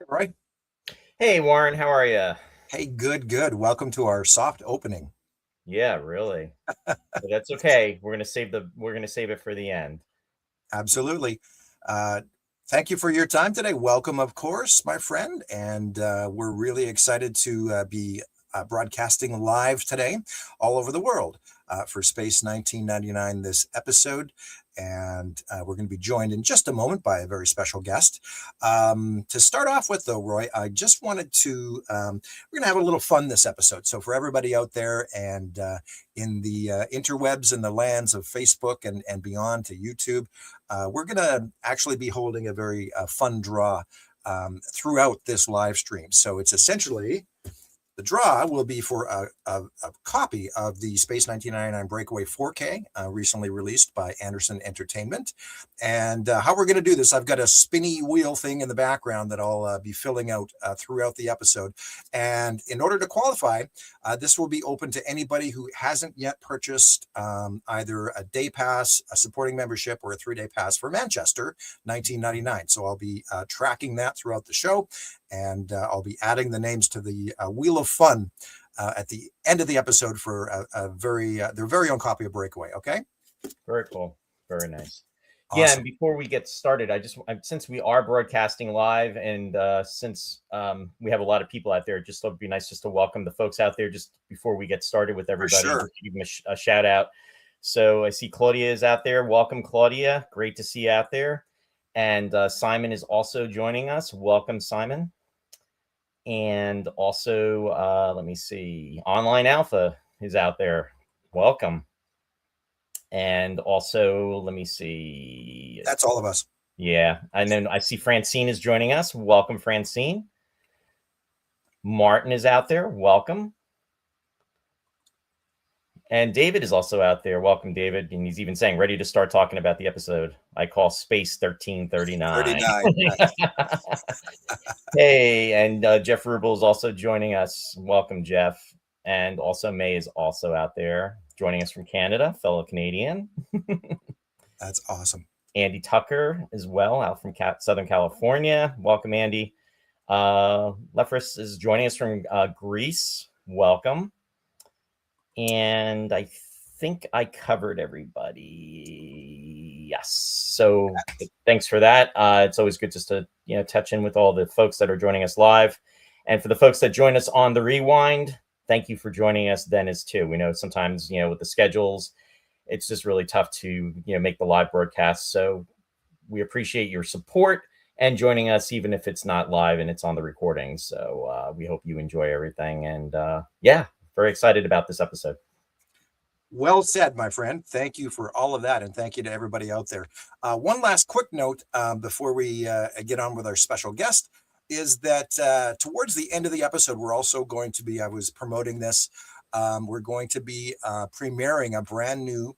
Right. Hey Warren, how are you? Hey, good, good. Welcome to our soft opening. Yeah, really. But that's okay. We're gonna save it for the end. Absolutely. Uh, Thank you for your time today. Welcome, of course, my friend. And we're really excited to be broadcasting live today all over the world for Space 1999, this episode. And we're going to be joined in just a moment by a very special guest. To start off with, though, Roy, I just wanted to, we're going to have a little fun this episode. So, for everybody out there and in the interwebs and the lands of Facebook and beyond to YouTube, we're going to actually be holding a very fun draw throughout this live stream. So it's essentially the draw will be for a copy of the Space 1999 Breakaway 4K, recently released by Anderson Entertainment. And how we're going to do this, I've got a spinny wheel thing in the background that I'll be filling out throughout the episode. And in order to qualify, this will be open to anybody who hasn't yet purchased either a day pass, a supporting membership, or a 3-day pass for Manchester 1999. So I'll be tracking that throughout the show, and I'll be adding the names to the Wheel of Fun at the end of the episode for their very own copy of Breakaway. Okay. Very cool. Very nice. Yeah, and Awesome. before we get started, since we are broadcasting live, and since we have a lot of people out there, just thought it'd be nice just to welcome the folks out there just before we get started with For everybody, sure. just to give them a shout out. So I see Claudia is out there. Welcome, Claudia. Great to see you out there. And Simon is also joining us. Welcome, Simon. And also, let me see, Online Alpha is out there. Welcome. And also, let me see. That's all of us. Yeah, and then I see Francine is joining us. Welcome, Francine. Martin is out there. Welcome. And David is also out there. Welcome, David. And he's even saying, ready to start talking about the episode I call Space 1339. 39. Hey, and Jeff Rubel is also joining us. Welcome, Jeff. And also May is also out there joining us from Canada, fellow Canadian. That's awesome. Andy Tucker as well, out from Southern California. Welcome, Andy. Lefris is joining us from Greece. Welcome. And I think I covered everybody. Yes. So thanks for that. It's always good just to touch in with all the folks that are joining us live, and for the folks that join us on the rewind, thank you for joining us then as too. We know sometimes with the schedules, it's just really tough to make the live broadcast. So we appreciate your support and joining us, even if it's not live and it's on the recording. So we hope you enjoy everything, and yeah, very excited about this episode. Well said, my friend. Thank you for all of that. And thank you to everybody out there. One last quick note before we get on with our special guest is that towards the end of the episode, we're also going to be, I was promoting this, we're going to be premiering a brand new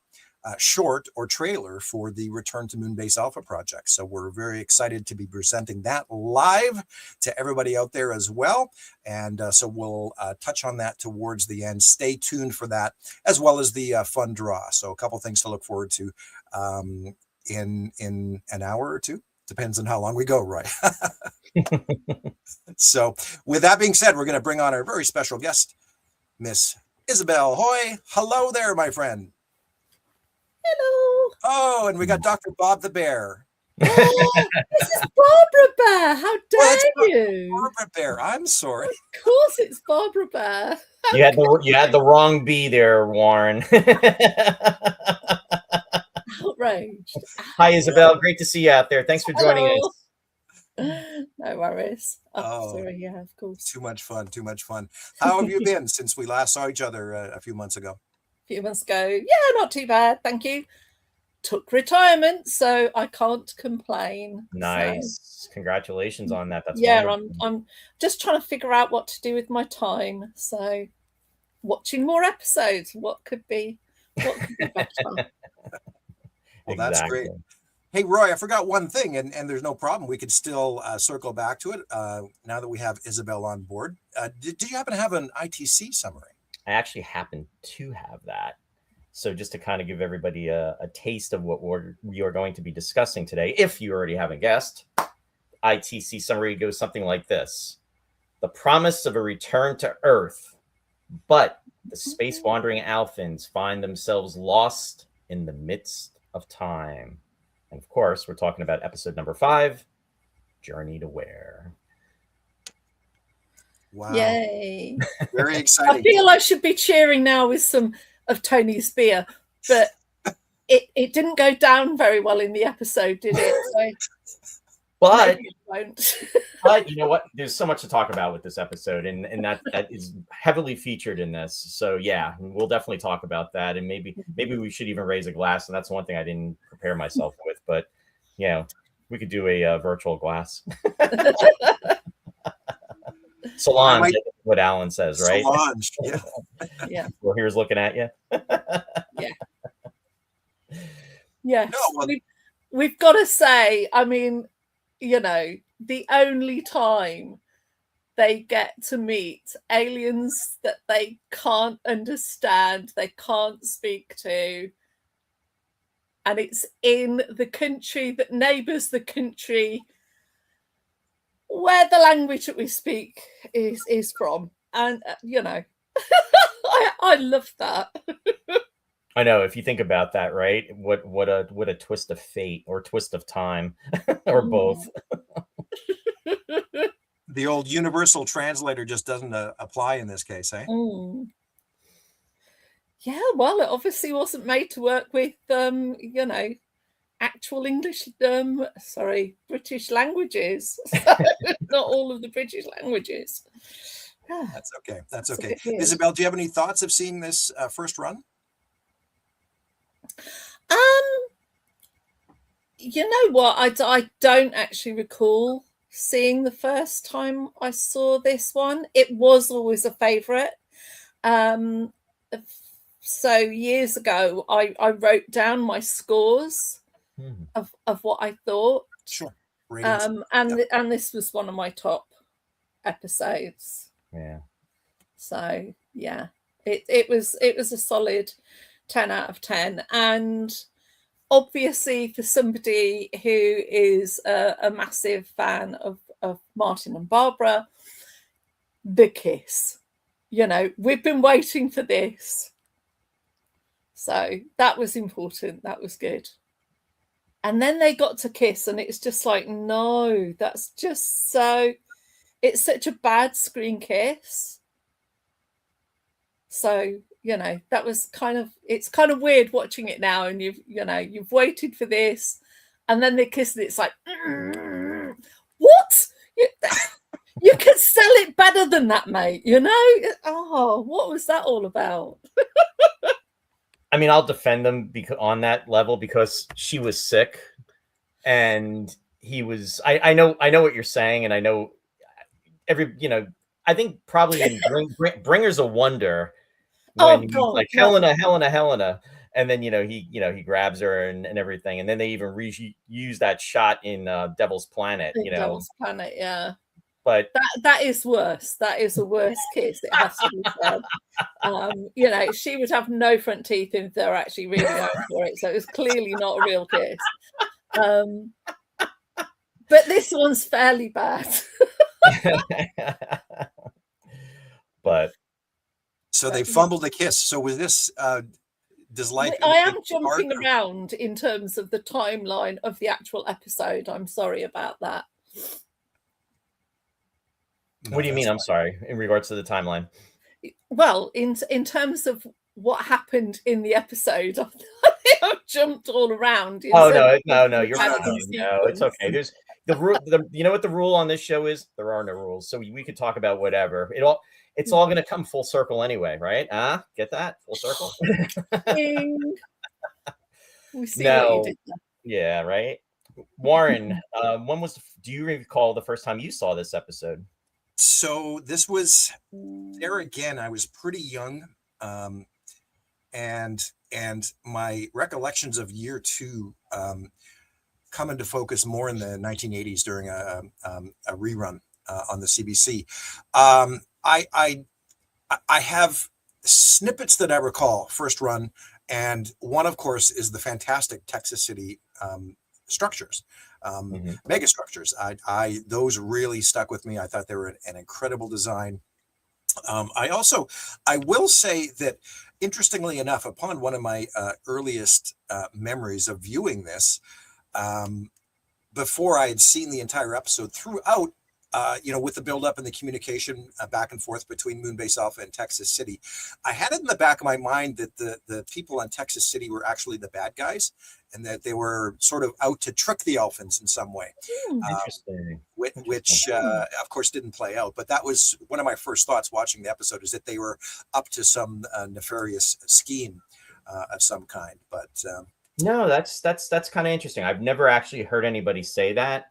short or trailer for the Return to Moonbase Alpha project. So we're very excited to be presenting that live to everybody out there as well. And so we'll touch on that towards the end. Stay tuned for that, as well as the fun draw. So a couple things to look forward to in an hour or two. Depends on how long we go, right? So with that being said, we're going to bring on our very special guest, Miss Isobel Hoy. Hello there, my friend. Hello. Oh, and we got Dr. Bob the Bear. Oh, this is Barbara Bear. How Well, dare you? Barbara Bear. I'm sorry. Of course, it's Barbara Bear. You had the wrong B there, Warren. Outraged. Hi, Isabel. Great to see you out there. Thanks for joining Hello. us. No worries. Oh, Sorry. Yeah, of course. too much fun. Too much fun. How have you been since we last saw each other a few months ago? A few months ago. Yeah, not too bad. Thank you. Took retirement, so I can't complain. Nice. So, Congratulations on that. That's yeah, wonderful. I'm just trying to figure out what to do with my time. So watching more episodes. What could be better? Well, that's great. Hey, Roy, I forgot one thing, and there's no problem. We could still circle back to it now that we have Isobel on board. Did you happen to have an ITC summary? I actually happen to have that. So just to kind of give everybody a taste of what we are going to be discussing today, if you already haven't guessed, ITC summary goes something like this: the promise of a return to Earth, but the space wandering Alphans find themselves lost in the midst of time. And of course, we're talking about episode number 5, Journey to Where. Wow. Yay. Very exciting. I feel I should be cheering now with some of Tony's beer, but it didn't go down very well in the episode, did it? So but it won't. But you know what? There's so much to talk about with this episode, and that is heavily featured in this. So yeah, we'll definitely talk about that, and maybe we should even raise a glass. And that's one thing I didn't prepare myself with, but we could do a virtual glass. Solange, what Alan says, right? Solange, yeah. Yeah. Well, here's looking at you. Yeah. Yes. No, well, we've got to say, I mean, the only time they get to meet aliens that they can't understand, they can't speak to, and it's in the country that neighbours the country where the language that we speak is from. And I love that. I know, if you think about that, right? What a twist of fate, or twist of time, or both. The old universal translator just doesn't apply in this case, eh? Yeah, well, it obviously wasn't made to work with actual English, British languages. Not all of the British languages. That's okay. That's okay. Isobel, do you have any thoughts of seeing this first run? You know what? I don't actually recall seeing the first time I saw this one. It was always a favourite. So years ago, I wrote down my scores of what I thought. Sure. And this was one of my top episodes. Yeah. So yeah, it was a solid 10 out of 10. And obviously, for somebody who is a massive fan of Martin and Barbara, the kiss. We've been waiting for this. So that was important. That was good. And then they got to kiss, and it's just like, no, that's just it's such a bad screen kiss. So, that was it's kind of weird watching it now, and you've waited for this, and then they kiss, and it's like, what? You can sell it better than that, mate. Oh, what was that all about? I mean, I'll defend them on that level, because she was sick, and he was. I know what you're saying, and I know I think probably in Bringers of Wonder, when he's like, Helena, and then he grabs her and everything, and then they even reuse that shot in Devil's Planet. Devil's Planet, yeah. But that is worse. That is a worse kiss. It has to be said. She would have no front teeth if they're actually really going for it. So it was clearly not a real kiss. But this one's fairly bad. But so they fumbled the kiss. So was this does life? I am jumping around in terms of the timeline of the actual episode. I'm sorry about that. No, what do you mean? I'm sorry. In regards to the timeline? Well, in terms of what happened in the episode, I've jumped all around. Oh no, you're right. No, it's okay. There's the rule. You know what the rule on this show is? There are no rules, so we could talk about whatever. It's all going to come full circle anyway, right? Get that? Full circle. We see what you did there. Yeah, right. Warren, do you recall the first time you saw this episode? So this was there again. I was pretty young, and my recollections of year 2 come into focus more in the 1980s during a rerun on the CBC. I have snippets that I recall first run, and one, of course, is the fantastic Texas City structures. megastructures. Those really stuck with me. I thought they were an incredible design. I will say that, interestingly enough, upon one of my earliest memories of viewing this, before I had seen the entire episode throughout, with the build up and the communication back and forth between Moonbase Alpha and Texas City, I had it in the back of my mind that the people on Texas City were actually the bad guys, and that they were sort of out to trick the Elfins in some way. Interesting. Which of course didn't play out, but that was one of my first thoughts watching the episode, is that they were up to some nefarious scheme of some kind. But no, that's kind of interesting. I've never actually heard anybody say that.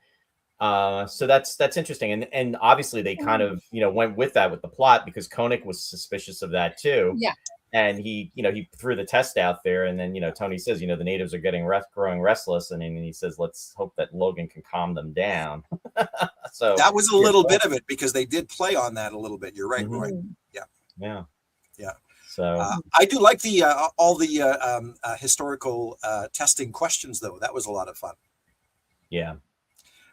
So that's interesting, and obviously they kind of went with that with the plot, because Koenig was suspicious of that too. Yeah. And he threw the test out there, and then Tony says the natives are growing restless, and then he says, let's hope that Logan can calm them down. So that was a little bit of it, because they did play on that a little bit. You're right, Roy. Yeah. So I do like the all the historical testing questions, though. That was a lot of fun. Yeah.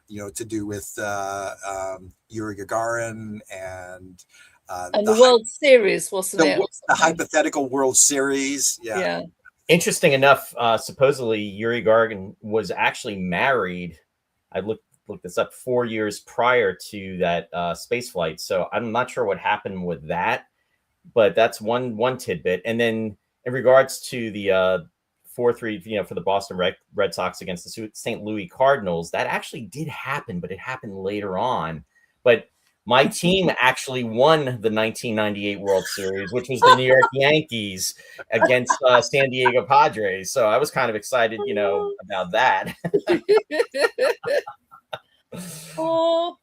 To do with Yuri Gagarin and the World Series, wasn't it? The hypothetical World Series. Yeah. Interesting enough, supposedly Yuri Gagarin was actually married. I looked this up 4 years prior to that space flight. So I'm not sure what happened with that, but that's one tidbit. And then in regards to the 4-3, for the Boston Red Sox against the St. Louis Cardinals, that actually did happen, but it happened later on. But my team actually won the 1998 World Series, which was the New York Yankees against San Diego Padres. So I was kind of excited, about that. Oh.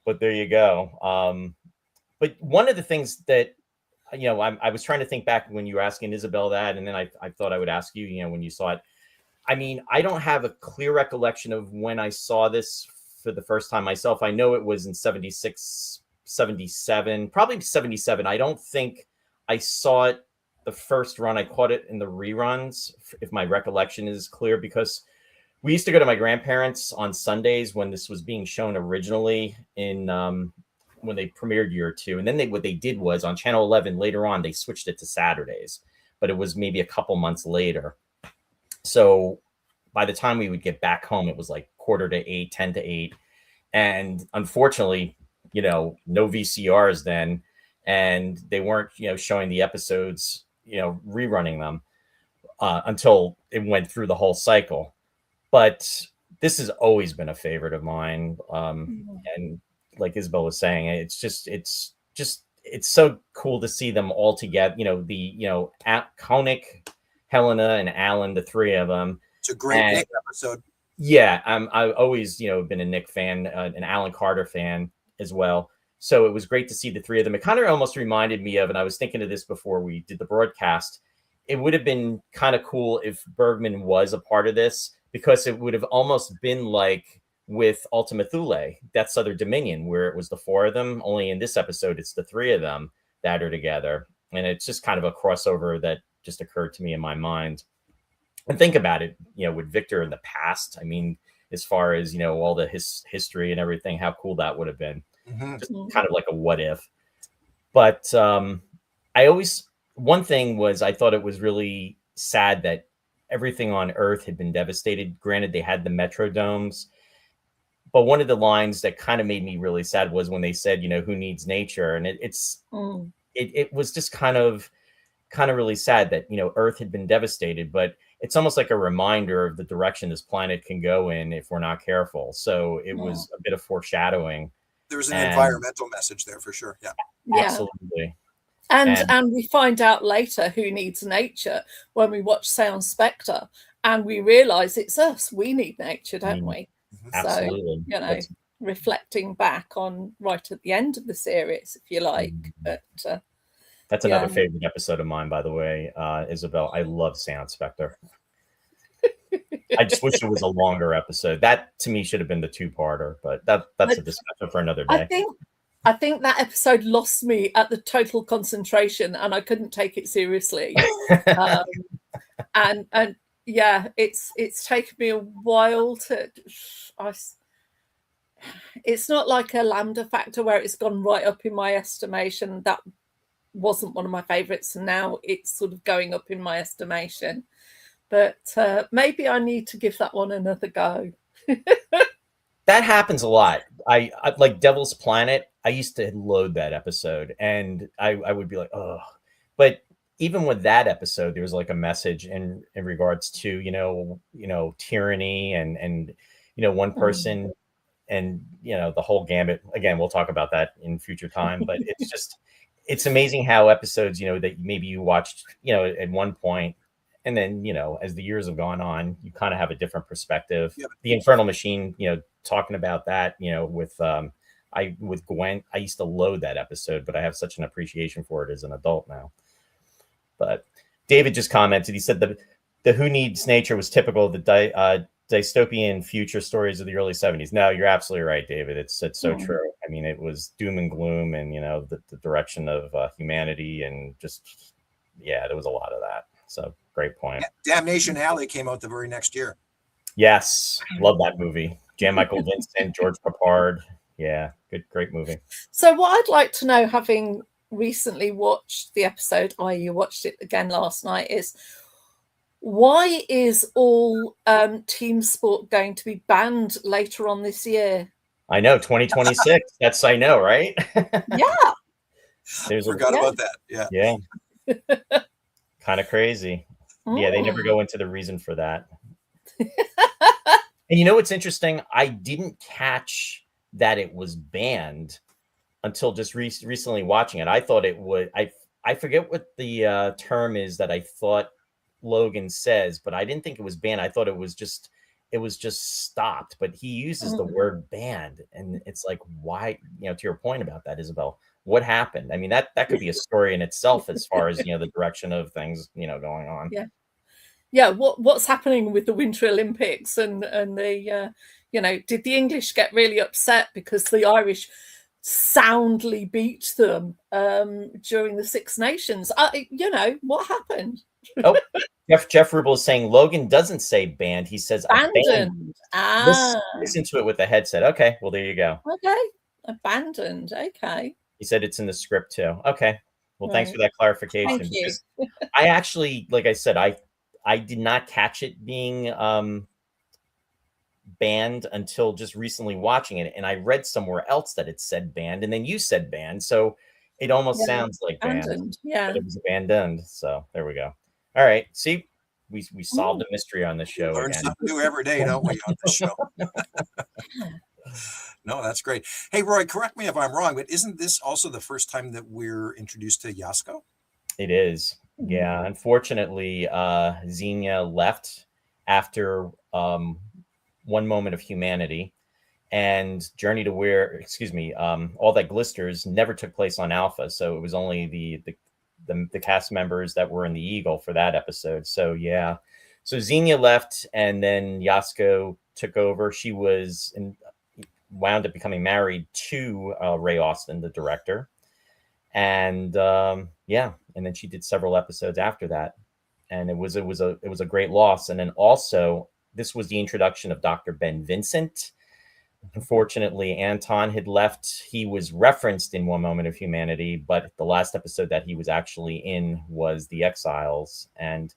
But there you go. But one of the things that, I was trying to think back when you were asking Isobel that, and then I thought I would ask you, when you saw it. I mean, I don't have a clear recollection of when I saw this for the first time myself. I know it was in 76, 77, probably 77. I don't think I saw it the first run. I caught it in the reruns, if my recollection is clear, because we used to go to my grandparents on Sundays when this was being shown originally in when they premiered year 2. And then what they did was on Channel 11 later on, they switched it to Saturdays, but it was maybe a couple months later. So by the time we would get back home, it was like 7:45, 10 to 8. And unfortunately, no VCRs then. And they weren't, showing the episodes, rerunning them until it went through the whole cycle. But this has always been a favorite of mine. And like Isobel was saying, it's so cool to see them all together. Koenig, Helena, and Alan, the three of them. It's a great Nick episode. Yeah, I've always, been a Nick fan, an Alan Carter fan as well. So it was great to see the three of them. It kind of almost reminded me of, and I was thinking of this before we did the broadcast, it would have been kind of cool if Bergman was a part of this, because it would have almost been like with Ultima Thule, Death's Other Dominion, where it was the four of them. Only in this episode, it's the three of them that are together. And it's just kind of a crossover that just occurred to me in my mind. And think about it, with Victor in the past. I mean, as far as, all the history and everything, how cool that would have been. Just kind of like a what if. But one thing was, I thought it was really sad that everything on Earth had been devastated. Granted, they had the Metrodomes. But one of the lines that kind of made me really sad was when they said, who needs nature? And it was just kind of really sad that, Earth had been devastated, but it's almost like a reminder of the direction this planet can go in if we're not careful. So it was a bit of foreshadowing. There's an environmental message there for sure. Yeah. Absolutely. And we find out later who needs nature when we watch Sound Spectre, and we realize it's us. We need nature, don't we? Absolutely. So, reflecting back on right at the end of the series, if you like. But that's another favorite episode of mine, by the way, Isobel. I love Sound Spectre. I just wish it was a longer episode. That to me should have been the 2-parter, but that's a discussion for another day. I think that episode lost me at the total concentration, and I couldn't take it seriously. And yeah, it's taken me a while to. It's not like a Lambda Factor where it's gone right up in my estimation. That wasn't one of my favorites, and now it's sort of going up in my estimation. But maybe I need to give that one another go. That happens a lot. I like Devil's Planet. I used to load that episode, and I would be like, oh. But even with that episode, there was like a message in regards to tyranny and one person and the whole gambit. Again, we'll talk about that in future time. But it's amazing how episodes that maybe you watched at one point. And then, as the years have gone on, you kind of have a different perspective. Yeah. The Infernal Machine, talking about that, with Gwen, I used to loathe that episode, but I have such an appreciation for it as an adult now. But David just commented, he said the Who Needs Nature was typical of the dystopian future stories of the early 70s. No, you're absolutely right, David. It's so true. I mean, it was doom and gloom and, the direction of humanity and just, there was a lot of that. So great point. Damnation Alley came out the very next year. Yes. Love that movie. Jan Michael Vincent, George Papard. Yeah. Great movie. So what I'd like to know, having recently watched the episode, you watched it again last night, is why is all team sport going to be banned later on this year? I know, 2026. That's, I know, right? Yeah. Forgot about that. Yeah. Yeah. Kind of crazy. Yeah, they never go into the reason for that. And what's interesting? I didn't catch that it was banned until just recently watching it. I thought it would. I forget what the term is that I thought Logan says, but I didn't think it was banned. I thought it was just stopped. But he uses the word banned, and it's like, why? To your point about that, Isobel, what happened? I mean, that could be a story in itself as far as the direction of things going on. Yeah. What's happening with the Winter Olympics and the did the English get really upset because the Irish soundly beat them during the Six Nations? What happened? Oh, Jeff Rubel is saying Logan doesn't say banned. He says abandoned. Listen to it with the headset. Okay, well, there you go. Okay, abandoned. Okay. He said it's in the script too. Okay. Well, thanks for that clarification. Thank you. I actually, like I said, I did not catch it being banned until just recently watching it. And I read somewhere else that it said banned, and then you said banned. So it almost sounds like banned. Yeah. But it was abandoned. So there we go. All right. See, we solved a mystery on the show. Learn something new every day, don't we, on the show? No, that's great. Hey, Roy, correct me if I'm wrong, but isn't this also the first time that we're introduced to Yasko? It is. Yeah. Unfortunately, Xenia left after One Moment of Humanity, and Journey to Where, All That Glisters never took place on Alpha. So it was only the cast members that were in the Eagle for that episode. So yeah. So Xenia left, and then Yasko took over. She wound up becoming married to Ray Austin, the director. And and then she did several episodes after that. And it was a great loss. And then also, this was the introduction of Dr. Ben Vincent. Unfortunately, Anton had left. He was referenced in One Moment of Humanity, but the last episode that he was actually in was The Exiles, and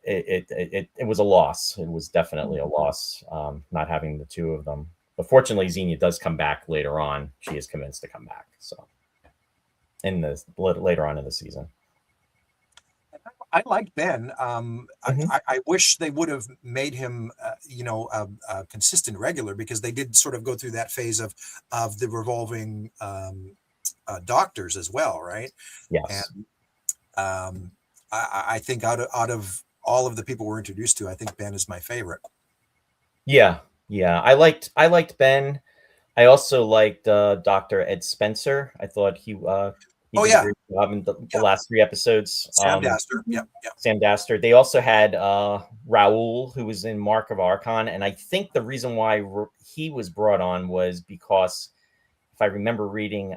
it was a loss. It was definitely a loss, not having the two of them. But fortunately, Xenia does come back later on. She is convinced to come back. So, later on in the season. I like Ben. I wish they would have made him, a consistent regular, because they did sort of go through that phase of the revolving doctors as well, right? Yes. And I think out of all of the people we're introduced to, I think Ben is my favorite. Yeah. I liked Ben. I also liked Dr. Ed Spencer. I thought he did a great job in the last 3 episodes. Sam Daster. Yeah. Sam Daster. They also had Raoul, who was in Mark of Archon. And I think the reason why he was brought on was because, if I remember reading,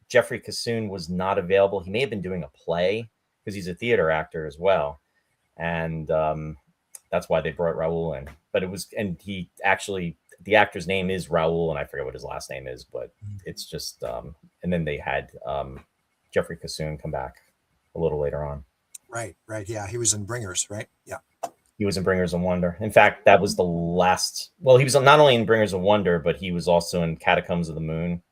Jeffrey Kassoon was not available. He may have been doing a play, because he's a theater actor as well. and that's why they brought Raul in. But it was, and he actually, the actor's name is Raul, and I forget what his last name is, but it's just, and then they had Jeffrey Kassoon come back a little later on. Right. Yeah, he was in Bringers, right? Yeah. He was in Bringers of Wonder. In fact, that was the last. Well, he was not only in Bringers of Wonder, but he was also in Catacombs of the Moon,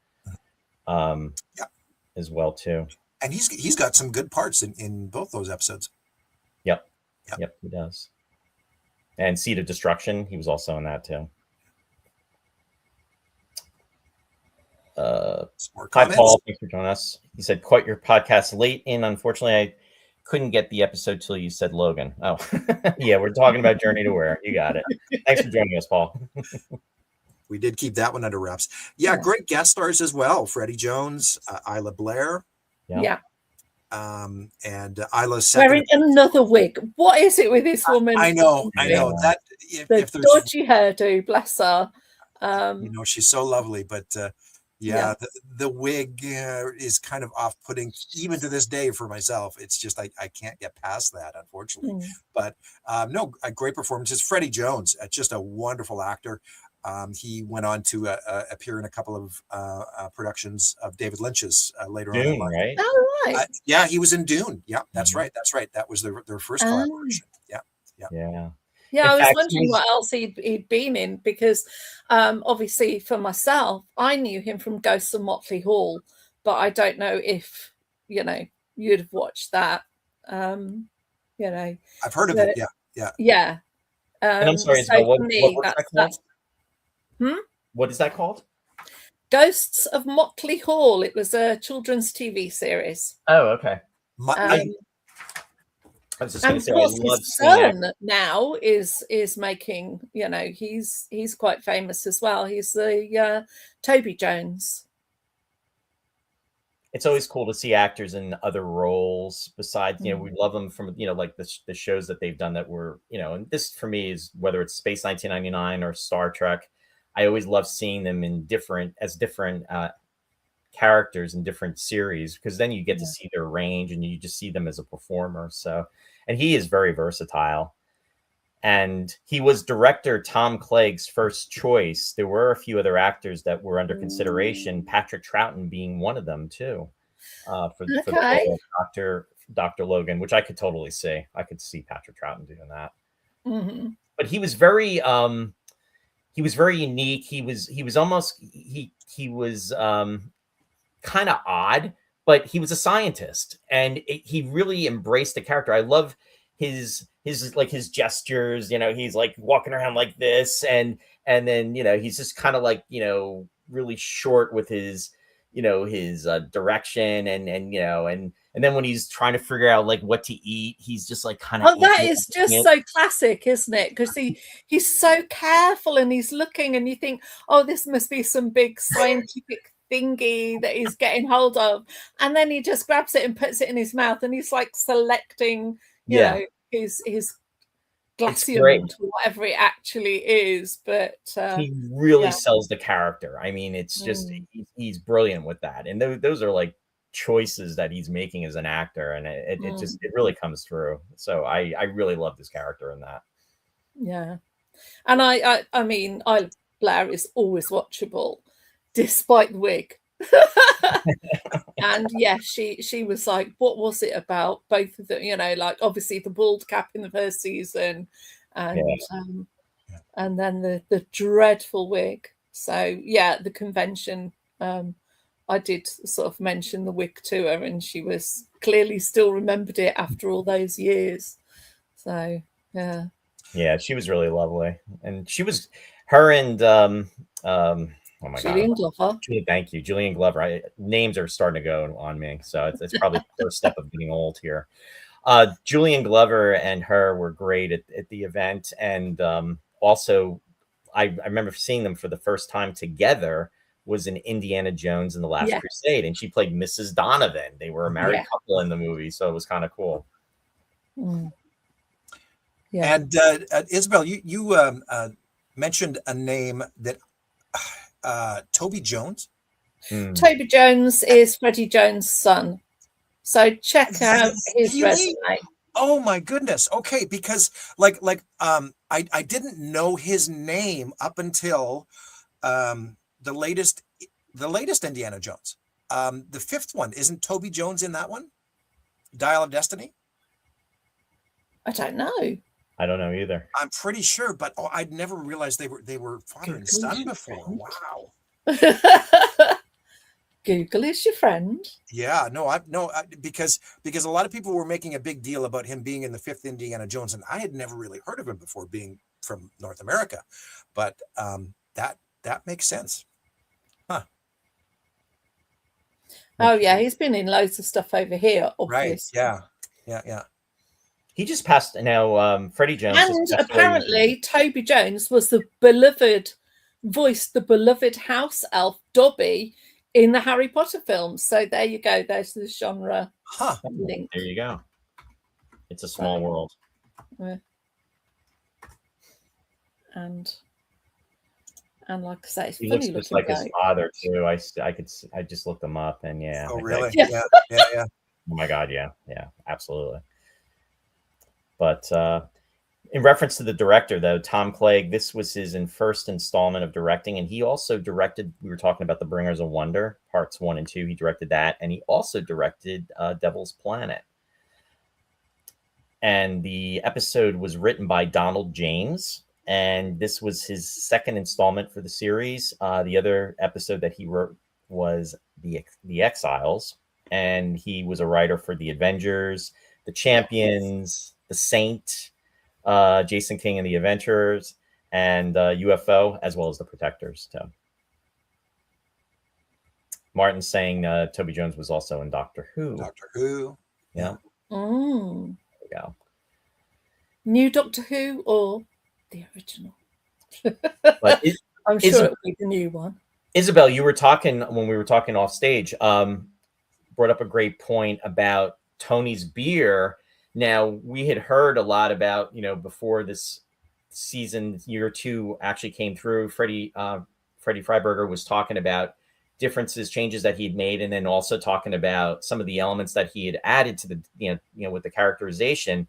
as well too. And he's got some good parts in both those episodes. Yep, he does. And Seed of Destruction, he was also in that too. Hi, Paul. Thanks for joining us. He said, "Quite your podcast late in. Unfortunately, I couldn't get the episode till you said Logan." Oh, yeah, we're talking about Journey to Where. You got it. Thanks for joining us, Paul. We did keep that one under wraps. Yeah, great guest stars as well. Freddie Jones, Isla Blair. Yeah. And Isla's second. Wearing another wig. What is it with this woman? I know. That if there's dodgy hairdo, bless her. She's so lovely, but the wig is kind of off-putting even to this day for myself. It's just I can't get past that, unfortunately. But no, a great performances. Freddie Jones, just a wonderful actor. He went on to appear in a couple of productions of David Lynch's later Dune, on in life. Right? Oh, right. Yeah, he was in Dune. Yeah, that's right. That was their first collaboration. Yeah, I was wondering what else he'd been in, because obviously for myself, I knew him from Ghosts of Motley Hall, but I don't know if you'd have watched that. I've heard of it. Yeah. And I'm sorry, so what what is that called? Ghosts of Motley Hall. It was a children's TV series. Oh, okay. I was just going to say, of course, his son now is making. He's quite famous as well. He's the Toby Jones. It's always cool to see actors in other roles besides, we love them from, like the shows that they've done that were, and this for me is whether it's Space 1999 or Star Trek. I always love seeing them in different characters in different series, because then you get to see their range and you just see them as a performer. So, and he is very versatile. And he was director Tom Clegg's first choice. There were a few other actors that were under consideration, Patrick Troughton being one of them too, for the role of Dr. Logan, which I could totally see. I could see Patrick Troughton doing that. Mm-hmm. But he was very unique. He was almost kind of odd, but he was a scientist, and he really embraced the character. I love his gestures. He's like walking around like this, and then he's just kind of like really short with his direction, and then when he's trying to figure out like what to eat, he's just like kind of. Oh, that is just so classic, isn't it? Because he's so careful, and he's looking, and you think, oh, this must be some big scientific thingy that he's getting hold of, and then he just grabs it and puts it in his mouth, and he's like selecting, you know, his glacium to whatever it actually is. But he really sells the character. I mean, it's just he's brilliant with that, and those are like choices that he's making as an actor, and it really comes through. So I really love this character in that. Yeah, and I mean, Blair is always watchable despite the wig. And she was like, what was it about both of them, like obviously the bald cap in the first season, and then the dreadful wig. So the convention, I did sort of mention the wig to her, and she was clearly still remembered it after all those years. So she was really lovely, and she was her and oh my Julian Glover. Thank you, Julian Glover. Names are starting to go on me, so it's probably the first step of getting old here. Julian Glover and her were great at the event, and also I remember seeing them for the first time together was in Indiana Jones and the Last Crusade, and she played Mrs. Donovan. They were a married couple in the movie, so it was kind of cool. Yeah. And Isobel, you mentioned a name that. Toby Jones. Toby Jones is Freddie Jones' son. So check out his resume. Oh my goodness. Okay, because I didn't know his name up until um the latest the latest Indiana Jones. The fifth one, isn't Toby Jones in that one? Dial of Destiny? I don't know. I don't know either. I'm pretty sure, but I'd never realized they were father and Google is son your before. friend. Wow. Google is your friend. Yeah, because a lot of people were making a big deal about him being in the fifth Indiana Jones, and I had never really heard of him before, being from North America. But that makes sense. Huh. Oh yeah, he's been in loads of stuff over here, Right. obviously. Yeah. He just passed now. Freddie Jones. And apparently, Toby Jones was voiced the beloved house elf Dobby in the Harry Potter films. So there you go. There's the genre link. There you go. It's a small world. And like I say, it's he funny looks just looking like his father too. I just looked him up, and yeah. Oh really? Yeah. Yeah. Oh my God, yeah, absolutely. But in reference to the director, though, Tom Clegg, this was his first installment of directing, and he also directed. We were talking about the Bringers of Wonder parts 1 and 2. He directed that, and he also directed Devil's Planet. And the episode was written by Donald James, and this was his second installment for the series. The other episode that he wrote was the Exiles, and he was a writer for the Avengers, the Champions, the Saint, Jason King and the Adventurers, and UFO, as well as the Protectors too. Martin's saying Toby Jones was also in Doctor Who. Doctor Who. Yeah. Mm. There we go. New Doctor Who or the original? But I'm sure it'll be the new one. Isobel, you were talking when we were talking off stage, brought up a great point about Tony's beer. Now, we had heard a lot about, before this season, year 2 actually came through. Freddie Freiberger was talking about differences, changes that he'd made, and then also talking about some of the elements that he had added to the, with the characterization.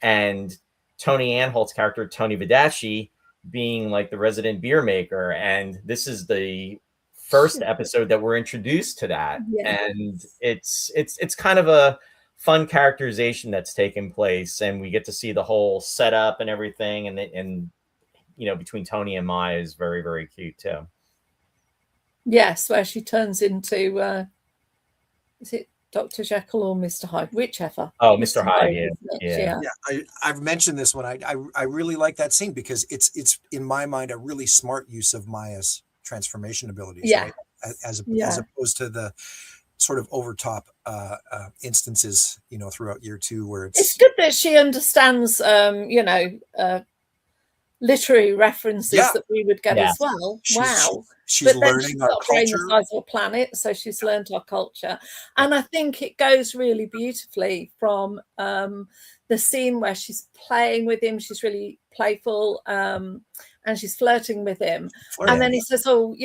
And Tony Anholt's character, Tony Vidachi, being like the resident beer maker. And this is the first episode that we're introduced to that. Yeah. And it's kind of a fun characterization that's taken place, and we get to see the whole setup and everything. And between Tony and Maya is very, very cute too. Yes, where she turns into is it Dr. Jekyll or Mr. Hyde, whichever. Oh, Mr. Hyde, yeah. I've mentioned this one. I really like that scene because it's in my mind a really smart use of Maya's transformation abilities, right? As opposed to the sort of overtop instances, throughout year 2 where it's good that she understands literary references that we would get as well. She's learning our culture. Brain the size of a planet, so she's learned our culture. And I think it goes really beautifully from the scene where she's playing with him. She's really playful, and she's flirting with him. And then he says, oh,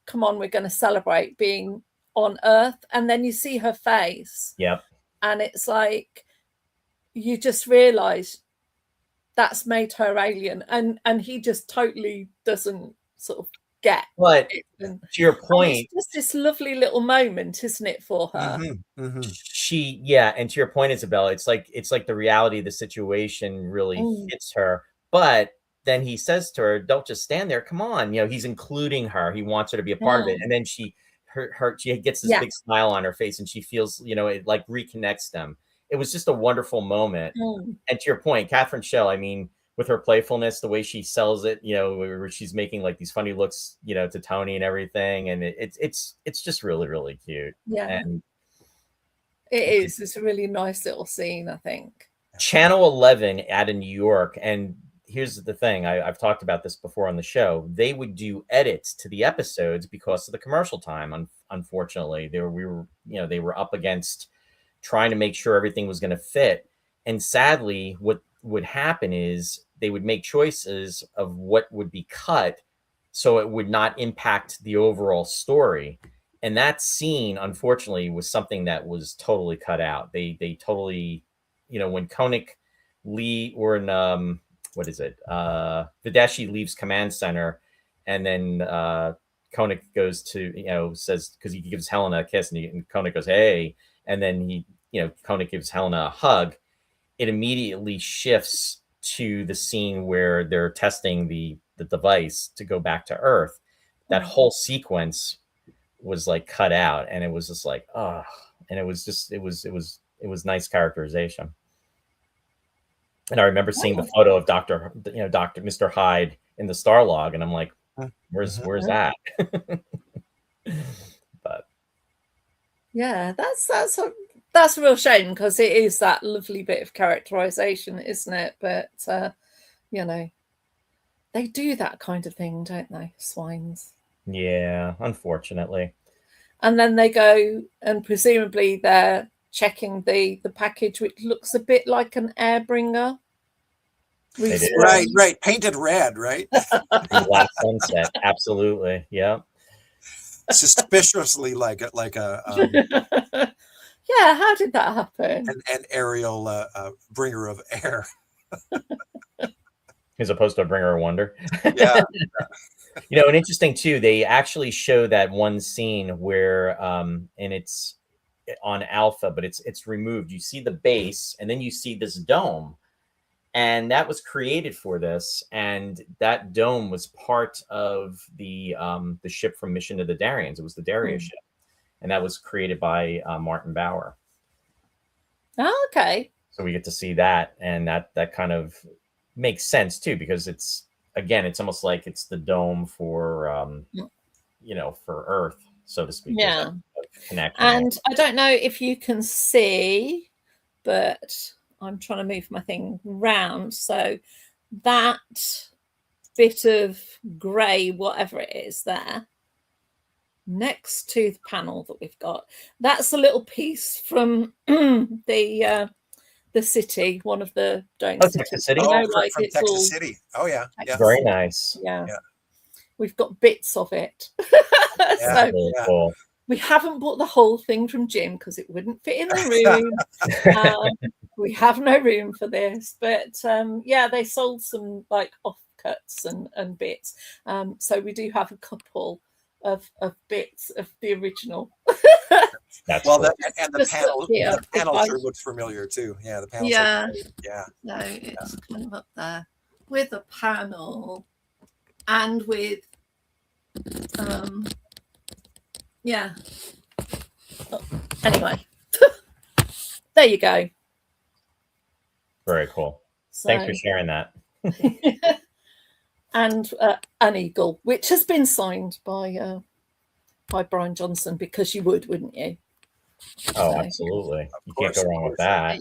come on, we're going to celebrate being on Earth. And then you see her face. Yep. And it's like, you just realize that's made her alien, and he just totally doesn't sort of get. But to your point, it's just this lovely little moment, isn't it, for her? Mm-hmm, mm-hmm. And to your point, Isabel, it's like the reality of the situation really hits her. But then he says to her, "Don't just stand there. Come on." He's including her. He wants her to be a part of it, and then she gets this big smile on her face, and she feels, it like reconnects them. It was just a wonderful moment. And to your point, Catherine Schell, I mean, with her playfulness, the way she sells it, where she's making like these funny looks, to Tony and everything. And it's just really, really cute. Yeah. And it is. It's a really nice little scene, I think. Channel 11 out of New York. And here's the thing. I've talked about this before on the show. They would do edits to the episodes because of the commercial time. Unfortunately, they were up against trying to make sure everything was going to fit. And sadly, what would happen is they would make choices of what would be cut so it would not impact the overall story. And that scene, unfortunately, was something that was totally cut out. They totally, when Koenig what is it? Videshi leaves command center, and then Koenig goes to, says, because he gives Helena a kiss, and Koenig goes, hey, and then Koenig gives Helena a hug. It immediately shifts to the scene where they're testing the device to go back to Earth. That whole sequence was like cut out, and it was just like, oh, and it was nice characterization. And I remember seeing the photo of Mr. Hyde in the star log, and I'm like, where's that? But yeah, that's a real shame, because it is that lovely bit of characterization, isn't it? But they do that kind of thing, don't they, swines? Yeah, unfortunately. And then they go, and presumably they're checking the package, which looks a bit like an Airbringer. Right. Painted red, right? Last sunset, absolutely. Yeah. Suspiciously like a yeah. How did that happen? An aerial bringer of air, as opposed to a bringer of wonder. Yeah. And interesting too, they actually show that one scene where and it's on Alpha, but it's removed. You see the base, and then you see this dome, and that was created for this, and that dome was part of the ship from Mission to the Darians. It was the Daria ship, and that was created by Martin Bauer. Oh, okay. So we get to see that, and that kind of makes sense too, because it's almost like it's the dome for for Earth, so to speak. Yeah. Connection. And I don't know if you can see, but I'm trying to move my thing round. So that bit of grey, whatever it is there, next to the panel that we've got, that's a little piece from the city, one of the Texas City. From Texas City. Oh yeah, very nice. Yeah. We've got bits of it. So cool. We haven't bought the whole thing from Jim because it wouldn't fit in the room. We have no room for this, but they sold some like offcuts and bits. So we do have a couple of bits of the original. That's cool. The panel sure looks familiar too. Yeah, the panel. Yeah. No, it's kind of up there with a panel and with anyway. There you go. Very cool. So, thanks for sharing that. And an eagle, which has been signed by Brian Johnson, because you would, wouldn't you? Oh, absolutely. You can't go wrong with that.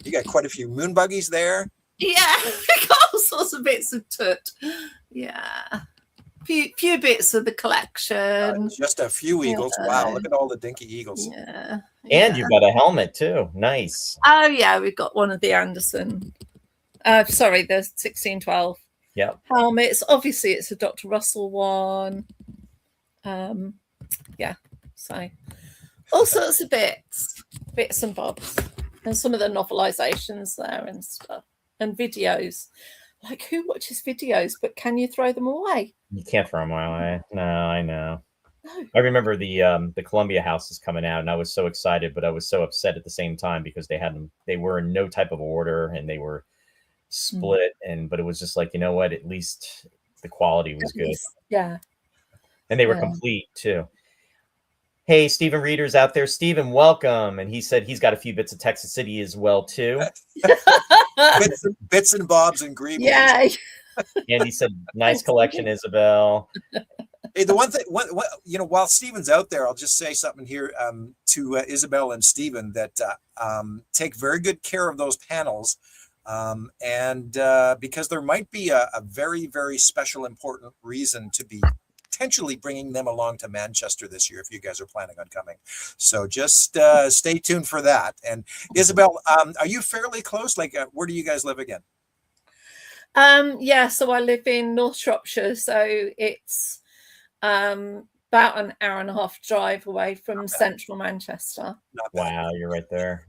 You got quite a few moon buggies there. Yeah, we got all sorts of bits of tut. Yeah. Few bits of the collection. Just a few eagles. Wow, look at all the dinky eagles. Yeah. And you've got a helmet too. Nice. Oh yeah, we've got one of the Anderson. The 1612. Yeah. Helmets. Obviously, it's a Dr. Russell one. So all sorts of bits and bobs, and some of the novelizations there and stuff, and videos. Like, who watches videos? But can you throw them away? You can't throw them away. No, I know. No. I remember the Columbia House is coming out, and I was so excited, but I was so upset at the same time because they were in no type of order, and they were split. But it was just like, you know what? At least the quality was good. Yeah. And they were complete too. Hey, Stephen Reeder's out there. Stephen, welcome. And he said he's got a few bits of Texas City as well too. bits and bobs and green. Yeah. And he said, nice collection, Isobel. Hey, the one thing, while Stephen's out there, I'll just say something here to Isobel and Stephen, that take very good care of those panels. And because there might be a very, very special, important reason to be potentially bringing them along to Manchester this year if you guys are planning on coming. So just stay tuned for that. And Isobel, are you fairly close? Like, where do you guys live again? So I live in North Shropshire, so it's about an hour and a half drive away from central Manchester. Wow, you're right there.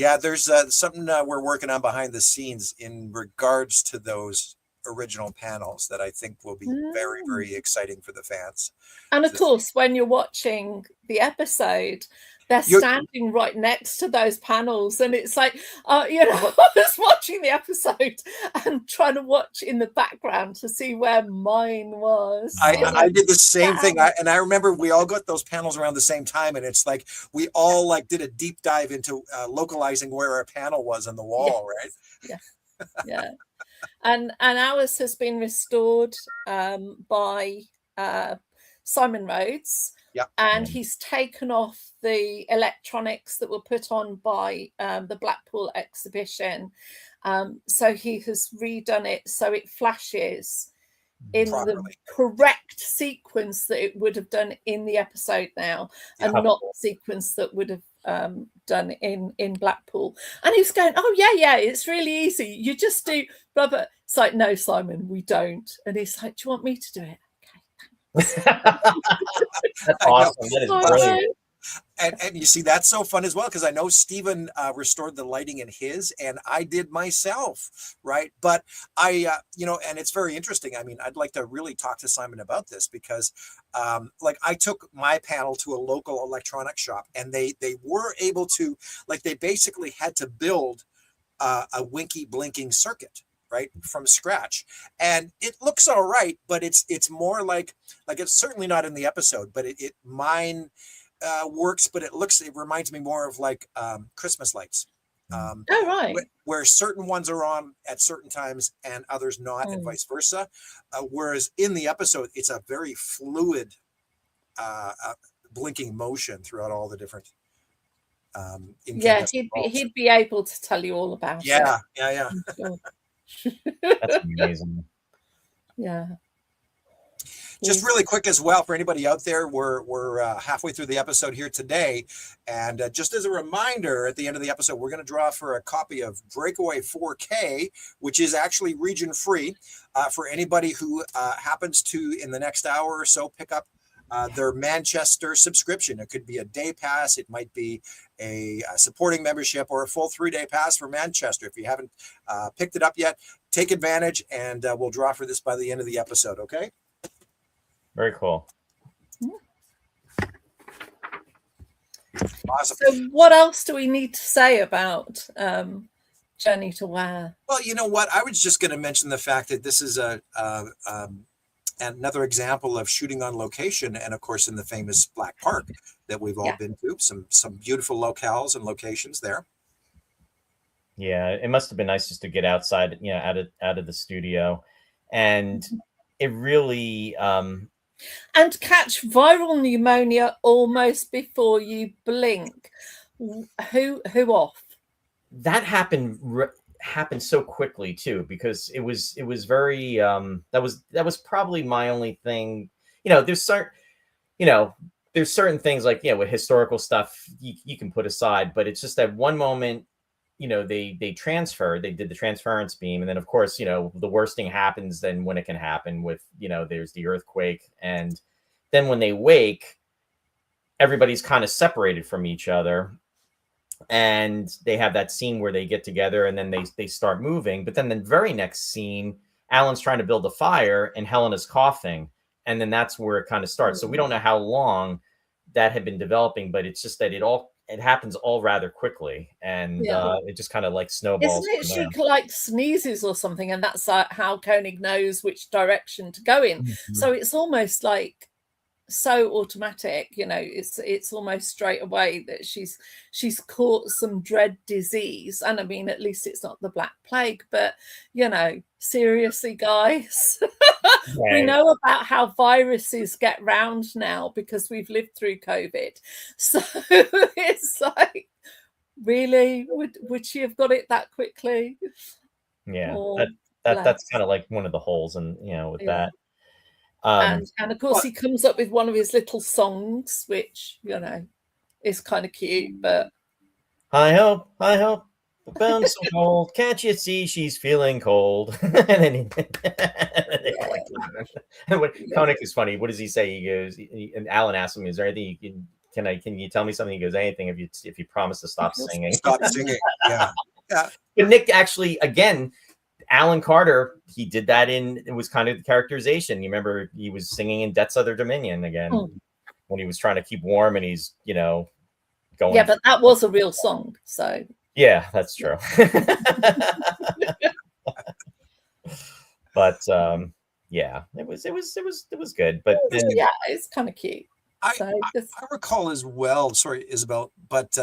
Yeah, there's something we're working on behind the scenes in regards to those original panels that I think will be very, very exciting for the fans. And of course, when you're watching the episode, they're standing right next to those panels, and it's like, you know, I was watching the episode and trying to watch in the background to see where mine was. I did the same thing. I remember we all got those panels around the same time, and it's like we all like did a deep dive into localizing where our panel was on the wall, right? Yeah. And ours has been restored by Simon Rhodes. Yeah. And he's taken off the electronics that were put on by the Blackpool exhibition. So he has redone it so it flashes in the correct sequence that it would have done in the episode now, and not the sequence that would have done in Blackpool. And he's going, oh yeah, it's really easy. You just do rubber. It's like, no, Simon, we don't. And he's like, do you want me to do it? That's awesome. That is brilliant. And you see, that's so fun as well, because I know Stephen restored the lighting in his, and I did myself, right? But I, you know, and it's very interesting. I mean, I'd like to really talk to Simon about this, because like I took my panel to a local electronics shop, and they were able to, like, they basically had to build a winky blinking circuit, right, from scratch, and it looks all right, but it's more like it's certainly not in the episode, but mine works, but it reminds me more of like Christmas lights. Oh, right. Where certain ones are on at certain times and others not, and vice versa. Whereas in the episode, it's a very fluid blinking motion throughout all the different. He'd be able to tell you all about it. Yeah. That's amazing. Yeah. Just really quick as well, for anybody out there, we're halfway through the episode here today, and just as a reminder, at the end of the episode, we're going to draw for a copy of Breakaway 4K, which is actually region free, for anybody who happens to, in the next hour or so, pick up their Manchester subscription. It could be a day pass, it might be a supporting membership, or a full 3-day pass for Manchester. If you haven't picked it up yet, take advantage, and we'll draw for this by the end of the episode. Okay. Very cool. Awesome. So what else do we need to say about Journey to Where? Well, you know what? I was just going to mention the fact that this is another example of shooting on location, and of course in the famous Black Park that we've all been to. Some beautiful locales and locations there. Yeah, it must have been nice just to get outside, you know, out of the studio, and it really and catch viral pneumonia almost before you blink. Who off? That happened so quickly too, because it was very that was probably my only thing. You know, there's certain things like, with historical stuff you can put aside, but it's just that one moment, they did the transference beam, and then of course, the worst thing happens then when it can happen with, there's the earthquake, and then when they wake, everybody's kind of separated from each other, and they have that scene where they get together and then they start moving. But then the very next scene, Alan's trying to build a fire and Helena's coughing, and then that's where it kind of starts. So we don't know how long that had been developing, but it's just that it happens all rather quickly, and it just kind of like snowballs. Isn't it she like sneezes or something, and that's how Koenig knows which direction to go in? Mm-hmm. So it's almost like so automatic, it's almost straight away that she's caught some dread disease. And I mean, at least it's not the Black Plague, but seriously, guys. Right. We know about how viruses get round now because we've lived through COVID. So it's like, really, would she have got it that quickly? Yeah, that's kind of like one of the holes, and with that. And of course, he comes up with one of his little songs, which is kind of cute. But I hope the bone's so cold. Can't you see she's feeling cold? And then Koenig is funny. What does he say? He goes, and Alan asks him, "Is there anything you can can you tell me something? He goes, anything if you promise to stop singing. Stop singing. Yeah. Yeah. But Nick actually, again, Alan Carter, he did that it was kind of the characterization. You remember he was singing in Death's Other Dominion again when he was trying to keep warm and he's, going. Yeah, but that was a real song. So yeah, that's true. But yeah, it was good. But then, yeah, it's kind of cute. I recall as well, sorry, Isobel, but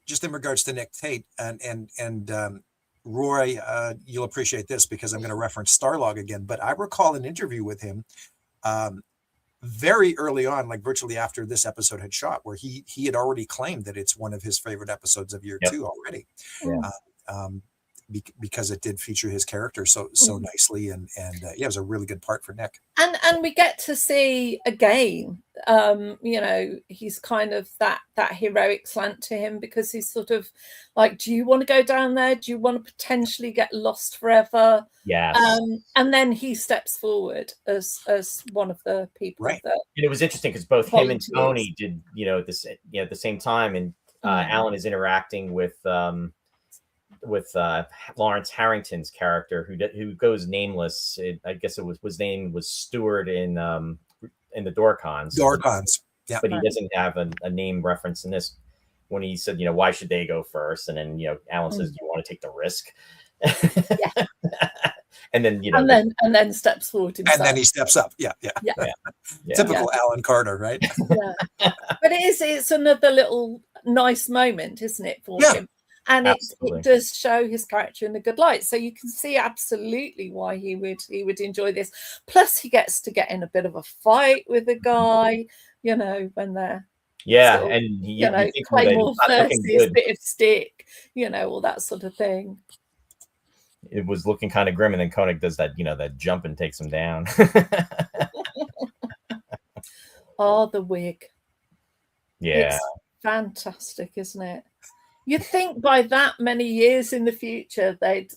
just in regards to Nick Tate and Roy, you'll appreciate this because I'm going to reference Starlog again, but I recall an interview with him very early on, like virtually after this episode had shot, where he had already claimed that it's one of his favorite episodes of year 2 already. Yeah. Because it did feature his character so nicely, and yeah, it was a really good part for Nick. And we get to see again, he's kind of that heroic slant to him, because he's sort of like, do you want to go down there? Do you want to potentially get lost forever? Yes. And then he steps forward as one of the people. Right. That and it was interesting because both him and Tony did, at the same time, and Alan is interacting with Lawrence Harrington's character, who goes nameless. I guess his name was Stewart in the Dorcons. Dorcons, yeah. But he doesn't have a name reference in this. When he said, why should they go first? And then Alan says, "Do you want to take the risk?" Yeah. And then and then steps forward himself. And then he steps up. Yeah. Typical Alan Carter, right? Yeah. But it's another little nice moment, isn't it, for him? And it does show his character in a good light, so you can see absolutely why he would enjoy this. Plus, he gets to get in a bit of a fight with a guy, when they're sort of, and Claymore versus bit of stick, all that sort of thing. It was looking kind of grim, and then Koenig does that, that jump and takes him down. Oh, the wig! Yeah, it's fantastic, isn't it? You'd think by that many years in the future, they'd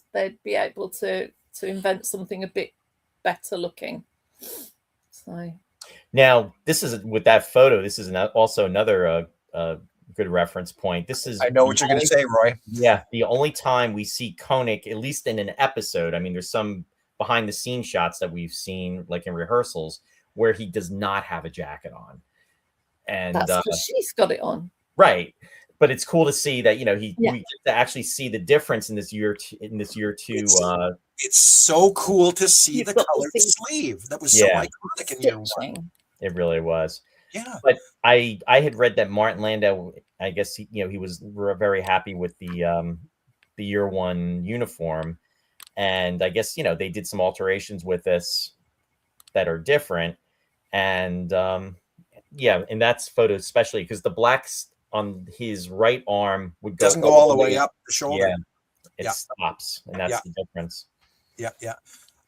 be able to invent something a bit better looking. So now this is with that photo. This is also another good reference point. This is, I know what you're going to say, Roy. Yeah, the only time we see Koenig, at least in an episode. I mean, there's some behind the scenes shots that we've seen, like in rehearsals, where he does not have a jacket on, and that's because she's got it on, right? But it's cool to see that we get to actually see the difference in this year 2. It's so cool to see the colored sleeve. That was so iconic in year 1. It really was. Yeah. But I had read that Martin Landau, I guess he was very happy with the year 1 uniform, and I guess they did some alterations with this that are different, and in that photo especially, because the blacks on his right arm doesn't go all the way up the shoulder. Yeah, it stops, and that's the difference. Yeah.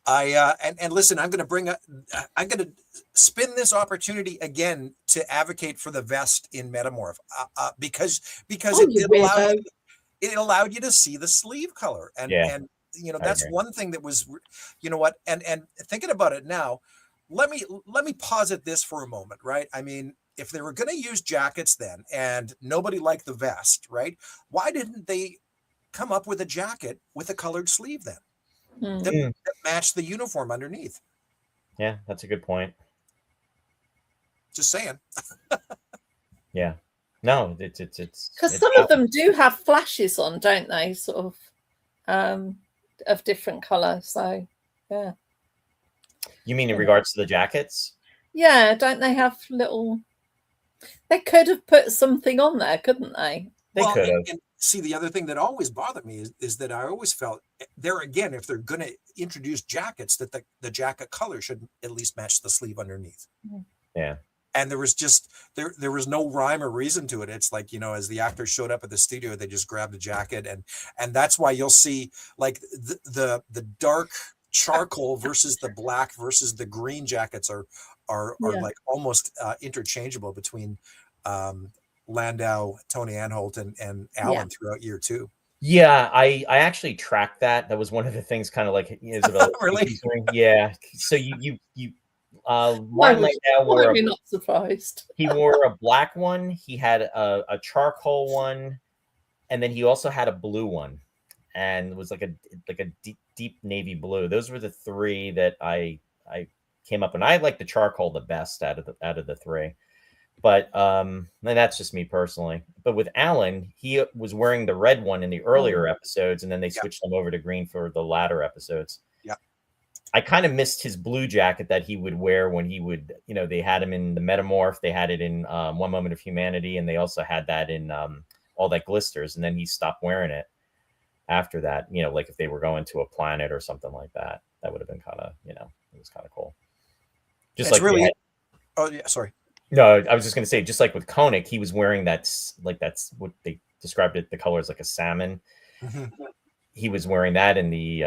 And listen, I'm going to spin this opportunity again to advocate for the vest in Metamorph, because it allowed you to see the sleeve color, and that's one thing that was, and thinking about it now, let me posit this for a moment, right? I mean, if they were going to use jackets then, and nobody liked the vest, right? Why didn't they come up with a jacket with a colored sleeve then? That matched the uniform underneath. Yeah, that's a good point. Just saying. Yeah. No, it's because some of them do have flashes on, don't they? Sort of different color. So yeah. You mean in regards to the jackets? Yeah, don't they have little? They could have put something on there, couldn't they? They could have. And see, the other thing that always bothered me is that I always felt there again, if they're going to introduce jackets, that the jacket color should at least match the sleeve underneath. Yeah. And there was just there was no rhyme or reason to it. It's like, as the actors showed up at the studio, they just grabbed a jacket, and that's why you'll see like the dark charcoal versus the black versus the green jackets are like almost interchangeable between Landau, Tony Anholt, and Alan throughout year 2. Yeah, I actually tracked that. That was one of the things, kind of like Isobel. Really? Yeah. So you Martin Landau wore not surprised. He wore a black one. He had a charcoal one, and then he also had a blue one, and it was like a deep navy blue. Those were the three that I came up, and I like the charcoal the best out of the three. But and that's just me personally. But with Alan, he was wearing the red one in the earlier episodes, and then they switched them over to green for the latter episodes. Yeah. I kind of missed his blue jacket that he would wear when he would, they had him in the Metamorph. They had it in One Moment of Humanity, and they also had that in All That Glisters. And then he stopped wearing it after that, like if they were going to a planet or something like that. That would have been kind of, it was kind of cool. Just it's like really. Oh yeah, sorry. No, I was just going to say, just like with Koenig, he was wearing that's what they described it. The color is like a salmon. Mm-hmm. He was wearing that in the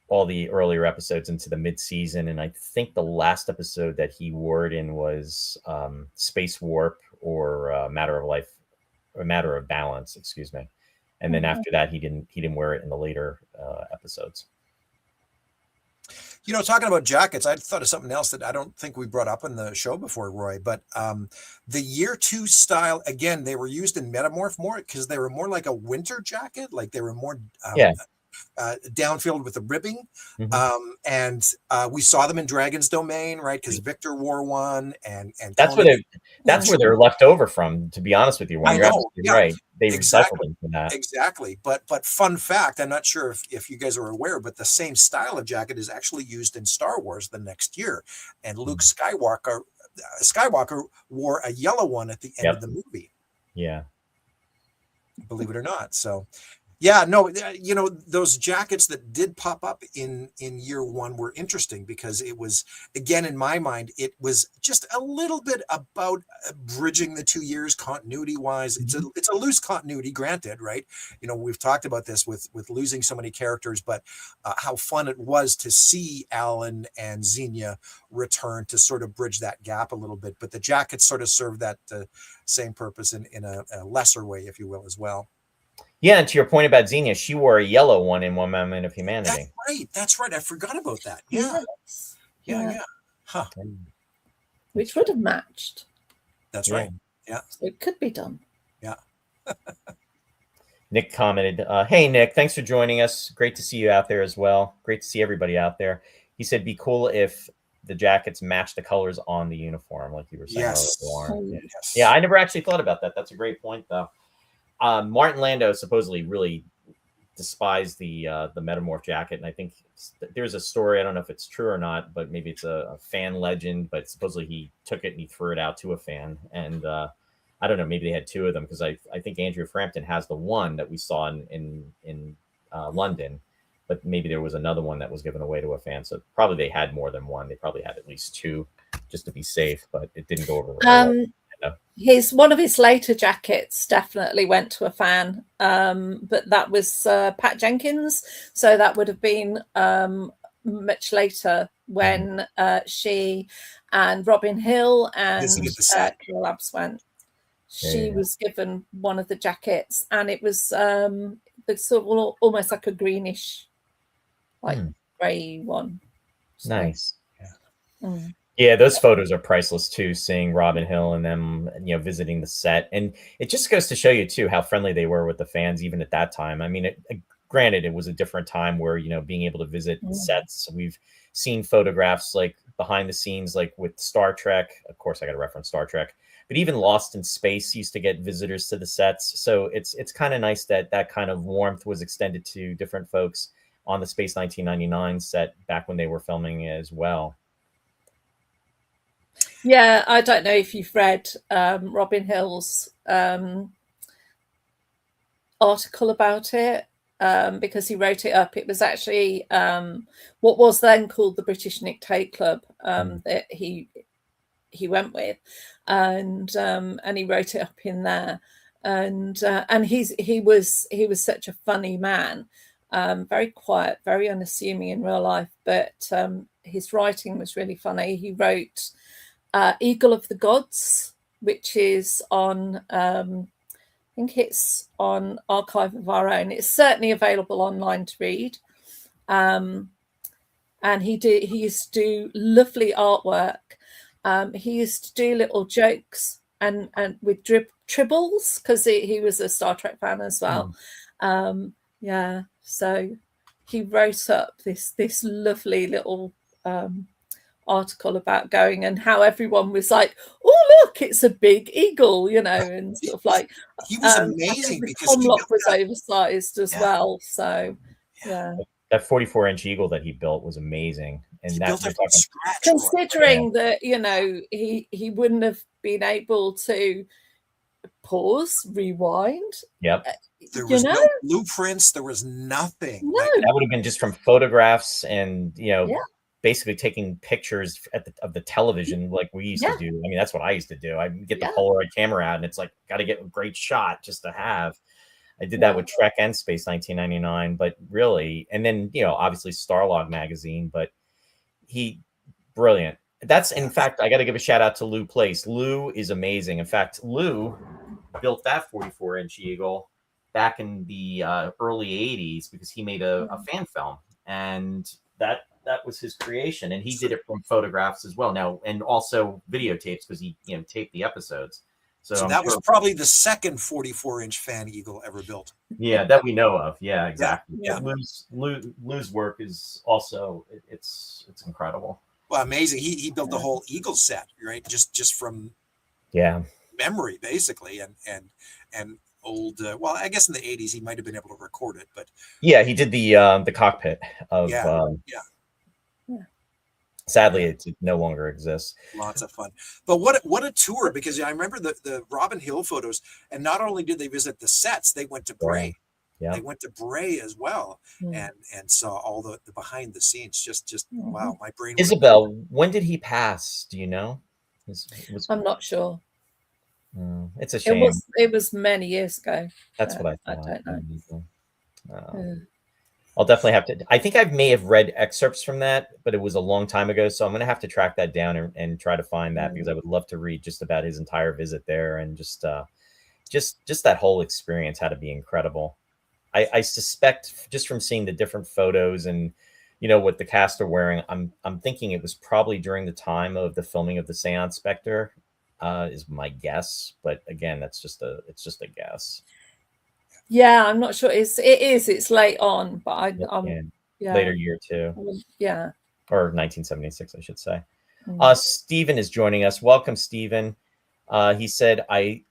all the earlier episodes into the mid-season, and I think the last episode that he wore it in was Space Warp or Matter of Life or Matter of Balance, excuse me. And then after that, he didn't wear it in the later episodes. Talking about jackets, I thought of something else that I don't think we brought up in the show before, Roy, but the Year 2 style, again, they were used in Metamorph more because they were more like a winter jacket, like they were more downfilled with the ribbing. Mm-hmm. And we saw them in Dragon's Domain, right? Because Victor wore one, and that's where they're left over from, to be honest with you. When you're absolutely right. They recycled them from that. Exactly. But fun fact, I'm not sure if you guys are aware, but the same style of jacket is actually used in Star Wars the next year. And Luke Skywalker wore a yellow one at the end of the movie. Yeah. Believe it or not. So yeah, no, those jackets that did pop up in Year 1 were interesting because it was, again, in my mind, it was just a little bit about bridging the 2 years continuity wise. It's a loose continuity, granted, right? We've talked about this with losing so many characters, but how fun it was to see Alan and Xenia return to sort of bridge that gap a little bit. But the jackets sort of serve that same purpose in a lesser way, if you will, as well. Yeah, and to your point about Xenia, she wore a yellow one in One Moment of Humanity. That's right. I forgot about that. Yeah. Yeah. Huh. Which would have matched. That's right. Yeah. So it could be done. Yeah. Nick commented, hey, Nick, thanks for joining us. Great to see you out there as well. Great to see everybody out there. He said, be cool if the jackets match the colors on the uniform, like you were saying. Yes. Yes. Yeah, I never actually thought about that. That's a great point, though. Martin Landau supposedly really despised the Metamorph jacket, and I think there's a story, I don't know if it's true or not, but maybe it's a fan legend, but supposedly he took it and he threw it out to a fan, and I don't know, maybe they had two of them, because I think Andrea Frampton has the one that we saw in London, but maybe there was another one that was given away to a fan, so probably they had more than one. They probably had at least two just to be safe, but it didn't go over very well. One of his later jackets definitely went to a fan, but that was Pat Jenkins, so that would have been much later when she and Robin Hill and Carol Abs went. She was given one of the jackets, and it was sort of almost like a greenish, like grey one. So, nice. Yeah, those photos are priceless too, seeing Robin Hill and them, visiting the set. And it just goes to show you too how friendly they were with the fans, even at that time. I mean, granted, it was a different time where, being able to visit sets. We've seen photographs like behind the scenes, like with Star Trek. Of course, I got to reference Star Trek, but even Lost in Space used to get visitors to the sets. So it's kind of nice that that kind of warmth was extended to different folks on the Space 1999 set back when they were filming as well. Yeah, I don't know if you've read Robin Hill's article about it, because he wrote it up. It was actually what was then called the British Nick Tate Club that he went with, and he wrote it up in there. And he was such a funny man, very quiet, very unassuming in real life, but his writing was really funny. He wrote Eagle of the Gods, which is on, I think it's on Archive of Our Own. It's certainly available online to read. And and he used to do lovely artwork. He used to do little jokes and with tribbles, because he was a Star Trek fan as well. Yeah, so he wrote up this lovely little article about going, and how everyone was like, oh look, it's a big eagle, you know, and sort of like he was amazing the because he Comlock was built oversized as well. So yeah. That 44-inch eagle that he built was amazing, and he that built you're it from talking, scratch. Considering that, you know, he wouldn't have been able to pause, rewind. Yep. There You was know, no blueprints. There was nothing. no, that would have been just from photographs and, you know, Yeah. basically taking pictures of the television like we used to do. I mean, that's what I used to do. I'd get the Polaroid camera out, and it's like, got to get a great shot just to have. I did that with Trek and Space 1999, but really, and then, you know, obviously Starlog magazine, but brilliant. That's, in fact, I got to give a shout out to Lou Place. Lou is amazing. In fact, Lou built that 44-inch eagle back in the early 80s because he made a fan film, and that was his creation, and he did it from photographs as well now, and also videotapes, because he, you know, taped the episodes. So that was probably the second 44-inch fan eagle ever built. Yeah, that we know of. Yeah, exactly. Yeah. Lou's work is also, it's incredible. Well, amazing. He built the whole eagle set, right? Just from memory, basically, and old. Well, I guess in the 80s he might have been able to record it, but yeah, he did the cockpit of Sadly, it no longer exists. Lots of fun. But what a tour, because I remember the Robin Hill photos, and not only did they visit the sets, they went to Bray. Yeah. They went to Bray as well, and saw all the behind the scenes. Just wow, my brain. Isobel, when did he pass? Do you know? I'm not sure. It's a shame. It was many years ago. That's what I thought. I don't know. I'll definitely have to. I think I may have read excerpts from that, but it was a long time ago. So I'm going to have to track that down and try to find that, because I would love to read just about his entire visit there, and just that whole experience had to be incredible. I suspect, just from seeing the different photos and, you know, what the cast are wearing, I'm thinking it was probably during the time of the filming of the Seance Spectre, is my guess. But again, it's just a guess. Yeah, I'm not sure. It's late on, but later year too. Yeah. Or 1976, I should say. Stephen is joining us. Welcome, Stephen. He said, I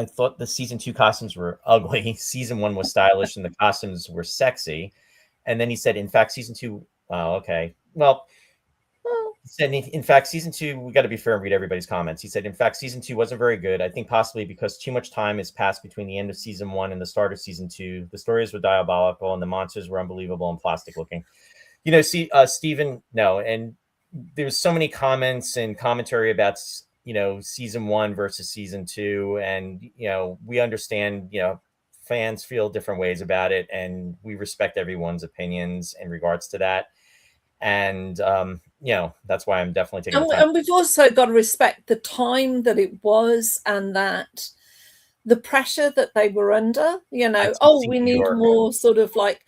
thought the season 2 costumes were ugly. Season 1 was stylish and the costumes were sexy. And then he said, in fact, season 2, okay. Well, he said, in fact, season 2, we got to be fair and read everybody's comments. He said, in fact, season 2 wasn't very good. I think possibly because too much time has passed between the end of season 1 and the start of season 2. The stories were diabolical and the monsters were unbelievable and plastic looking. You know, Stephen, no. And there's so many comments and commentary about, you know, season 1 versus season 2. And, you know, we understand, you know, fans feel different ways about it, and we respect everyone's opinions in regards to that. And, you know, that's why I'm definitely taking the time. And we've also got to respect the time that it was, and that the pressure that they were under, you know, we need more sort of like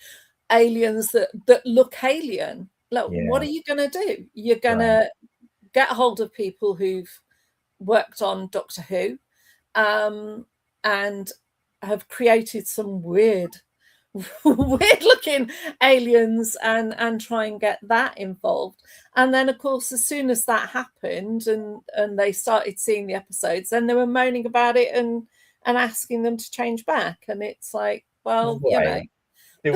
aliens that look alien. Like, what are you going to do? You're going to get hold of people who've worked on Doctor Who, and have created some weird looking aliens, and try and get that involved. And then, of course, as soon as that happened and they started seeing the episodes, then they were moaning about it and asking them to change back. And it's like, well, you know, there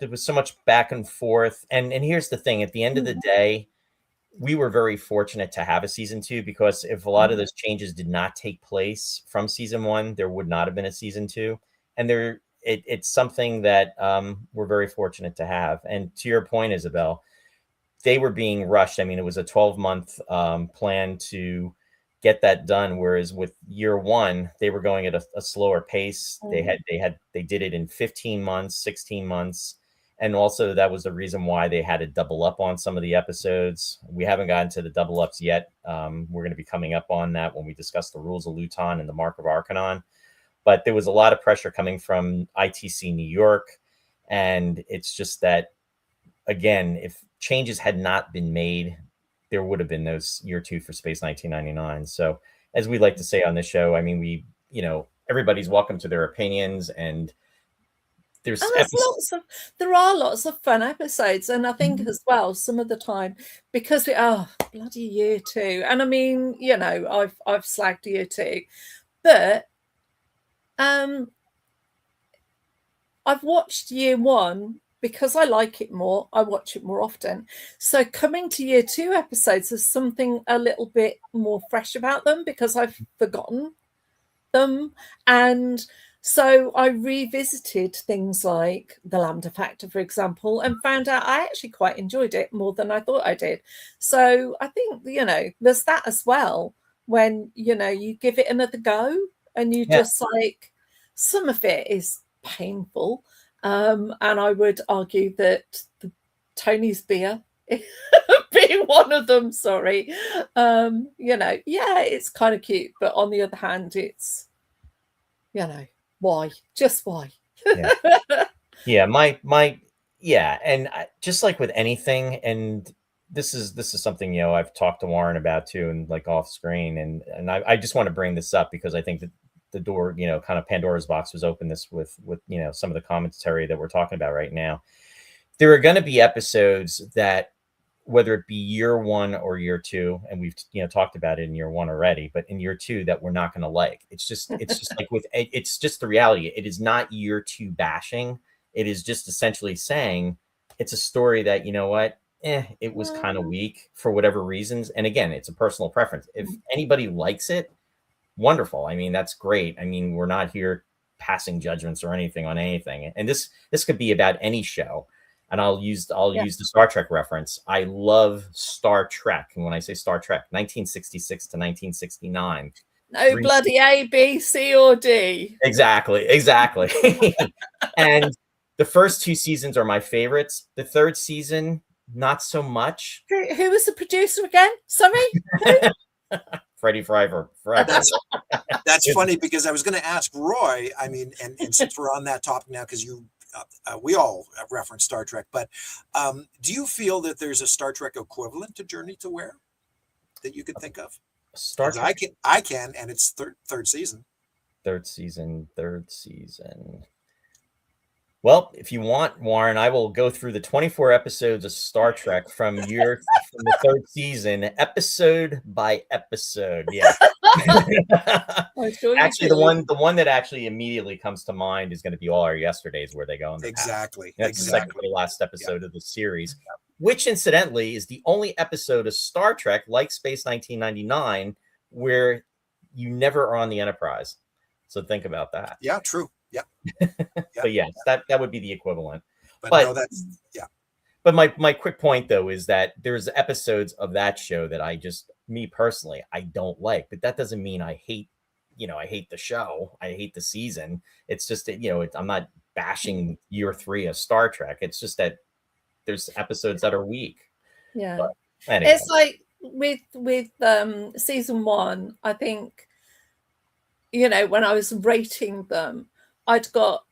was so much back and forth. And here's the thing, at the end of the day, we were very fortunate to have a season 2, because if a lot of those changes did not take place from season 1, there would not have been a season 2. And it's something that we're very fortunate to have. And to your point, Isobel, they were being rushed. I mean, it was a 12-month plan to get that done, whereas with year 1, they were going at a slower pace. They did it in 15 months, 16 months. And also that was the reason why they had to double up on some of the episodes. We haven't gotten to the double ups yet. We're going to be coming up on that when we discuss the rules of Luton and the Mark of Arcanon. But there was a lot of pressure coming from ITC New York. And it's just that, again, changes had not been made, there would have been no year 2 for Space 1999. So as we like to say on this show, I mean, we, you know, everybody's welcome to their opinions, and there's there are lots of fun episodes, and I think as well some of the time, because bloody year 2, and I mean, you know, I've slagged year 2, but I've watched year 1 because I like it more. I watch it more often. So coming to year 2 episodes, there's something a little bit more fresh about them because I've forgotten them. And so I revisited things like the Lambda Factor, for example, and found out I actually quite enjoyed it more than I thought I did. So I think, you know, there's that as well when, you know, you give it another go and you just like, some of it is painful. And I would argue that the Tony's beer being one of them, sorry. You know, yeah, it's kind of cute, but on the other hand, it's, you know, why? Just why? And just like with anything, and this is something, you know, I've talked to Warren about too, and like off screen, and I just want to bring this up because I think that the door, you know, kind of Pandora's box was open this with, you know, some of the commentary that we're talking about right now. There are going to be episodes that, whether it be year 1 or year 2, and we've, you know, talked about it in year 1 already, but in year 2 that we're not going to like. It's just like it's just the reality. It is not year 2 bashing. It is just essentially saying it's a story that, you know what, it was kind of weak for whatever reasons. And again, it's a personal preference. If anybody likes it, wonderful. I mean, that's great. I mean, we're not here passing judgments or anything on anything. And this could be about any show. And I'll use the Star Trek reference. I love Star Trek. And when I say Star Trek, 1966 to 1969. No bloody A, B, C, or D. Exactly. And the first 2 seasons are my favorites. The 3rd season, not so much. Who was the producer again? Sorry? Freddie Forever. That's funny because I was going to ask Roy. I mean, and since we're on that topic now, because we all reference Star Trek, but do you feel that there's a Star Trek equivalent to Journey to Where that you could think of? Star Trek. I can, and it's third season. Third season. Well, if you want, Warren, I will go through the 24 episodes of Star Trek from the 3rd season, episode by episode. Yeah. Actually, the one that actually immediately comes to mind is going to be All Our Yesterdays, where they go in the exactly. That's exactly the last episode of the series, which incidentally is the only episode of Star Trek, like Space 1999, where you never are on the Enterprise. So think about that. Yeah, true. Yeah. But yes, that would be the equivalent. But no, that's But my quick point though is that there's episodes of that show that me personally, I don't like. But that doesn't mean I hate the show. I hate the season. It's just that, you know, I'm not bashing year 3 of Star Trek. It's just that there's episodes that are weak. Yeah. But anyway. It's like with season 1, I think, you know, when I was rating them, I'd got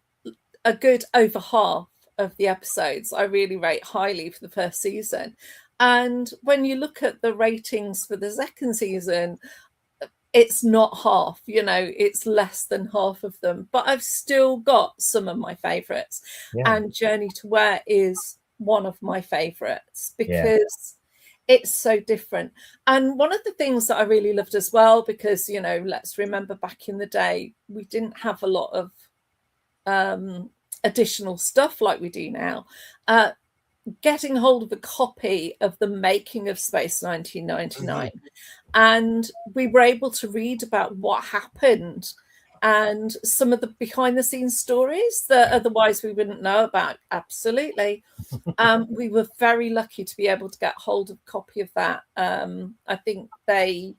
a good over half of the episodes I really rate highly for the first season. And when you look at the ratings for the 2nd season, it's not half, you know, it's less than half of them. But I've still got some of my favorites. Yeah. And Journey to Where is one of my favorites because it's so different. And one of the things that I really loved as well, because, you know, let's remember back in the day, we didn't have a lot of additional stuff like we do now. Getting hold of a copy of the making of Space 1999, and we were able to read about what happened and some of the behind the scenes stories that otherwise we wouldn't know about. Absolutely. We were very lucky to be able to get hold of a copy of that. I think they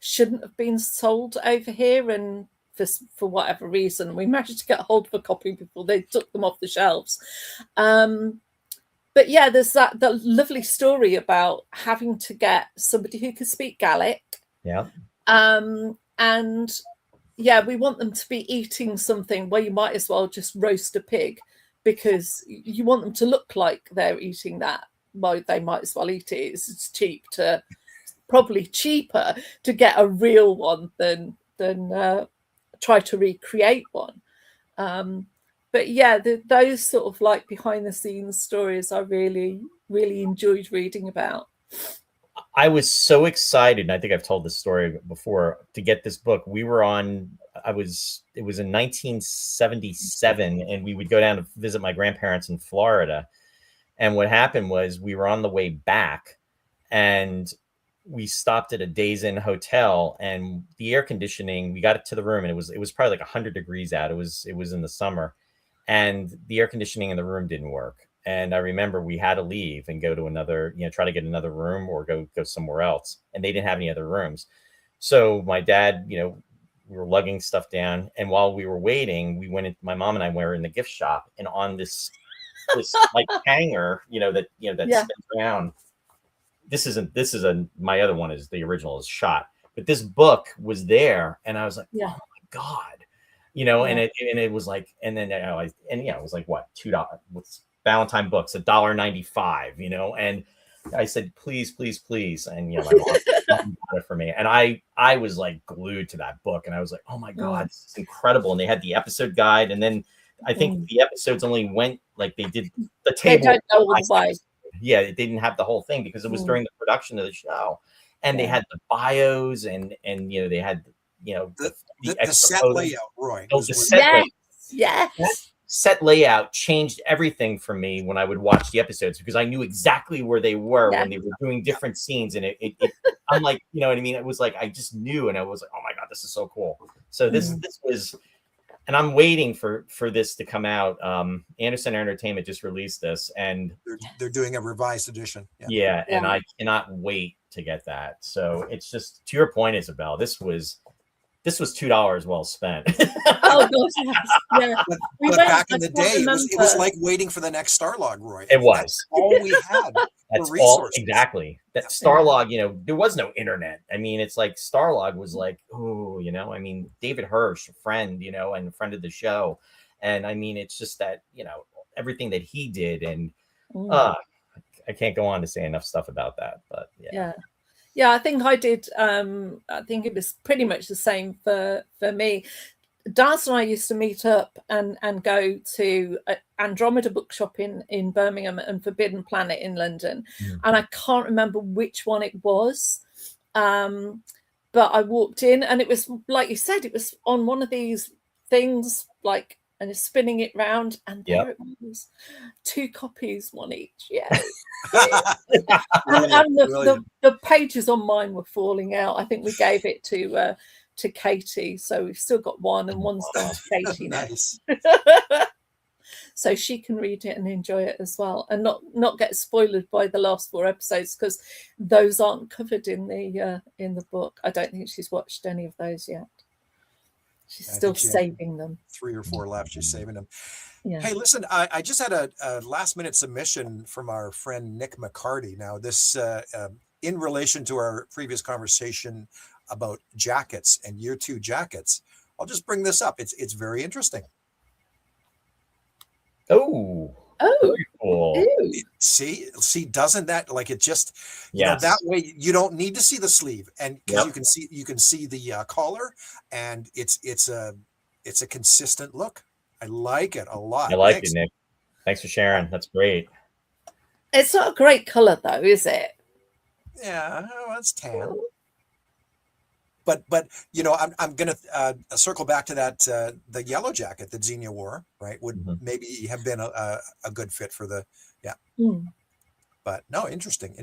shouldn't have been sold over here, and for whatever reason, we managed to get hold of a copy before they took them off the shelves. But yeah, there's that lovely story about having to get somebody who could speak Gaelic. Yeah. And yeah, we want them to be eating something where you might as well just roast a pig, because you want them to look like they're eating that they might as well eat it. It's probably cheaper to get a real one than try to recreate one. But yeah, those sort of like behind the scenes stories I really enjoyed reading about. I was so excited, and I think I've told this story before, to get this book. It was in 1977, and we would go down to visit my grandparents in Florida. And what happened was we were on the way back, and we stopped at a Days Inn hotel, and the air conditioning, we got it to the room, and it was probably like 100 degrees out. It was in the summer, and the air conditioning in the room didn't work. And I remember we had to leave and go to another, try to get another room or go somewhere else. And they didn't have any other rooms. So my dad, we were lugging stuff down. And while we were waiting, my mom and I were in the gift shop, and on this like hanger, that spins around. My other one is the original is shot, but this book was there. And I was like, oh my God, and it was like, and then, it was like, what, $2 with Valentine books, $1.95, and I said, please. And, my mom got it for me. And I was like glued to that book, and I was like, oh my God, this is incredible. And they had the episode guide. And then I think the episodes only went, like, they did the table. They don't know all the way. Yeah, they didn't have the whole thing because it was during the production of the show, and they had the bios and they had the set layout, Roy. Yes. Set layout changed everything for me when I would watch the episodes, because I knew exactly where they were when they were doing different scenes, and it I'm like, you know what I mean? It was like I just knew, and I was like, oh my God, this is so cool. So this was. And I'm waiting for this to come out. Anderson Entertainment just released this, and they're doing a revised edition. Yeah, and I cannot wait to get that. So it's just, to your point, Isobel, this was $2 well spent. Oh gosh, yes. Yeah. But back in the day, it was like waiting for the next Starlog, Roy. It was. That's all we had. That's all, exactly. That Starlog, there was no internet. I mean, it's like Starlog was like, oh, I mean, David Hirsch, a friend, and a friend of the show. And I mean, it's just that, everything that he did. And I can't go on to say enough stuff about that. But yeah, I think I did. I think it was pretty much the same for me. Daz and I used to meet up and go to Andromeda Bookshop in Birmingham and Forbidden Planet in London. And I can't remember which one it was. But I walked in, and it was, like you said, it was on one of these things, like, and it's spinning it round, and there it was, 2 copies, one each. Yeah. and the pages on mine were falling out. I think we gave it to Katie, so we've still got one, and one's gone to Katie now. So she can read it and enjoy it as well, and not get spoiled by the last 4 episodes, because those aren't covered in the book. I don't think she's watched any of those yet. She's still saving them. 3 or 4 left. She's saving them. Yeah. Hey, listen, I just had a last minute submission from our friend Nick McCarty. Now, this in relation to our previous conversation about jackets and year 2 jackets, I'll just bring this up. It's very interesting. Oh, cool. See, doesn't that, like, it just, that way you don't need to see the sleeve, and because you can see the collar, and it's a consistent look. I like it a lot. I like it, Nick. Thanks for sharing. That's great. It's not a great color though, is it? Yeah, well, it's tan. But I'm going to circle back to that the yellow jacket that Xenia wore, right? Would maybe have been a good fit for the But no, interesting.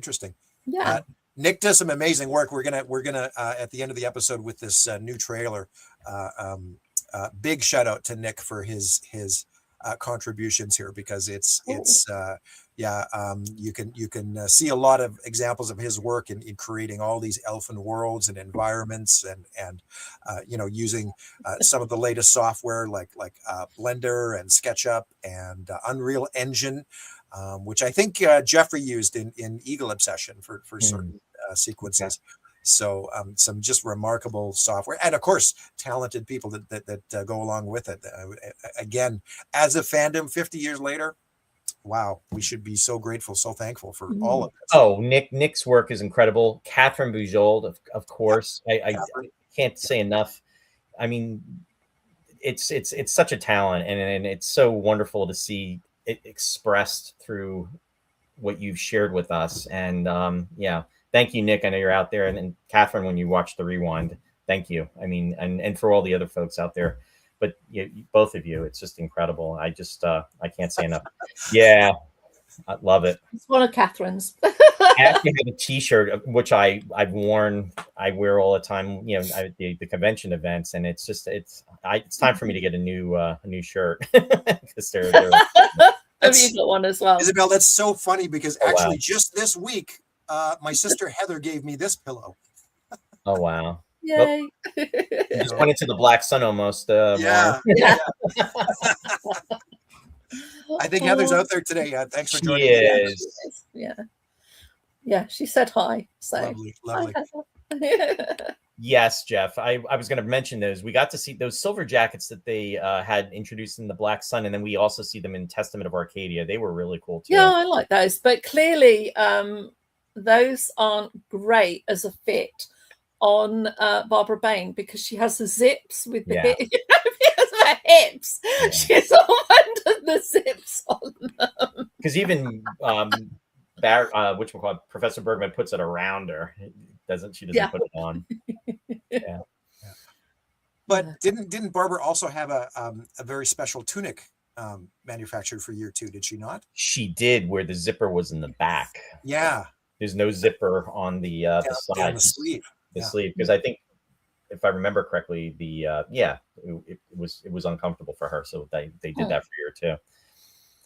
Yeah. Nick does some amazing work. We're gonna at the end of the episode with this new trailer. Big shout out to Nick for his contributions here, because you can see a lot of examples of his work in creating all these elfin worlds and environments, and using some of the latest software like Blender and SketchUp and Unreal Engine, which I think Jeffrey used in Eagle Obsession for certain sequences. So some just remarkable software, and of course talented people that go along with it. Again, as a fandom 50 years later, wow, we should be so grateful, so thankful for all of this. Oh, Nick's work is incredible. Catherine Bujold, of course. I can't say enough. I mean, it's such a talent, and it's so wonderful to see it expressed through what you've shared with us. And yeah, thank you, Nick. I know you're out there, and Catherine, when you watch the rewind, thank you. I mean, and for all the other folks out there, but both of you, it's just incredible. I can't say enough. Yeah, I love it. It's one of Catherine's. I actually have a T-shirt which I've worn. I wear all the time. You know, the convention events, and it's time for me to get a new shirt because they're Have you got one as well? Isobel, that's so funny because actually just this week, my sister Heather gave me this pillow. Oh, wow. Yay. Just went into the black sun almost. Yeah. I think Heather's out there today. Thanks for joining us. Yeah, she said hi. So lovely. Yes, Jeff. I was going to mention those. We got to see those silver jackets that they had introduced in the Black Sun, and then we also see them in Testament of Arcadia. They were really cool too. Yeah, I like those, but clearly those aren't great as a fit on Barbara Bain because she has the zips with the hip. Because of her hips, she's all under the zips on them. Because even Professor Bergman puts it around her. She doesn't put it on. Yeah. But didn't Barbara also have a very special tunic manufactured for year 2? Did she not? She did, where the zipper was in the back. Yeah. There's no zipper on the side. The sleeve. The sleeve, because I think, if I remember correctly, it was uncomfortable for her, so they did that for year 2.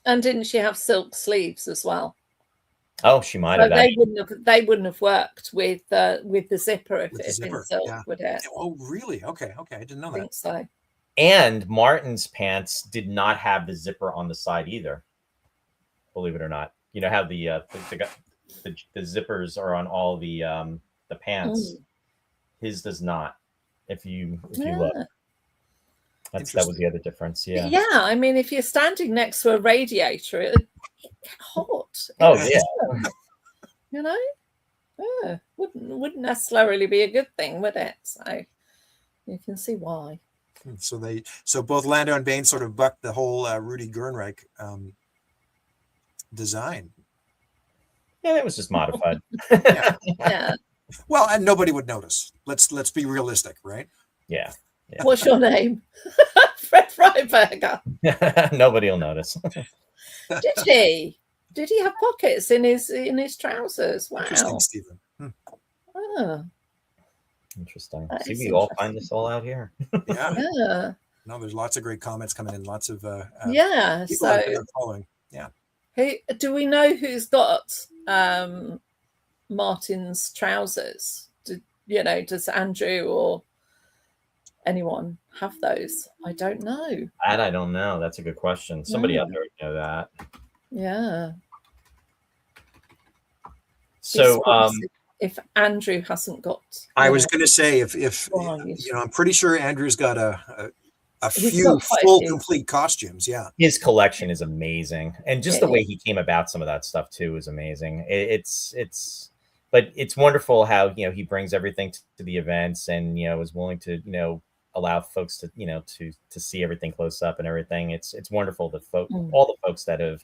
And didn't she have silk sleeves as well? Oh, she might have. They wouldn't have worked with the zipper if it had been silk, would it? Oh, really? Okay. I didn't know that. I think so. And Martin's pants did not have the zipper on the side either. Believe it or not, you know how the zippers are on all the pants. His does not. If you look, that was the other difference. Yeah. Yeah, I mean, if you're standing next to a radiator, it get hot. Oh yeah. You know, wouldn't necessarily be a good thing, would it? So you can see why. So both Landau and Bain sort of bucked the whole Rudy Gernreich design. Yeah, that was just modified. Yeah. Well, and nobody would notice. Let's be realistic, right? Yeah. What's your name? Fred Freiberger. Nobody will notice. Did he have pockets in his trousers? Wow. Interesting, Stephen. Interesting. See, we all find this all out here. Yeah. No, there's lots of great comments coming in. Lots of people so following. Yeah. Do we know who's got Martin's trousers? Does Andrew or anyone have those? I don't know. That I don't know. That's a good question. Somebody out there would know that. Yeah. So if Andrew hasn't got, I was going to say if I'm pretty sure Andrew's got a few complete costumes. Yeah, his collection is amazing, and just the way he came about some of that stuff too is amazing. But it's wonderful how he brings everything to the events, and is willing to allow folks to to see everything close up and everything. It's wonderful that all the folks that have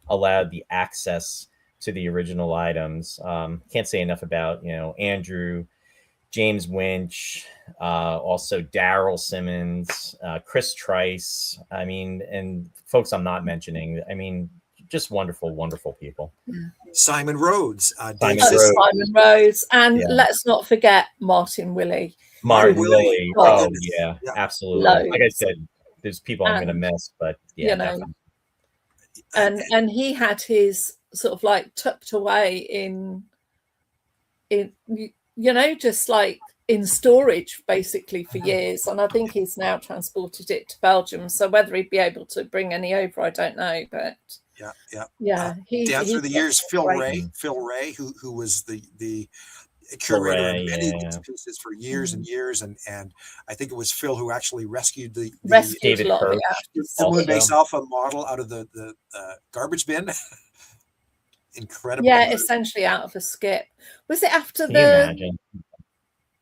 allowed the access to the original items. Can't say enough about Andrew, James Winch, also Daryl Simmons, Chris Trice. I mean, and folks I'm not mentioning. I mean, just wonderful, wonderful people. Simon Rhodes, Simon Rhodes, and let's not forget Martin Willey. Martin Willey. Oh yeah, absolutely. Loads. Like I said, there's people I'm going to miss, but definitely. And he had his sort of like tucked away in just like in storage basically for years, and I think he's now transported it to Belgium. So whether he'd be able to bring any over, I don't know. But down through the years, Phil Ray, who was the curator of many yeah. bits and pieces for years and years, and I think it was Phil who actually rescued the David a lot of it Kirk out. the Moonbase Alpha model out of the garbage bin. Incredible. Yeah, essentially out of a skip. Was it after Can you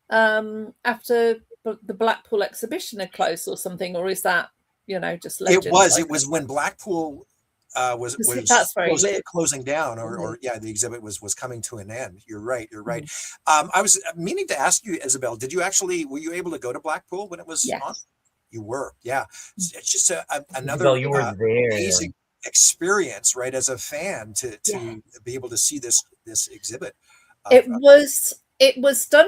imagine? After the Blackpool exhibition had closed or something, or is that, you know, just legend? It was when Blackpool was that's very closing down, or yeah, the exhibit was coming to an end. You're right. I was meaning to ask you, Isobel, were you able to go to Blackpool when it was on? You were, yeah. It's just another you were there. Amazing experience, right, as a fan to be able to see this exhibit. It was done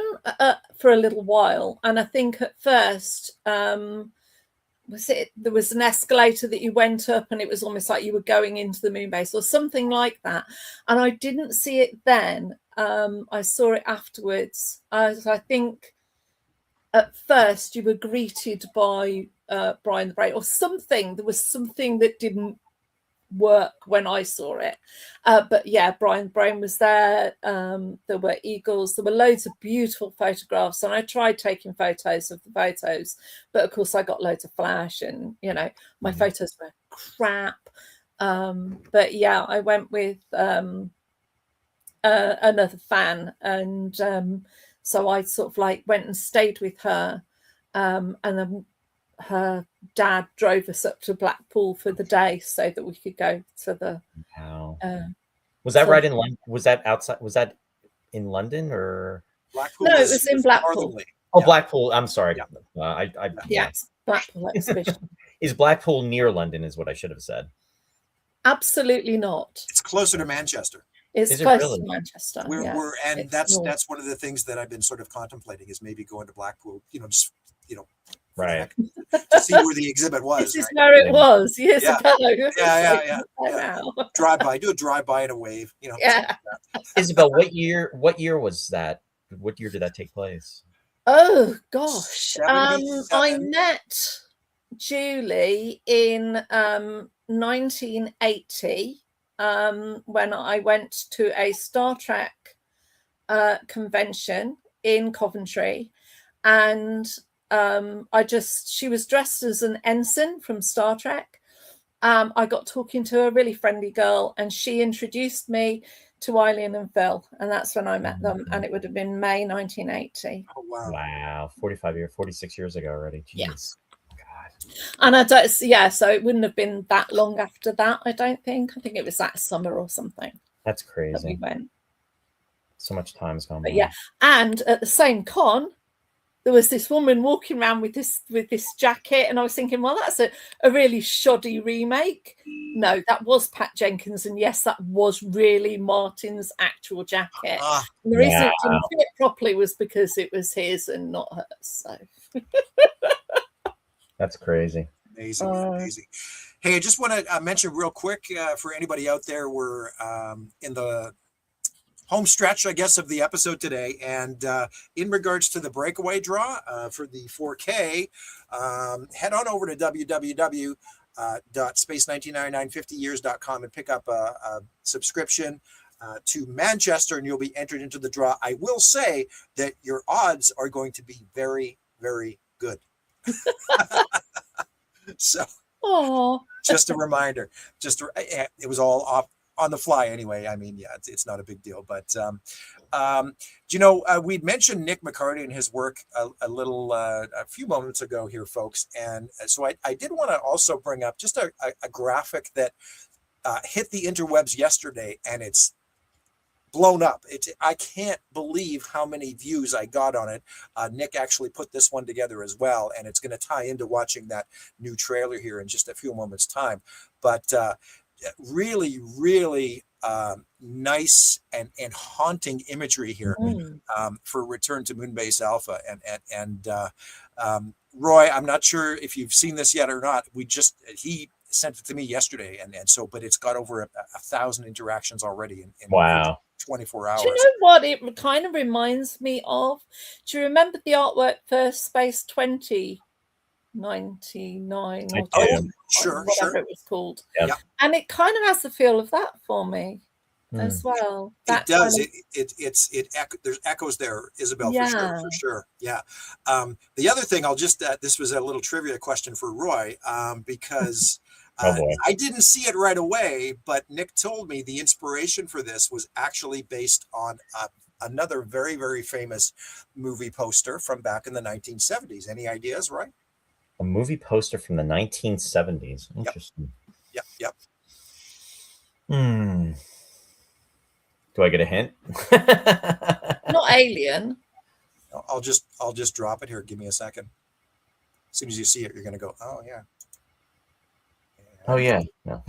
for a little while, and I think at first there was an escalator that you went up, and it was almost like you were going into the moon base or something like that, and I didn't see it then. I saw it afterwards. I think at first you were greeted by Brian the Brain or something. There was something that didn't work when I saw it, but yeah, Brian Brain was there. There were eagles, there were loads of beautiful photographs, and I tried taking photos of the photos, but of course I got loads of flash, and you know, my photos were crap. But yeah, I went with another fan, and so I sort of like went and stayed with her, and then her dad drove us up to Blackpool for the day so that we could go to the was that right in London? Was that outside? Was that in London or Blackpool? No, it was in Blackpool. Oh, Blackpool. I'm sorry. Blackpool exhibition. Is Blackpool near London is what I should have said. Absolutely not. It's closer to Manchester. It's close to Manchester. And that's one of the things that I've been sort of contemplating, is maybe going to Blackpool, right, to see where the exhibit was. This is where it was years ago. Yeah. Do a drive-by and a wave. Yeah. Isobel, what year was that? What year did that take place? Oh gosh, I met Julie in 1980 when I went to a Star Trek convention in Coventry, and she was dressed as an ensign from Star Trek. I got talking to a really friendly girl, and she introduced me to Eileen and Phil, and that's when I met them, and it would have been May 1980. Oh, wow. Wow, 46 years ago already. Jeez. Yes. God. And I don't, so it wouldn't have been that long after that, I don't think. I think it was that summer or something. That's crazy. That we went. So much time's gone by. Yeah, and at the same con, there was this woman walking around with this jacket, and I was thinking, well, that's a really shoddy remake. No, that was Pat Jenkins, and yes, that was really Martin's actual jacket. And the reason it didn't fit properly was because it was his and not hers. So that's crazy. Amazing. Hey, I just want to mention real quick for anybody out there, we're in the home stretch, I guess, of the episode today, and in regards to the breakaway draw for the 4K, head on over to www.space199950years.com and pick up a subscription to Manchester, and you'll be entered into the draw. I will say that your odds are going to be very, very good. So, just a reminder. It was all off on the fly anyway. I mean, yeah, it's not a big deal, but we'd mentioned Nick McCarty and his work a few moments ago here, folks, and so I did want to also bring up just a graphic that hit the interwebs yesterday, and it's blown up. I can't believe how many views I got on it. Nick actually put this one together as well, and it's going to tie into watching that new trailer here in just a few moments' time. But really, really nice and haunting imagery here for Return to Moonbase Alpha. And Roy, I'm not sure if you've seen this yet or not. He sent it to me yesterday, and so, but it's got over 1,000 interactions already in wow 24 hours. Do you know what it kind of reminds me of? Do you remember the artwork for Space 2099? Sure. Whatever it was called. Yep. And it kind of has the feel of that for me. as well. It does. There's echoes there, Isobel, for sure. Yeah. The other thing, I'll just this was a little trivia question for Roy, because I didn't see it right away, but Nick told me the inspiration for this was actually based on another very, very famous movie poster from back in the 1970s. Any ideas, Roy? A movie poster from the 1970s. Interesting. Yep. Do I get a hint? Not Alien. I'll just drop it here. Give me a second. As soon as you see it, you're going to go, oh, yeah. Oh, yeah. No.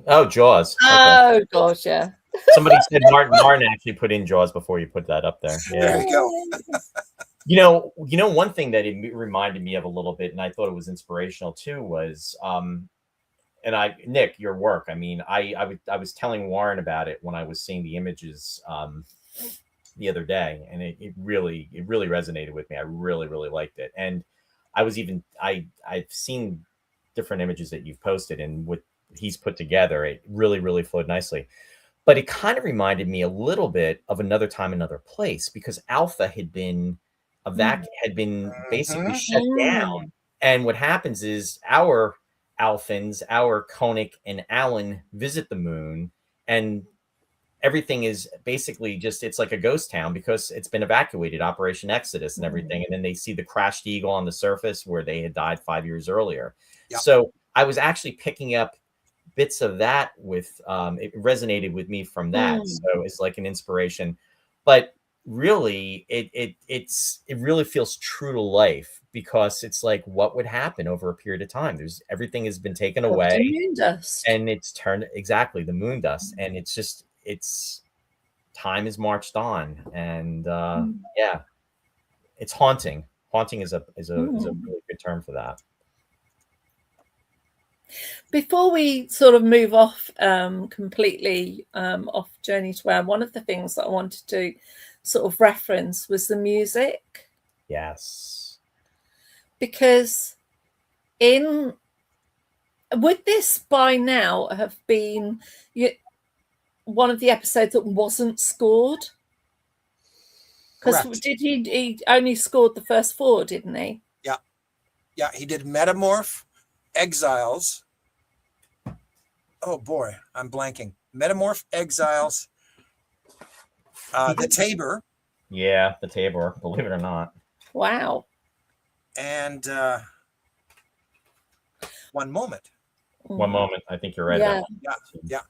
Oh, Jaws. Oh, okay. Gosh, yeah. Somebody said Martin actually put in Jaws before you put that up there. Yeah. There you go. You know, one thing that it reminded me of a little bit, and I thought it was inspirational too, was Nick, your work. I mean, I was telling Warren about it when I was seeing the images the other day, and it really resonated with me. I really liked it, and I've seen different images that you've posted, and what he's put together, it really flowed nicely. But it kind of reminded me a little bit of Another Time, Another Place, because Alpha had been basically shut down, and what happens is our Alphans, our Koenig and Alan visit the moon, and everything is basically it's like a ghost town because it's been evacuated, Operation Exodus and everything. And then they see the crashed Eagle on the surface where they had died 5 years earlier. Yep. So I was actually picking up bits of that with, it resonated with me from that. So it's like an inspiration, but really it really feels true to life, because it's like, what would happen over a period of time? Everything has been taken away, moon dust. And it's turned exactly the moon dust, and it's time has marched on, and yeah, it's haunting. Haunting is a really good term for that. Before we sort of move off completely off Journey to Where, one of the things that I wanted to sort of reference was the music. Yes. Because would this by now have been one of the episodes that wasn't scored? Because he only scored the first 4, didn't he? Yeah, he did Metamorph, Exiles. Oh boy, I'm blanking. Metamorph, Exiles, the Tabor. Yeah, the Tabor, believe it or not. Wow. And One Moment. One Moment. I think you're right. Yeah.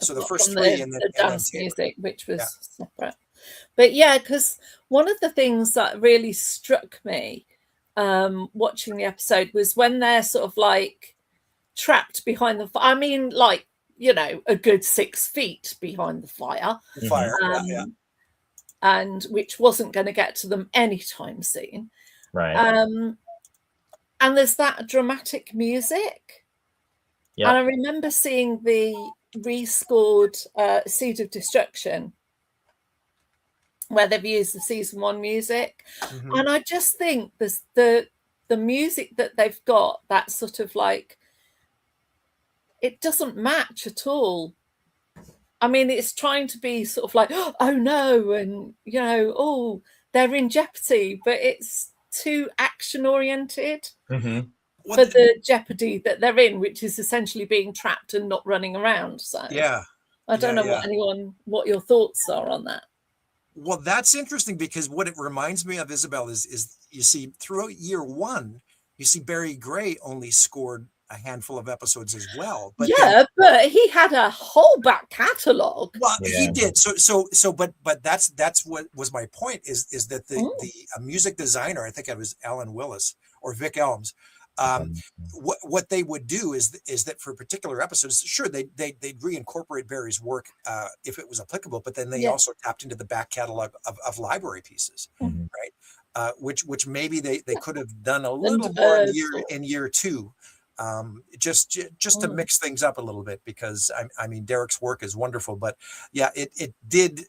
So the first 3 and the dance music, which was separate. But yeah, because one of the things that really struck me watching the episode was when they're sort of like trapped behind the fire. I mean, like, a good 6 feet behind the fire. And which wasn't going to get to them anytime soon. Right. And there's that dramatic music. Yep. And I remember seeing the rescored Seed of Destruction, where they've used the season 1 music. And I just think there's the music that they've got, that sort of like, it doesn't match at all. I mean, it's trying to be sort of like, oh no, and oh, they're in jeopardy, but it's too action oriented for the jeopardy that they're in, which is essentially being trapped and not running around. So yeah, I don't know what your thoughts are on that. Well, that's interesting, because what it reminds me of, Isobel, is you see throughout year 1, you see Barry Gray only scored a handful of episodes as well. But but he had a whole back catalogue. Well, he did. But that's what was my point, is that the music designer, I think it was Alan Willis or Vic Elms, what they would do is that for particular episodes, sure, they'd reincorporate Barry's work if it was applicable, but then they also tapped into the back catalog of library pieces, right? Which maybe they could have done a little more in year 2. Just to mix things up a little bit, because I mean, Derek's work is wonderful, but yeah, it did,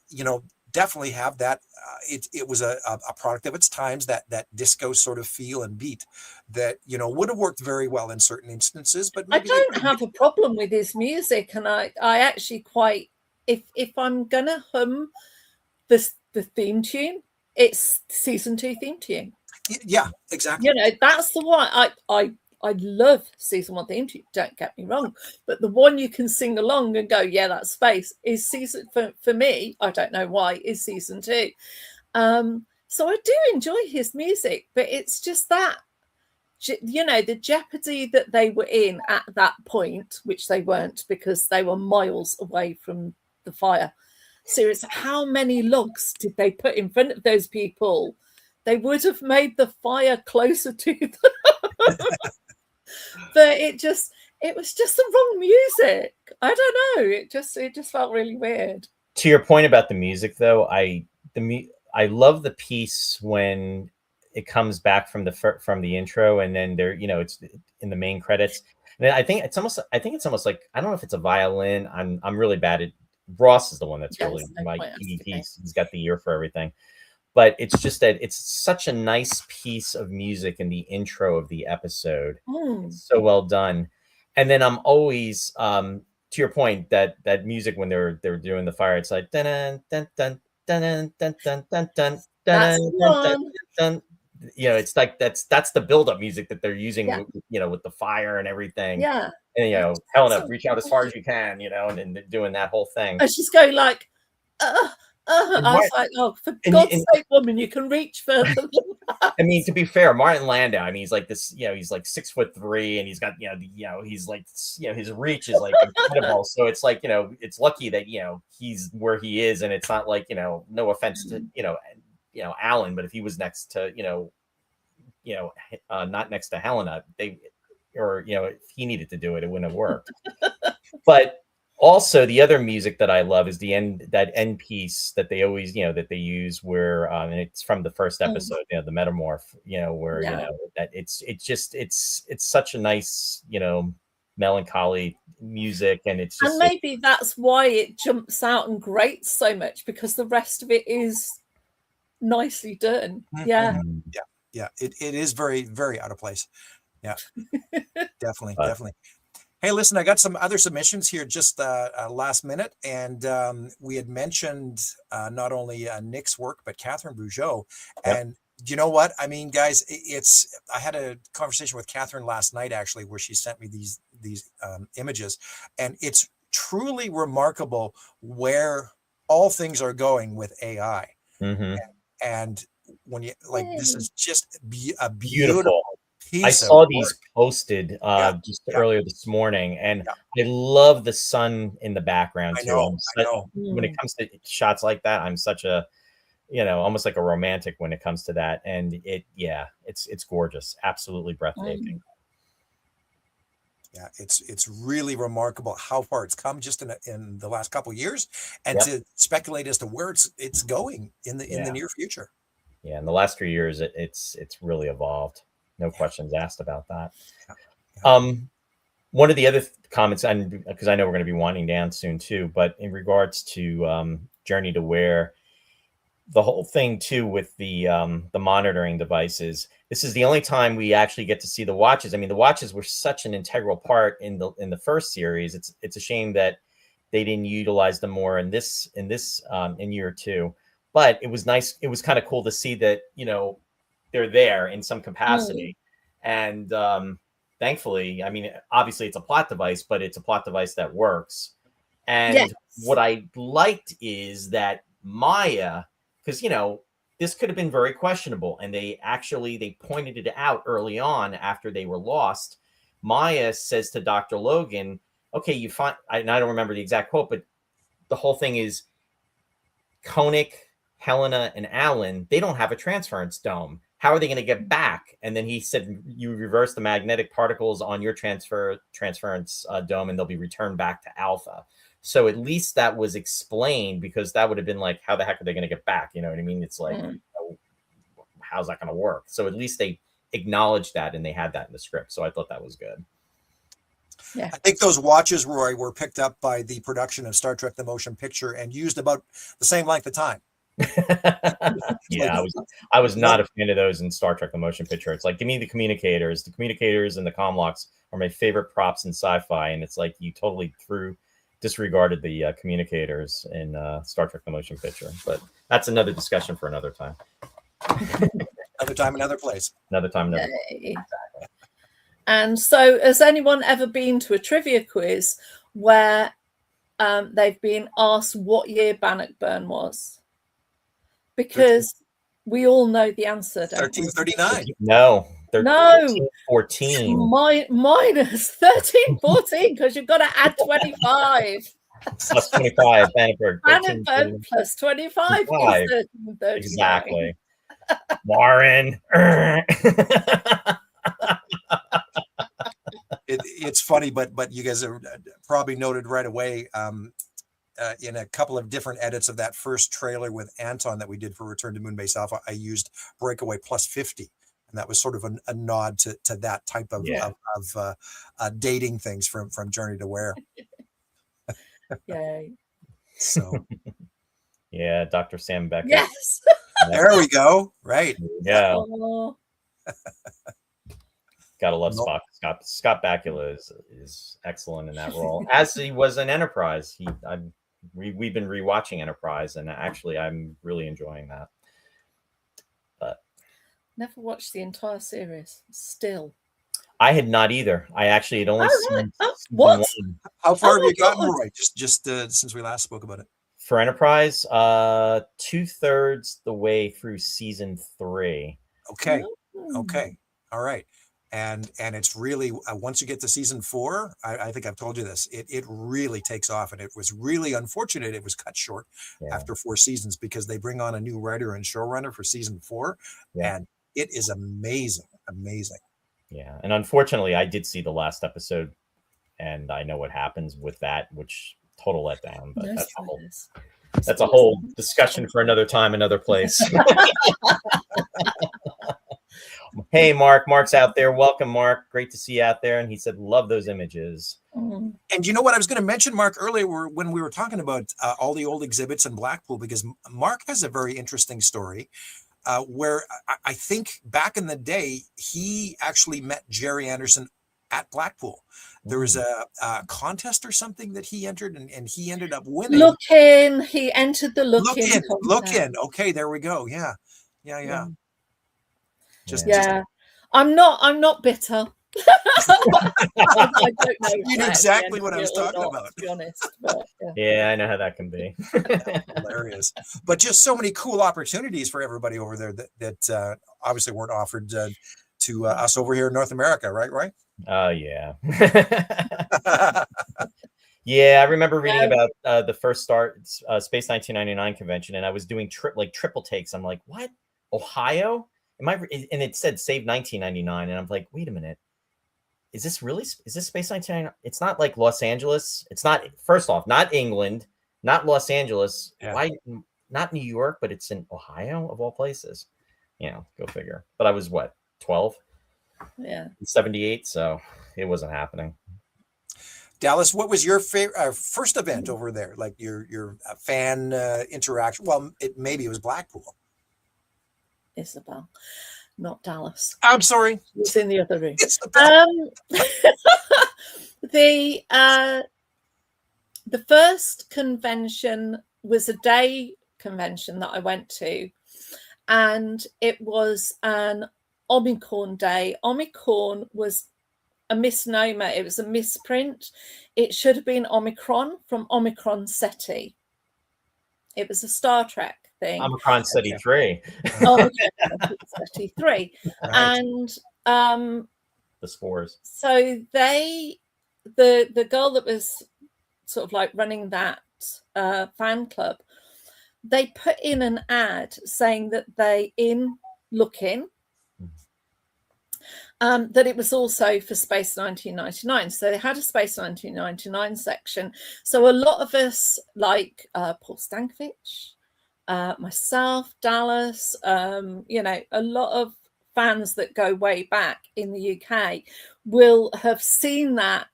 definitely have that. It was a product of its times, that disco sort of feel and beat that, would have worked very well in certain instances. But maybe I don't have a problem with his music, and I actually quite if I'm gonna hum the theme tune, it's season 2 theme tune. Yeah, exactly. You know, that's the one. I love season 1 theme tune, don't get me wrong, but the one you can sing along and go, yeah, that's space, is season for me, I don't know why, is season 2. So I do enjoy his music, but it's just that, you know, the jeopardy that they were in at that point, which they weren't because they were miles away from the fire. So it's how many logs did they put in front of those people? They would have made the fire closer to them. But it was just the wrong music. I don't know. It just felt really weird. To your point about the music, though, I love the piece when it comes back from the intro, and then there, you know, it's in the main credits. And I think it's almost like, I don't know if it's a violin. I'm really bad at. Ross is the one that's really he's got the ear for everything. But it's just that it's such a nice piece of music in the intro of the episode. It's so well done. And then I'm always to your point, that music when they're doing the fire, it's like dun dun dun dun dun dun dun dun dun dun. You know, it's like that's the build-up music that they're using, you know, with the fire and everything. Yeah. And, you know, Helena, reach out as far as you can, you know, and doing that whole thing. I just go like, I was like, oh, for God's sake, woman, you can reach further than that. I mean, to be fair, Martin Landau, I mean, he's like this, you know, he's like 6'3", and he's got, you know, he's like, you know, his reach is like incredible. So it's like, you know, it's lucky that, you know, he's where he is, and it's not like, you know, no offense to, you know, Alan, but if he was next to, you know, not next to Helena, or, you know, if he needed to do it, it wouldn't have worked. But also, the other music that I love is that end piece that they always, you know, that they use where, and it's from the first episode, you know, the Metamorph, you know, where, you know, that it's such a nice, you know, melancholy music, and it's just, and maybe that's why it jumps out and grates so much, because the rest of it is nicely done. Yeah. It is very, very out of place. Yeah. Definitely. Hey, listen, I got some other submissions here just last minute, and we had mentioned not only Nick's work, but Catherine Bougeot. And you know what? I mean, guys, I had a conversation with Catherine last night, actually, where she sent me these images, and it's truly remarkable where all things are going with AI. And when you like, this is just a beautiful. I saw these posted just earlier this morning, and I love the sun in the background too. I know. When it comes to shots like that, I'm such a, you know, almost like a romantic when it comes to that. And it's gorgeous, absolutely breathtaking. Yeah, it's really remarkable how far it's come just in the last couple of years, and to speculate as to where it's going in the near future. Yeah, in the last 3 years, it's really evolved. No questions asked about that. One of the other comments, and because I know we're going to be winding down soon too, but in regards to Journey to Where, the whole thing too with the monitoring devices, this is the only time we actually get to see the watches. I mean, the watches were such an integral part in the first series. It's a shame that they didn't utilize them more in year 2. But it was nice. It was kind of cool to see that, you know, they're there in some capacity. And thankfully, I mean, obviously it's a plot device, but it's a plot device that works. And what I liked is that Maya, because, you know, this could have been very questionable, and they pointed it out early on after they were lost. Maya says to Dr. Logan, okay, you find, and I don't remember the exact quote, but the whole thing is Koenig, Helena, and Alan, they don't have a transference dome. How are they going to get back? And then he said, you reverse the magnetic particles on your transference dome, and they'll be returned back to Alpha. So at least that was explained, because that would have been like, how the heck are they going to get back? You know what I mean? It's like, you know, how's that going to work? So at least they acknowledged that, and they had that in the script. So I thought that was good. Yeah. I think those watches, Roy, were picked up by the production of Star Trek: The Motion Picture and used about the same length of time. Yeah, I was not a fan of those in Star Trek: The Motion Picture. It's like, give me the communicators. The communicators and the comlocks are my favorite props in sci-fi, and it's like you totally disregarded the communicators in Star Trek: The Motion Picture. But that's another discussion for another time. Another time, another place. Another time, another. And so, has anyone ever been to a trivia quiz where they've been asked what year Bannockburn was? Because we all know the answer. 1339. No. No. 14. Minus 1314, because you've got to add 25. Plus 25. Bannockburn plus 25 is 1339. Exactly. Warren. It's funny, but you guys have probably noted right away in a couple of different edits of that first trailer with Anton that we did for Return to Moonbase Alpha, I used Breakaway plus 50. And that was sort of a nod to that type of dating things from Journey to Where. Yay. So. Yeah, Dr. Sam Beckett. Yes. There we go. Right. Yeah. Oh. Gotta love Spock. Scott Bakula is excellent in that role, as he was in Enterprise. We've been rewatching Enterprise, and actually, I'm really enjoying that. But never watched the entire series. Still, I had not either. I actually had only seen what? one. How far have you gotten, Roy? Just since we last spoke about it. For Enterprise, 2/3 the way through season 3. Okay. Okay. All right. And it's really once you get to season 4, I think I've told you this. It really takes off, and it was really unfortunate it was cut short after 4 seasons, because they bring on a new writer and showrunner for season 4, and it is amazing. Yeah, and unfortunately, I did see the last episode, and I know what happens with that, which total letdown. But that's a whole discussion for another time, another place. Hey, Mark. Mark's out there. Welcome, Mark. Great to see you out there. And he said, love those images. And you know what I was going to mention, Mark, earlier when we were talking about all the old exhibits in Blackpool, because Mark has a very interesting story where I think back in the day, he actually met Jerry Anderson at Blackpool. There was a contest or something that he entered, and he ended up winning. He entered the look in. Okay, there we go. Yeah. I'm not bitter. I don't know. You knew exactly what I was talking about. To be honest, but, yeah, I know how that can be. Hilarious, but just so many cool opportunities for everybody over there that obviously weren't offered to us over here in North America, right? Yeah. Yeah, I remember reading about the first Space 1999 convention, and I was doing triple takes. I'm like, what? Ohio? And it said save 1999, and I'm like, wait a minute, is this Space 1999? It's not like Los Angeles. It's not, first off, not England, not Los Angeles. Why not New York? But it's in Ohio of all places. Go figure. But I was 12? Yeah, 78. So it wasn't happening. Dallas, what was your favorite first event over there? Like your fan interaction? Well, maybe it was Blackpool. Isobel, not Dallas. I'm sorry. It's in the other room. The first convention was a day convention that I went to, and it was an Omicron day. Omicron was a misnomer. It was a misprint. It should have been Omicron from Omicron Ceti. It was a Star Trek thing. Omicron Ceti 3. Omicron Ceti 3. Right. And the spores. So the girl that was sort of like running that fan club, they put in an ad saying that that it was also for Space 1999. So they had a Space 1999 section. So a lot of us, like Paul Stankovich, myself, Dallas, a lot of fans that go way back in the UK will have seen that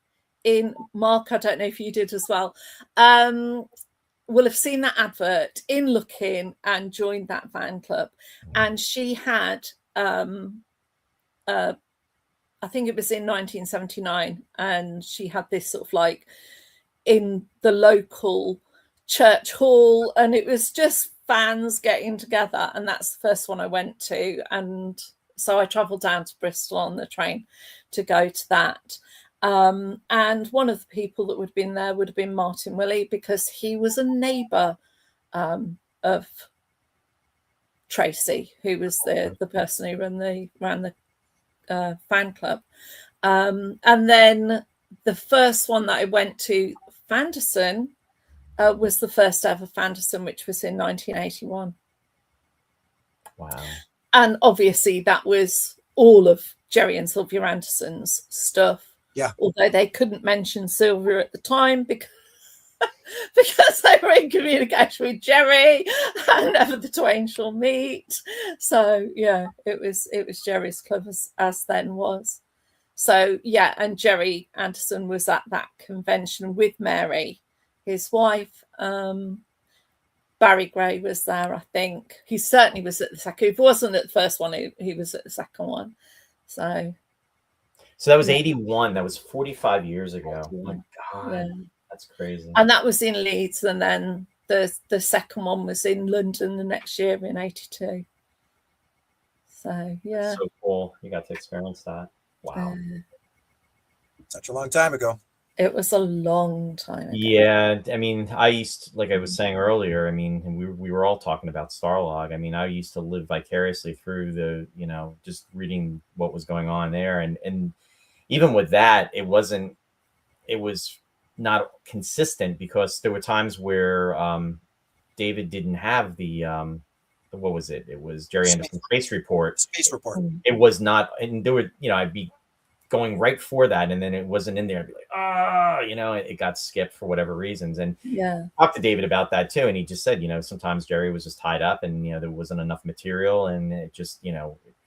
in Mark. I don't know if you did as well. Will have seen that advert in Lookin and joined that fan club. And she had I think it was in 1979, and she had this sort of like in the local church hall, and it was just fans getting together, and that's the first one I went to. And so I travelled down to Bristol on the train to go to that. And one of the people that would have been there would have been Martin Willey, because he was a neighbour of Tracy, who was the person who ran the fan club. And then the first one that I went to, Fanderson, was the first ever Fanderson, which was in 1981. Wow. And obviously that was all of Jerry and Sylvia Anderson's stuff. Yeah. Although they couldn't mention Sylvia at the time because they were in communication with Jerry, and never the twain shall meet. So yeah, it was Jerry's club as then was. So yeah, and Jerry Anderson was at that convention with Mary, his wife. Barry Gray was there, I think. He certainly was at the second. If he wasn't at the first one, he was at the second one. So that was 81. That was 45 years ago. Yeah. Oh my God. Yeah. That's crazy. And that was in Leeds, and then the second one was in London the next year in 82. So yeah. That's so cool. You got to experience that. Wow. Such a long time ago. It was a long time ago. Yeah, I mean, like I was saying earlier, I mean, we were all talking about Starlog. I mean, I used to live vicariously through the, just reading what was going on there. And even with that, it was not consistent, because there were times where David didn't have the what was it? It was Jerry Anderson's Space Report. Space Report. It was not, and there were, I'd be going right for that, and then it wasn't in there. I'd be like, it got skipped for whatever reasons. And yeah, I talked to David about that too, and he just said, sometimes Jerry was just tied up, and there wasn't enough material, and it just, it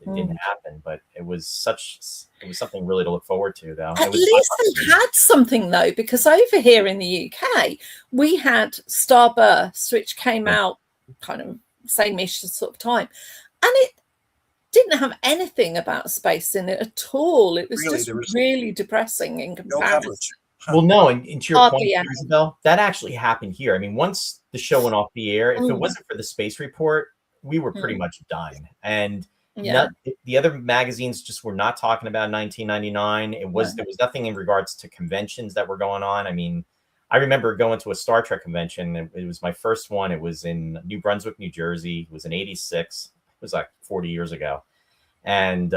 didn't happen. But it was something really to look forward to, though. At least they had something, though, because over here in the UK, we had Starburst, which came out kind of same-ish sort of time, and it didn't have anything about space in it at all. It was really depressing in comparison. No coverage. Well, no, and to your point, Isobel, that actually happened here. I mean, once the show went off the air, if it wasn't for the Space Report, we were pretty much done. And the other magazines just were not talking about 1999. There was nothing in regards to conventions that were going on. I mean, I remember going to a Star Trek convention. It was my first one. It was in New Brunswick, New Jersey. It was in '86. It was like 40 years ago. And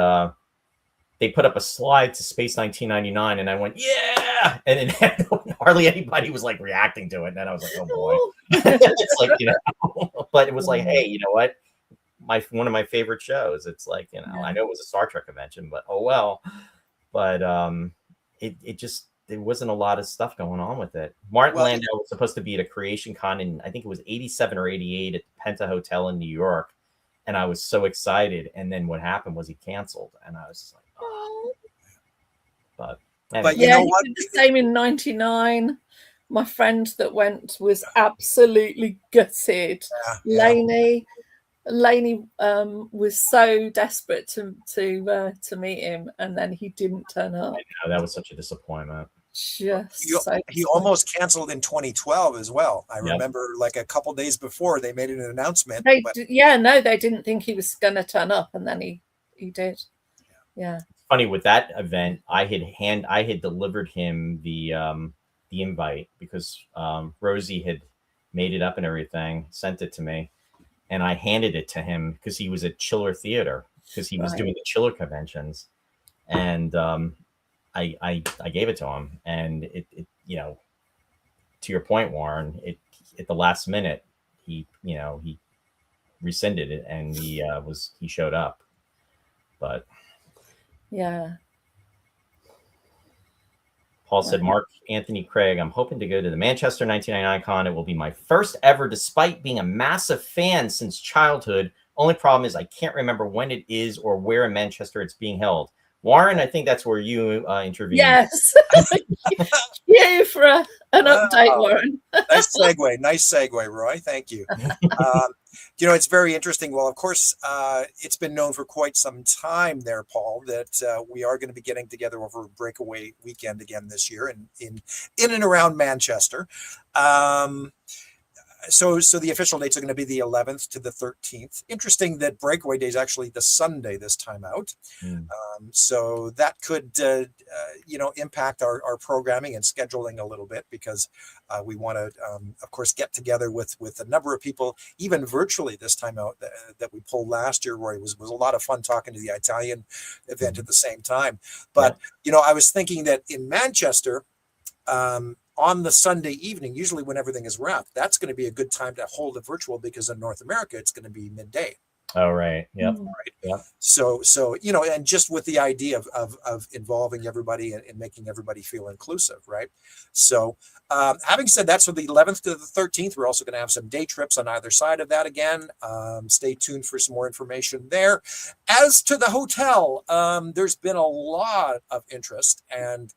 they put up a slide to Space 1999, and I went, yeah! And then hardly anybody was like reacting to it. And then I was like, oh boy. It's like, but it was like, hey, you know what? One of my favorite shows. It's like, I know it was a Star Trek convention, but oh well. But there wasn't a lot of stuff going on with it. Martin Landau was supposed to be at a Creation Con in, I think it was 87 or 88 at the Penta Hotel in New York. And I was so excited. And then what happened was he canceled. And I was just like, oh. But you know what? He did the same in 99. My friend that went was absolutely gutted. Lainey was so desperate to meet him, and then he didn't turn up. I know, that was such a disappointment. He almost canceled in 2012 as well. I remember like a couple days before they made an announcement. They didn't think he was going to turn up, and then he did. Yeah. Funny with that event, I had delivered him the invite, because Rosie had made it up and everything, sent it to me, and I handed it to him because he was at Chiller Theater, because he was doing the Chiller conventions, and I gave it to him, and it to your point, Warren, at the last minute he rescinded it, and he showed up, but Paul said, Mark Anthony Craig, I'm hoping to go to the Manchester 1999 con. It will be my first ever, despite being a massive fan since childhood. Only problem is I can't remember when it is or where in Manchester it's being held. Warren, I think that's where you intervene. Yes. You for an update, Warren. Nice segue, Roy. Thank you. It's very interesting. Well, of course, it's been known for quite some time there, Paul, that we are going to be getting together over a breakaway weekend again this year in and around Manchester. So the official dates are going to be the 11th to the 13th. Interesting that breakaway day is actually the Sunday this time out. So that could, impact our programming and scheduling a little bit, because we want to, of course, get together with a number of people, even virtually this time out, that we pulled last year, Roy. Was a lot of fun talking to the Italian event at the same time. But, I was thinking that in Manchester, on the Sunday evening, usually when everything is wrapped, that's going to be a good time to hold a virtual, because in North America, it's going to be midday. Oh, right. Yep. Right. Yep. So, and just with the idea of involving everybody and making everybody feel inclusive. Right. So, having said that, so the 11th to the 13th, we're also going to have some day trips on either side of that again. Stay tuned for some more information there. As to the hotel, there's been a lot of interest, and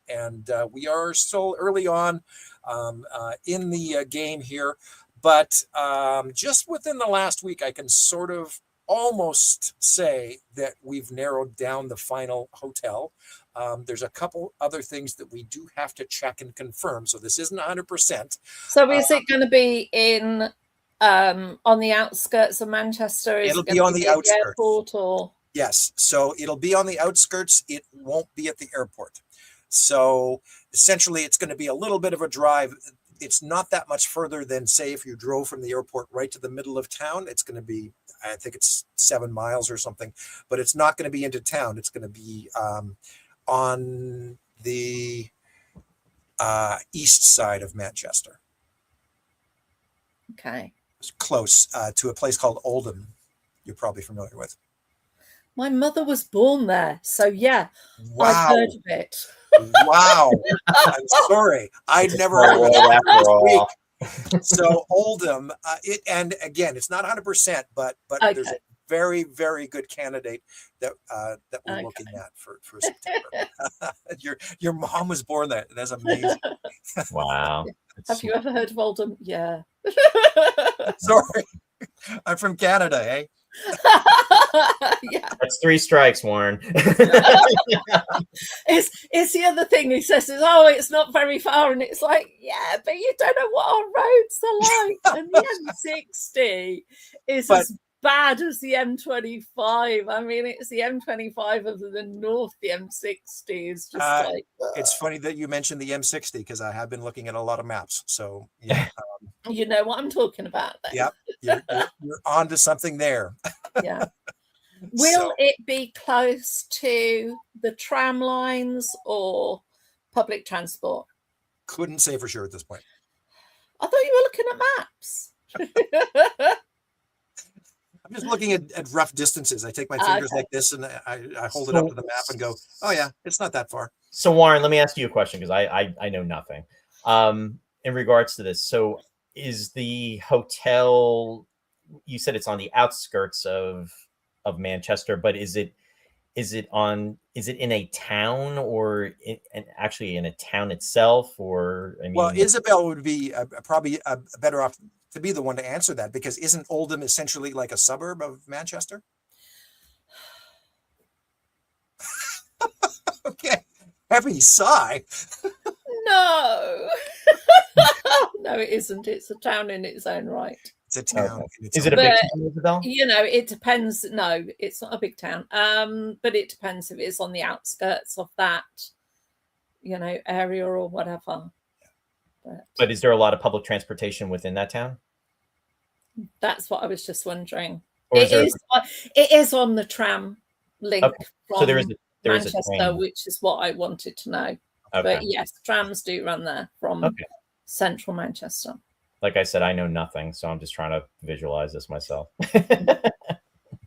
we are still early on in the game here. But just within the last week, I can sort of almost say that we've narrowed down the final hotel. There's a couple other things that we do have to check and confirm. So this isn't 100%. So is it going to be in on the outskirts of Manchester? It'll be on the outskirts. Airport, or? Yes. So it'll be on the outskirts. It won't be at the airport. So essentially, it's going to be a little bit of a drive. It's not that much further than, say, if you drove from the airport right to the middle of town. It's going to be, I think it's 7 miles or something, but it's not going to be into town. It's going to be on the east side of Manchester. Okay. It's close to a place called Oldham. You're probably familiar with. My mother was born there, so yeah, wow. I've heard of it. Wow. I'm sorry. I'd never heard of it last week. So Oldham, and again, it's not 100%, but okay. There's a very, very good candidate that we're looking at for September. Your mom was born there. That's amazing. Wow. Have you ever heard of Oldham? Yeah. Sorry. I'm from Canada, eh? Yeah, that's 3 strikes, Warren. It's the other thing he says is, oh, it's not very far, and it's like, yeah, but you don't know what our roads are like. And the M60 is as bad as the M25. I mean, it's the M25 of the north. The M60 is just like. It's funny that you mentioned the M60, because I have been looking at a lot of maps. So yeah, you know what I'm talking about. Then. Yep, you're on to something there. Yeah. Will it be close to the tram lines or public transport? Couldn't say for sure at this point. I thought you were looking at maps. I'm just looking at rough distances. I take my fingers like this, and I hold it up to the map and go, oh yeah, it's not that far. So Warren, let me ask you a question, because I know nothing in regards to this. So is the hotel, you said it's on the outskirts of Manchester, but is it in a town, or actually in a town itself? Or I mean, well, Isobel would be probably better off to be the one to answer that, because isn't Oldham essentially like a suburb of Manchester? Okay, heavy sigh. No. No, it isn't. It's a town in its own right. It's a town. Okay. Is it a big town, Isobel? You know, it depends. No, it's not a big town. But it depends if it's on the outskirts of that, area or whatever. But is there a lot of public transportation within that town? That's what I was just wondering. It is on the tram link. Okay. So there is Manchester, which is what I wanted to know. Okay. But yes, trams do run there from central Manchester. Like I said, I know nothing, so I'm just trying to visualize this myself.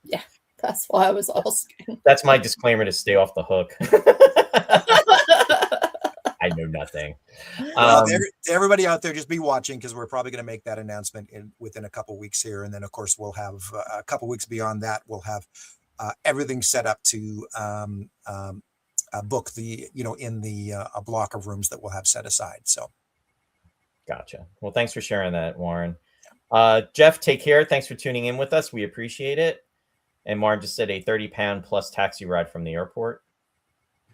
Yeah, that's why I was asking. That's my disclaimer to stay off the hook. I know nothing. Well, everybody out there, just be watching, because we're probably going to make that announcement within a couple weeks here. And then, of course, we'll have a couple weeks beyond that. We'll have everything set up to book the, in the a block of rooms that we'll have set aside. So. Gotcha. Well, thanks for sharing that, Warren. Jeff, take care. Thanks for tuning in with us. We appreciate it. And Warren just said a 30-pound plus taxi ride from the airport.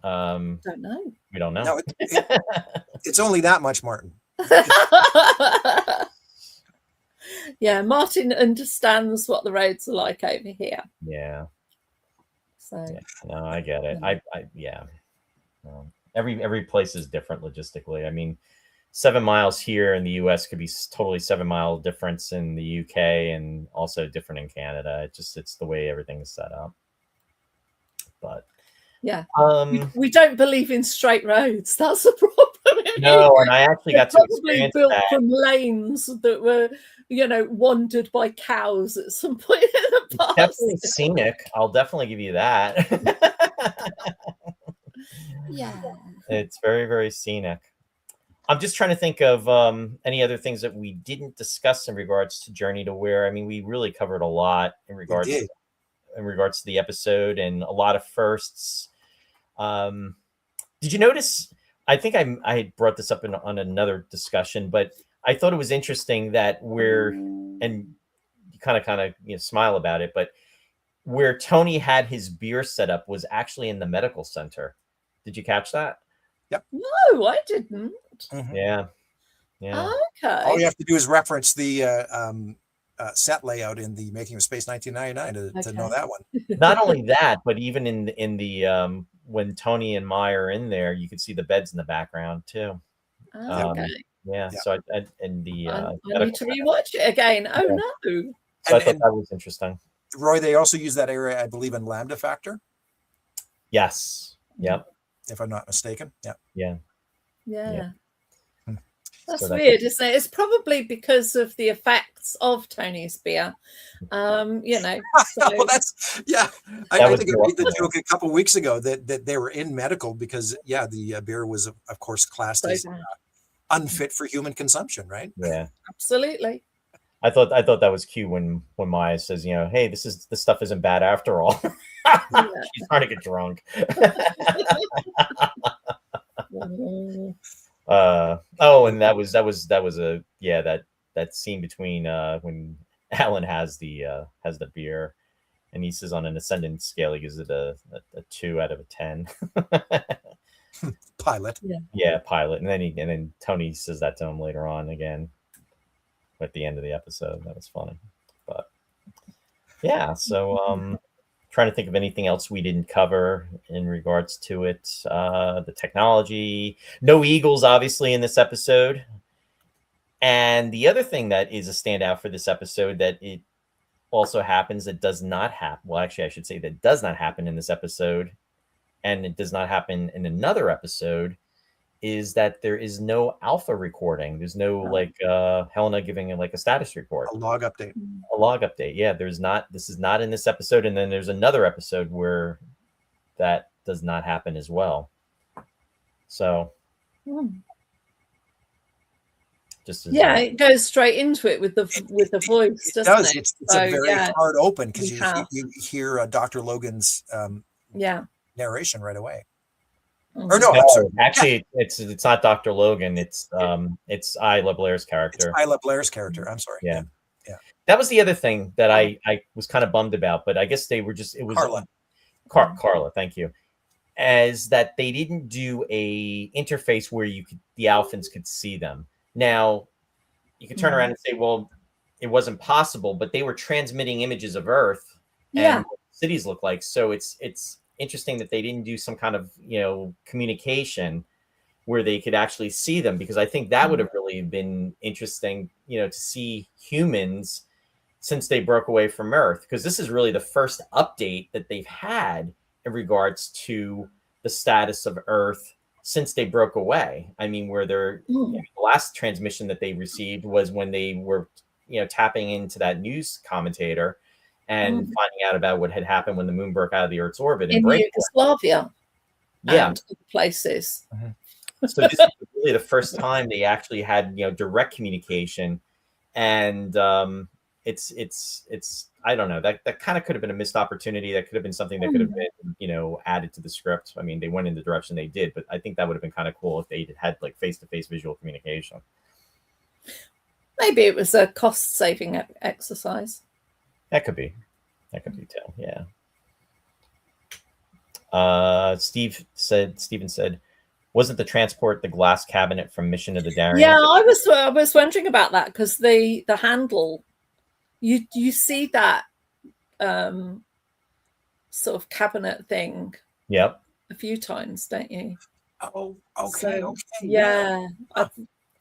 Don't know. We don't know. No, it's only that much, Martin. Yeah, Martin understands what the roads are like over here. Yeah. So yeah, no, I get it. Yeah. Every place is different logistically. I mean, 7 miles here in the US could be totally 7-mile difference in the UK and also different in Canada. It's the way everything is set up. But yeah, we don't believe in straight roads. That's the problem. No, and I actually got to experience built that. from lanes that were, wandered by cows at some point in the past. Definitely scenic. I'll definitely give you that. Yeah, it's very, very scenic. I'm just trying to think of any other things that we didn't discuss in regards to Journey to Where. I mean, we really covered a lot in regards to the episode and a lot of firsts. Did you notice? I think I had brought this up on another discussion, but I thought it was interesting that and you kind of smile about it, but where Tony had his beer set up was actually in the medical center. Did you catch that? Yep. No, I didn't. Mm-hmm. Yeah. Okay. All you have to do is reference the set layout in the Making of Space 1999 to know that one. Not only that, but even in the when Tony and Mai are in there, you can see the beds in the background too. Okay. Yeah. So I need to rewatch it again. Oh no. So I thought that was interesting. Roy, they also use that area, I believe, in Lambda Factor. Yes. Yep. If I'm not mistaken. Yeah. That's weird, isn't it? It's probably because of the effects of Tony's beer. So. Well, that's I think I made the joke a couple of weeks ago that they were in medical because the beer was of course classed as unfit for human consumption, right? Yeah, absolutely. I thought that was cute when Maya says, hey, this stuff isn't bad after all. She's trying to get drunk. And that was that scene between when Alan has the beer, and he says on an ascendant scale he gives it a 2 out of 10. Pilot. Yeah, pilot. And then Tony says that to him later on again at the end of the episode. That was funny. But yeah, so trying to think of anything else we didn't cover in regards to it. The technology, no eagles, obviously, in this episode. And the other thing that is a standout for this episode that it also happens that does not happen. Well, actually, I should say that does not happen in this episode. And it does not happen in another episode, is that there is no alpha recording. There's no Helena giving a status report. A log update. A log update. Yeah, there's not. This is not in this episode. And then there's another episode where that does not happen as well. So it goes straight into it with the voice, doesn't it? It's a very hard open because you hear Dr. Logan's narration right away. Or no, actually, it's not Dr. Logan. It's Isla Blair's character. It's Isla Blair's character. I'm sorry. Yeah. That was the other thing that I was kind of bummed about, but I guess it was Carla. Thank you. As that they didn't do a interface where the Alphans could see them. Now, you could turn around and say, well, it wasn't possible, but they were transmitting images of Earth and what cities look like. So it's interesting that they didn't do some kind of communication where they could actually see them, because I think that would have really been interesting to see humans since they broke away from Earth, because this is really the first update that they've had in regards to the status of Earth since they broke away. I mean, where the last transmission that they received was when they were tapping into that news commentator and finding out about what had happened when the moon broke out of the Earth's orbit in Yugoslavia. And other places. So this is really the first time they actually had direct communication, and it's I don't know, that kind of could have been a missed opportunity. That could have been something that could have been, added to the script. I mean, they went in the direction they did, but I think that would have been kind of cool if they had like face-to-face visual communication. Maybe it was a cost-saving exercise. That could be too. Yeah. Steven said, wasn't the transport the glass cabinet from Mission of the Darien? Yeah, I was wondering about that, because the handle, you see that sort of cabinet thing. Yep. A few times, don't you? Oh, okay. So, Okay. Yeah.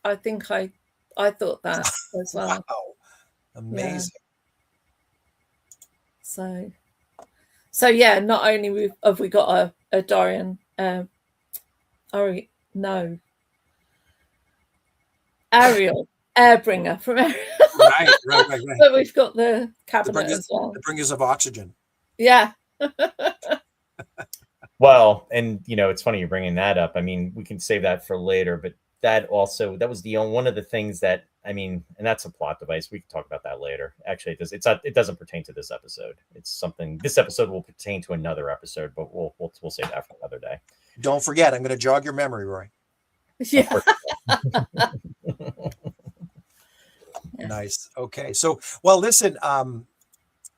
I think I thought that as well. Wow. Amazing. Yeah. So yeah, not only have we got a Dorian, Ariel Airbringer from Ariel. Right. But we've got the cabinet as well. The bringers of oxygen. Yeah. Well, and it's funny you're bringing that up. I mean, we can save that for later, but that was one of the things that, I mean, and that's a plot device. We can talk about that later. Actually, it doesn't pertain to this episode. It's something, this episode will pertain to another episode, but we'll save that for another day. Don't forget, I'm going to jog your memory, Roy. Yeah. Nice. Okay. So, well, listen,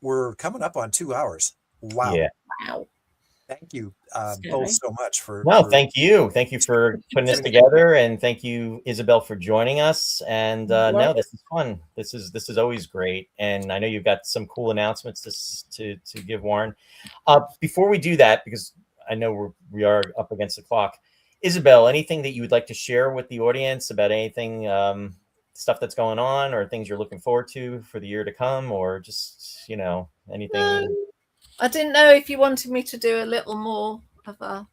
we're coming up on 2 hours. Wow. Yeah. Wow. Thank you both so much for. No, thank you. Thank you for putting this together, and thank you, Isobel, for joining us. And no, this is fun. This is always great. And I know you've got some cool announcements to give, Warren. Before we do that, because I know we are up against the clock, Isobel, anything that you would like to share with the audience about anything, stuff that's going on, or things you're looking forward to for the year to come, or just anything? I didn't know if you wanted me to do a little more of a.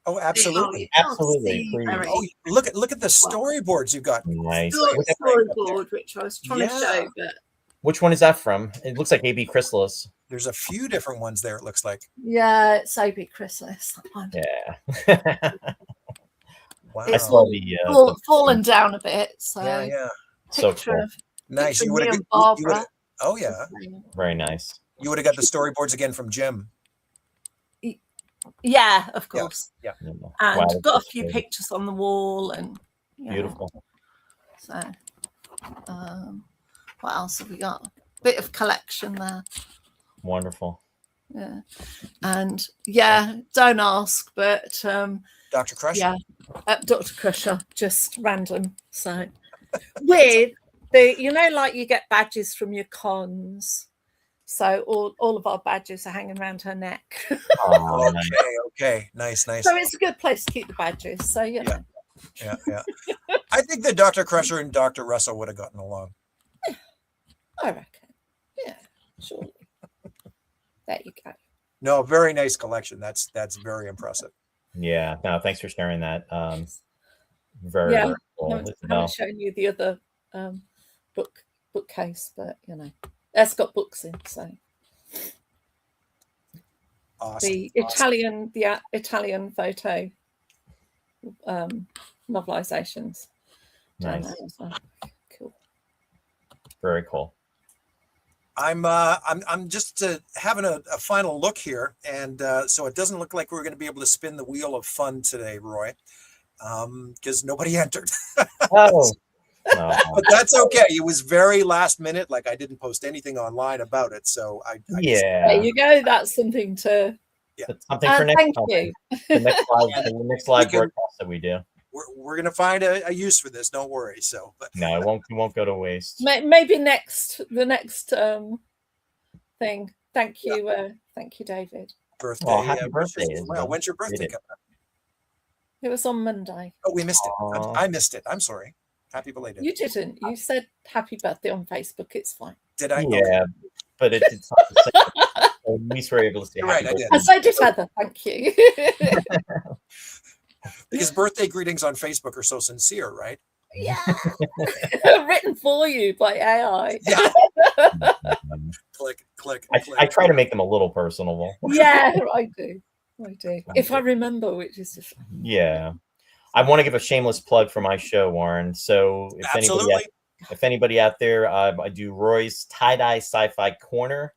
Oh, absolutely, absolutely. Oh, look at the storyboards you've got. Nice storyboard, which I was trying to show. But which one is that from? It looks like AB Chrysalis. There's a few different ones there. It looks like. Yeah, it's AB Chrysalis. Yeah. Wow. It's fallen down a bit. So yeah. So cool. Nice. You would have. Oh yeah. Very nice. You would have got the storyboards again from Jim. Yeah, of course. Yeah. And got a few pictures on the wall, and beautiful. So, what else have we got? A bit of collection there. Wonderful. Yeah, and don't ask, but Dr. Crusher. Yeah, Dr. Crusher, just random. So, with the, like you get badges from your cons. So all of our badges are hanging around her neck. Oh, okay, nice. So it's a good place to keep the badges. So yeah. I think that Dr. Crusher and Dr. Russell would have gotten along. Yeah, I reckon. Yeah, surely. There you go. No, very nice collection. That's very impressive. Yeah. No, thanks for sharing that. Very cool. I haven't shown you the other bookcase, but that's got books in. So awesome. The Italian photo novelizations. Nice. Cool. Very cool. I'm just having a final look here, and so it doesn't look like we're going to be able to spin the wheel of fun today, Roy, because nobody entered. Oh. No. But that's okay. It was very last minute. Like, I didn't post anything online about it, so I there you go. That's something to. Yeah. That's something for next thank you. The next live broadcast that we do. We're gonna find a use for this. Don't worry. So, but no, it won't go to waste. Maybe the next thing. Thank you, David. Birthday. Oh, happy birthday! Well, when's your birthday coming up? It was on Monday. Oh, we missed it. I missed it. I'm sorry. Happy belated. You didn't. You said happy birthday on Facebook. It's fine. Did I? Yeah, okay. But it's not the same. At least we're able to say right, happy I did. And so did Heather. Thank you. Because birthday greetings on Facebook are so sincere, right? Yeah. Written for you by AI. Yeah. Click. I try to make them a little personable. Yeah, I do. If I remember, which is just. Yeah. I want to give a shameless plug for my show, Warren. So if anybody if anybody out there, I do Roy's Tie-Dye Sci-Fi Corner.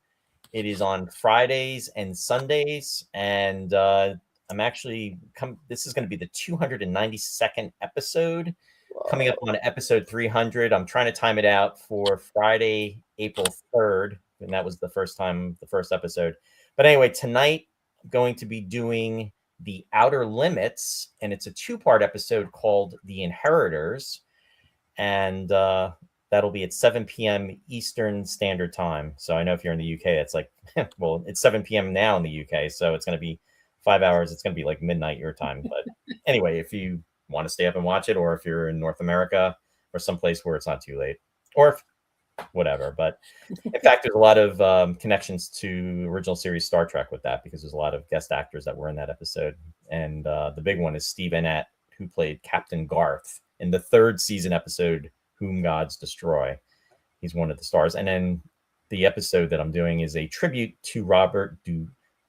It is on Fridays and Sundays, and I'm actually this is going to be the 292nd episode. Whoa. Coming up on episode 300. I'm trying to time it out for Friday, April 3rd, and that was the first episode. But anyway, tonight I'm going to be doing The Outer Limits, and it's a 2-part episode called The Inheritors, and that'll be at 7 p.m. Eastern Standard Time. So I know if you're in the UK, it's like, well, it's 7 p.m. now in the UK, so it's going to be 5 hours. It's going to be like midnight your time. But anyway, if you want to stay up and watch it, or if you're in North America or someplace where it's not too late, or whatever. But in fact, there's a lot of connections to original series Star Trek with that, because there's a lot of guest actors that were in that episode. And the big one is Steve Annette, who played Captain Garth in the 3rd season episode, Whom Gods Destroy. He's one of the stars. And then the episode that I'm doing is a tribute to Robert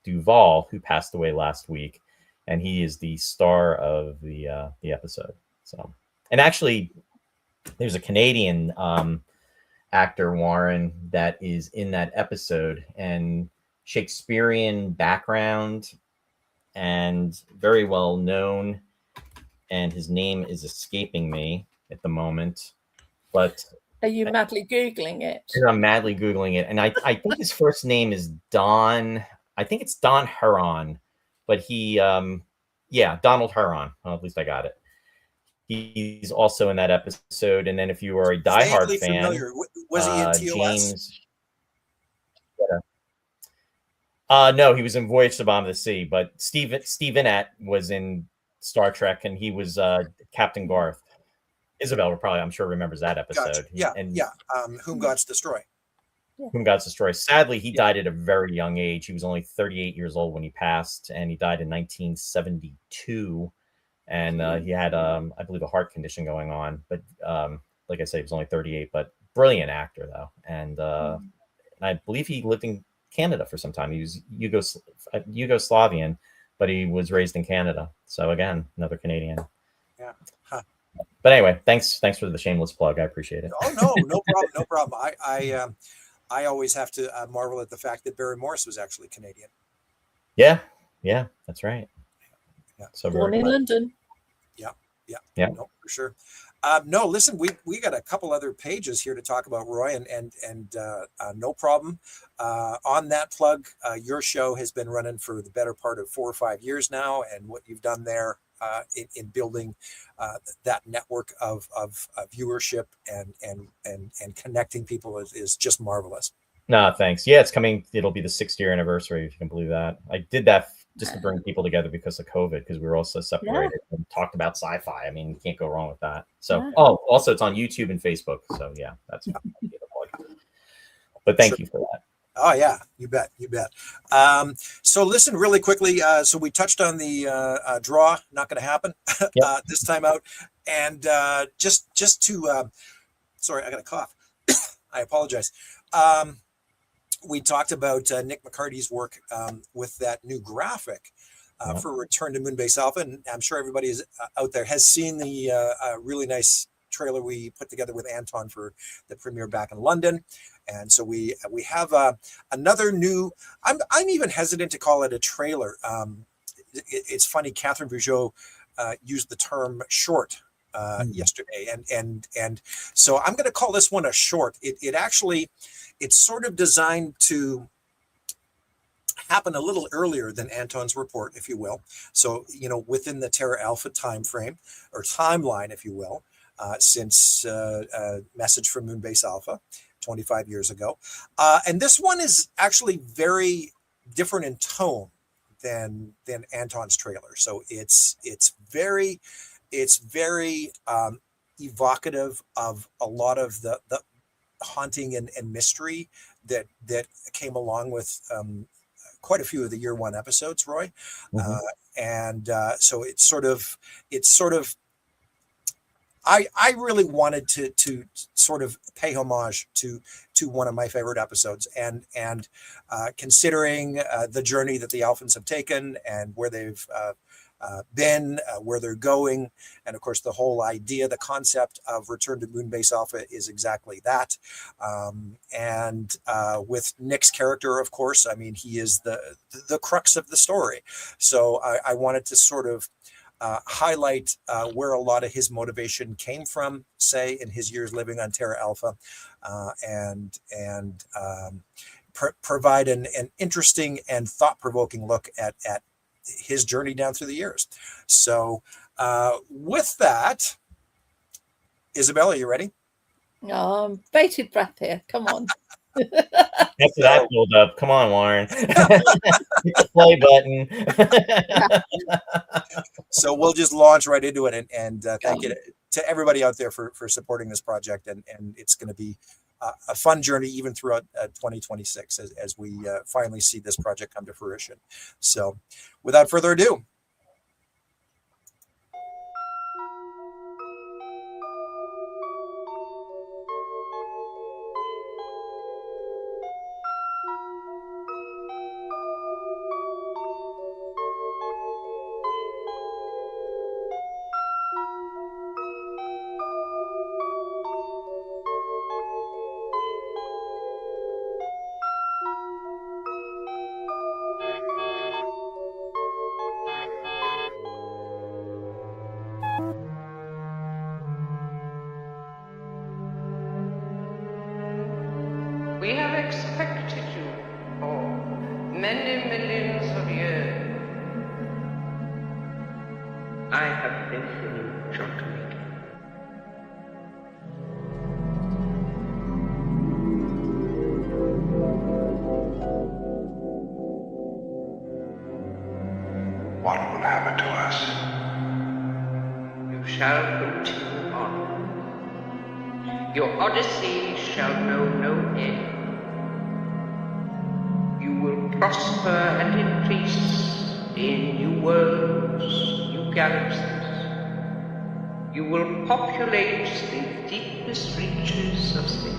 Duvall, who passed away last week, and he is the star of the episode. So, and actually, there's a Canadian actor, Warren, that is in that episode, and Shakespearean background and very well known, and his name is escaping me at the moment. But are you madly Googling it? I'm madly Googling it. And I think his first name is Don. I think it's Don Huron. But he, Donald Huron. Well, at least I got it. He's also in that episode. And then if you are a diehard fan, familiar. Was he in TOS? James. No, he was in Voyage to the Bottom of the Sea. But Steve Annette was in Star Trek, and he was Captain Garth. Isobel probably, I'm sure, remembers that episode. Gotcha. Whom Gods Destroy. Whom Gods Destroy. Sadly, he died at a very young age. He was only 38 years old when he passed, and he died in 1972. And he had, I believe, a heart condition going on. But like I said, he was only 38, but brilliant actor, though. And I believe he lived in Canada for some time. He was Yugoslavian, but he was raised in Canada. So again, another Canadian. Yeah. Huh. But anyway, thanks for the shameless plug. I appreciate it. Oh no problem. I always have to marvel at the fact that Barry Morris was actually Canadian. Yeah, that's right. Yeah. So born in London. Yeah. No, for sure. No, listen, we got a couple other pages here to talk about, Roy, and no problem. On that plug, your show has been running for the better part of 4 or 5 years now, and what you've done there in building that network of viewership and connecting people is just marvelous. No, thanks. Yeah, it's coming. It'll be the 6th year anniversary, if you can believe that. I did that just to bring people together because of COVID, because we were also separated and talked about sci-fi. I mean, you can't go wrong with that. So, also it's on YouTube and Facebook. So yeah, that's the plug. But thank you for that. Oh yeah, you bet. So listen, really quickly. So we touched on the draw, not going to happen this time out, and just to, sorry, I got a cough. I apologize. We talked about Nick McCarty's work with that new graphic for Return to Moonbase Alpha, and I'm sure everybody is out there has seen the really nice trailer we put together with Anton for the premiere back in London. And so we have another new. I'm even hesitant to call it a trailer. It's funny. Catherine Bugeaud used the term short yesterday, and so I'm going to call this one a short. It actually, it's sort of designed to happen a little earlier than Anton's report, if you will. So within the Terra Alpha time frame or timeline, if you will, since Message from Moonbase Alpha 25 years ago. And this one is actually very different in tone than Anton's trailer. So it's very evocative of a lot of the haunting and mystery that came along with quite a few of the year one episodes, Roy. So it's sort of I really wanted to sort of pay homage to one of my favorite episodes, and considering the journey that the Alphans have taken and where they've been, where they're going. And of course, the whole idea, the concept of Return to Moonbase Alpha is exactly that. And with Nick's character, of course, I mean, he is the crux of the story. So I wanted to sort of highlight where a lot of his motivation came from, say, in his years living on Terra Alpha, and provide an interesting and thought-provoking look at his journey down through the years. So with that, Isobel, are you ready? Bated breath here. Come on. After that build up, come on, Warren. Hit the play button. So we'll just launch right into it, and thank you to everybody out there for supporting this project, and it's going to be a fun journey even throughout 2026 as we finally see this project come to fruition. So without further ado, we have expected you for many millions of years. I have been here, John. What will happen to us? You shall continue on. Your odyssey shall know no end. You will prosper and increase in new worlds, new galaxies. You will populate the deepest reaches of space.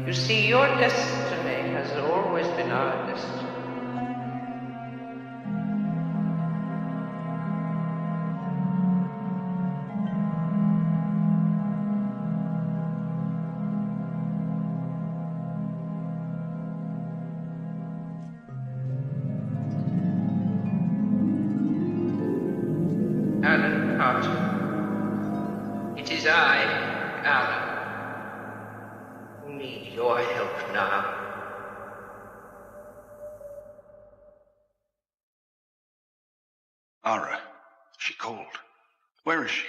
You see, your destiny has always been our destiny. Alan Carter. It is I, Alan, who need your help now. Ara, she cold. Where is she?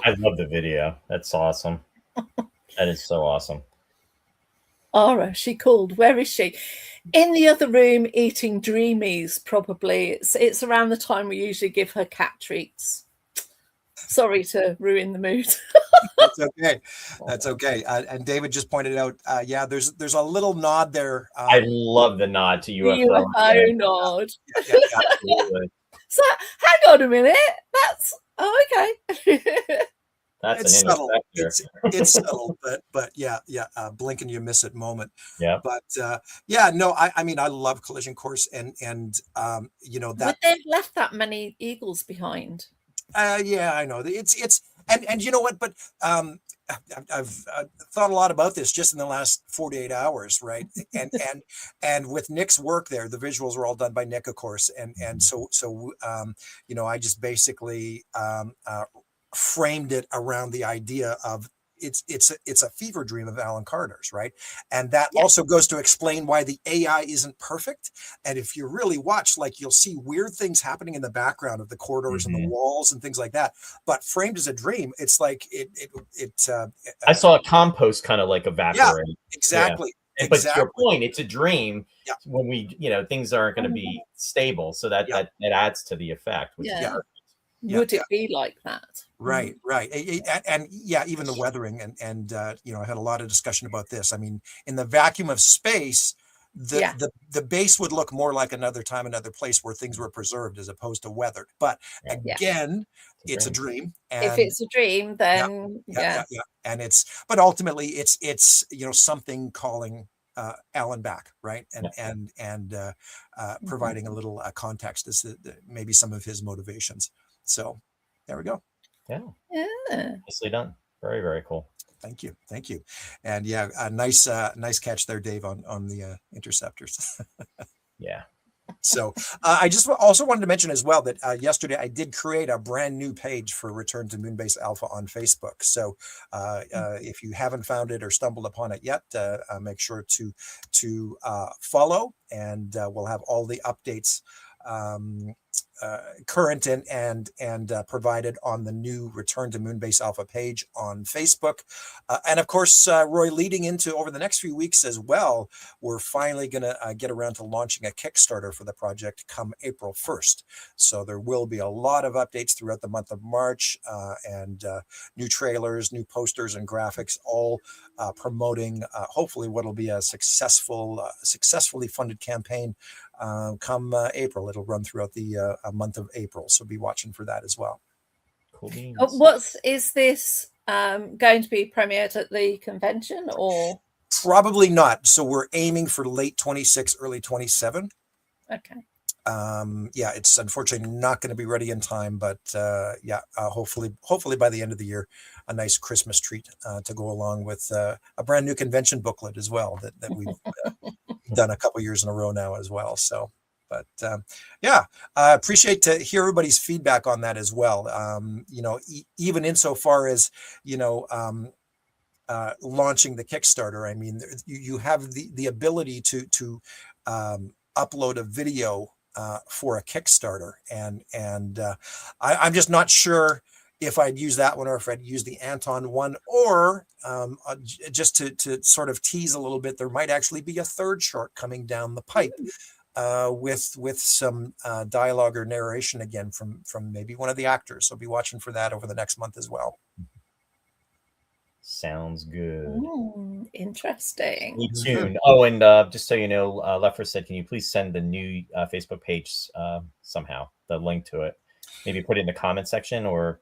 I love the video. That's awesome. That is so awesome. Ara, she called. Where is she? In the other room, eating dreamies. Probably it's around the time we usually give her cat treats. Sorry to ruin the mood. That's okay. That's okay. And David just pointed out, yeah, there's a little nod there. I love the nod to UFO. UFO nod. Yeah. Absolutely. So hang on a minute. That's okay. That's It's an subtle. interceptor. It's subtle, but yeah. Blink and you miss it moment. Yeah. But yeah, no, I mean, I love Collision Course, and you know that. But they've left that many eagles behind. Yeah, I know. It's and you know what? But I've thought a lot about this just in the last 48 hours, right? And with Nick's work there, the visuals were all done by Nick, of course, and so you know, I just basically framed it around the idea of it's a fever dream of Alan Carter's, right? And that also goes to explain why the AI isn't perfect. And if you really watch, like, you'll see weird things happening in the background of the corridors and the walls and things like that. But framed as a dream, it's like I saw a compost kind of like evaporate. Yeah, exactly. Yeah. But to your point, it's a dream when we, things aren't going to be stable. So that adds to the effect, which is perfect. would it be like that? Right. And yeah, even the weathering and you know, I had a lot of discussion about this. I mean, in the vacuum of space, the base would look more like another time, another place where things were preserved as opposed to weathered. But again, it's a dream. And if it's a dream, then yeah. And but ultimately it's you know, something calling Alan back, right? And providing a little context as to maybe some of his motivations. So there we go. Yeah. Yeah. Nicely done. Very, very cool. Thank you. And yeah, nice catch there, Dave, on the interceptors. Yeah. So I just also wanted to mention as well that yesterday I did create a brand new page for Return to Moonbase Alpha on Facebook. So if you haven't found it or stumbled upon it yet, make sure to follow, and we'll have all the updates current and provided on the new Return to Moonbase Alpha page on Facebook. And of course, Roy, leading into over the next few weeks as well, we're finally going to get around to launching a Kickstarter for the project come April 1st. So there will be a lot of updates throughout the month of March, and new trailers, new posters and graphics, all promoting hopefully what will be a successfully funded campaign come April. It'll run throughout the month of April, so be watching for that as well. Cool beans. Is this going to be premiered at the convention, or probably not? So we're aiming for late 26, early 27. Okay. Yeah, it's unfortunately not going to be ready in time, but hopefully by the end of the year, a nice Christmas treat to go along with a brand new convention booklet as well that we've done a couple years in a row now as well. So, but I appreciate to hear everybody's feedback on that as well. You know, even insofar as, you know, launching the Kickstarter, I mean, you have the ability to upload a video for a Kickstarter, and I'm just not sure if I'd use that one or if I'd use the Anton one, or just to sort of tease a little bit, there might actually be a third short coming down the pipe with some dialogue or narration again from maybe one of the actors. So be watching for that over the next month as well. Sounds good. Interesting. Stay tuned. Oh, and just so you know, Leffler said, can you please send the new Facebook page somehow, the link to it? Maybe put it in the comment section, or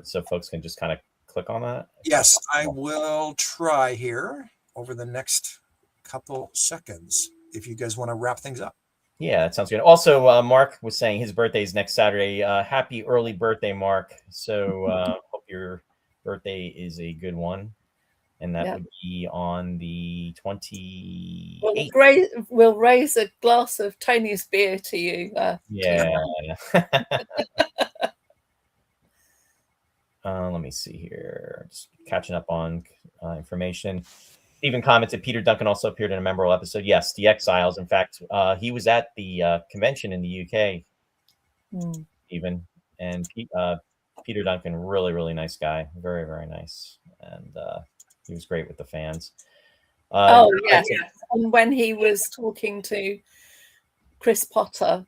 so folks can just kind of click on that. Yes, I will try here over the next couple seconds if you guys want to wrap things up. Yeah, that sounds good. Also, Mark was saying his birthday is next Saturday. Happy early birthday, Mark. So hope your birthday is a good one. And that would be on the 28th. We'll raise a glass of Tony's beer to you. Yeah. Let me see here. Just catching up on information. Stephen commented, Peter Duncan also appeared in a memorable episode. Yes, The Exiles. In fact, he was at the convention in the UK, even. And Peter Duncan, really, really nice guy. Very, very nice. And he was great with the fans. Yes. And when he was talking to Chris Potter,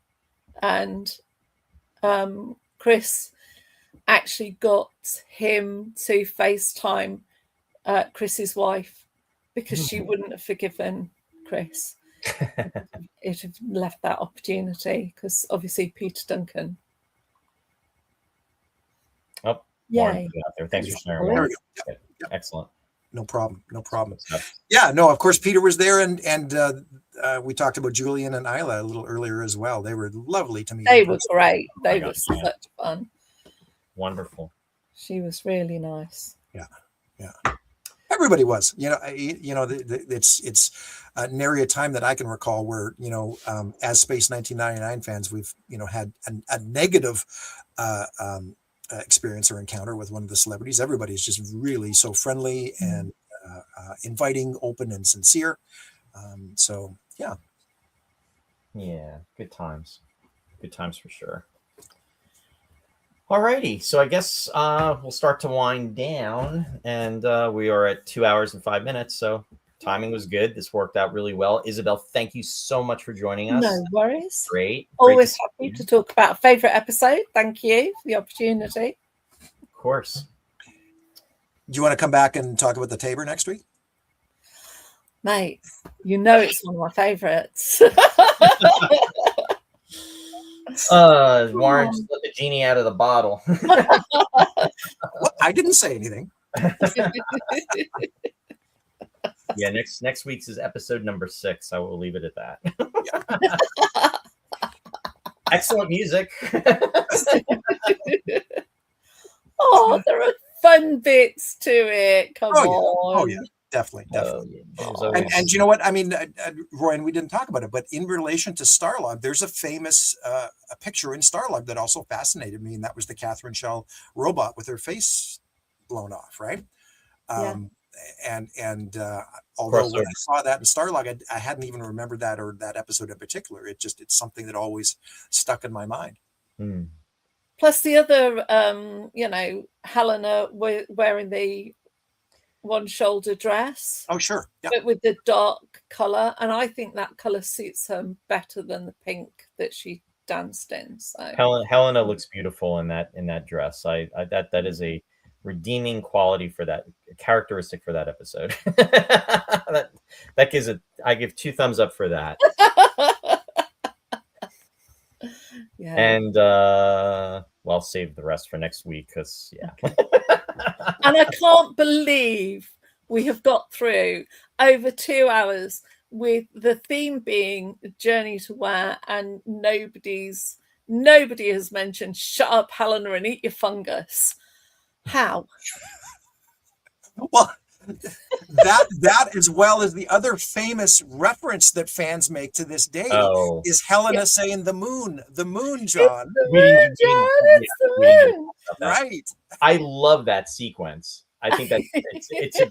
and Chris actually got him to FaceTime Chris's wife, because she wouldn't have forgiven Chris. It had left that opportunity, because obviously Peter Duncan. Oh, yay. Thanks for sharing. There we go. Yep. Excellent. No problem. Yeah, no, of course, Peter was there, and we talked about Julian and Isla a little earlier as well. They were lovely to meet. They were great. They were such fun. Wonderful. She was really nice. Yeah. Everybody was. It's nary a time that I can recall where, as Space 1999 fans, we've had a negative experience or encounter with one of the celebrities. Everybody's just really so friendly and inviting, open, and sincere. So yeah, good times for sure. Alrighty, so I guess we'll start to wind down, and we are at 2 hours and 5 minutes. So timing was good. This worked out really well. Isobel, thank you so much for joining us. No worries. Great. Always happy to talk about a favourite episode. Thank you for the opportunity. Of course. Do you want to come back and talk about the Tabor next week? Mate, you know it's one of my favourites. Warren just let the genie out of the bottle. Well, I didn't say anything. Yeah, next week's is episode number 6. I will leave it at that. Excellent music. Oh, there are fun bits to it. Come on. Oh yeah, definitely. And you know what? I mean, Roy, and we didn't talk about it, but in relation to Starlog, there's a famous a picture in Starlog that also fascinated me, and that was the Catherine Shell robot with her face blown off, right? And although when I saw that in Starlog, I hadn't even remembered that or that episode in particular. It's something that always stuck in my mind. Plus the other, Helena wearing the one-shoulder dress. Oh, sure. Yep. But with the dark colour. And I think that colour suits her better than the pink that she danced in. So Helena looks beautiful in that dress. That is a redeeming quality for that characteristic for that episode. that gives it. I give 2 thumbs up for that. Yeah. And I'll save the rest for next week because And I can't believe we have got through over 2 hours with the theme being Journey to Where, and nobody has mentioned shut up, Helena, and eat your fungus. How? Well, that as well as the other famous reference that fans make to this day is Helena saying the moon, John. It's the moon. Right. I love that sequence. I think that it's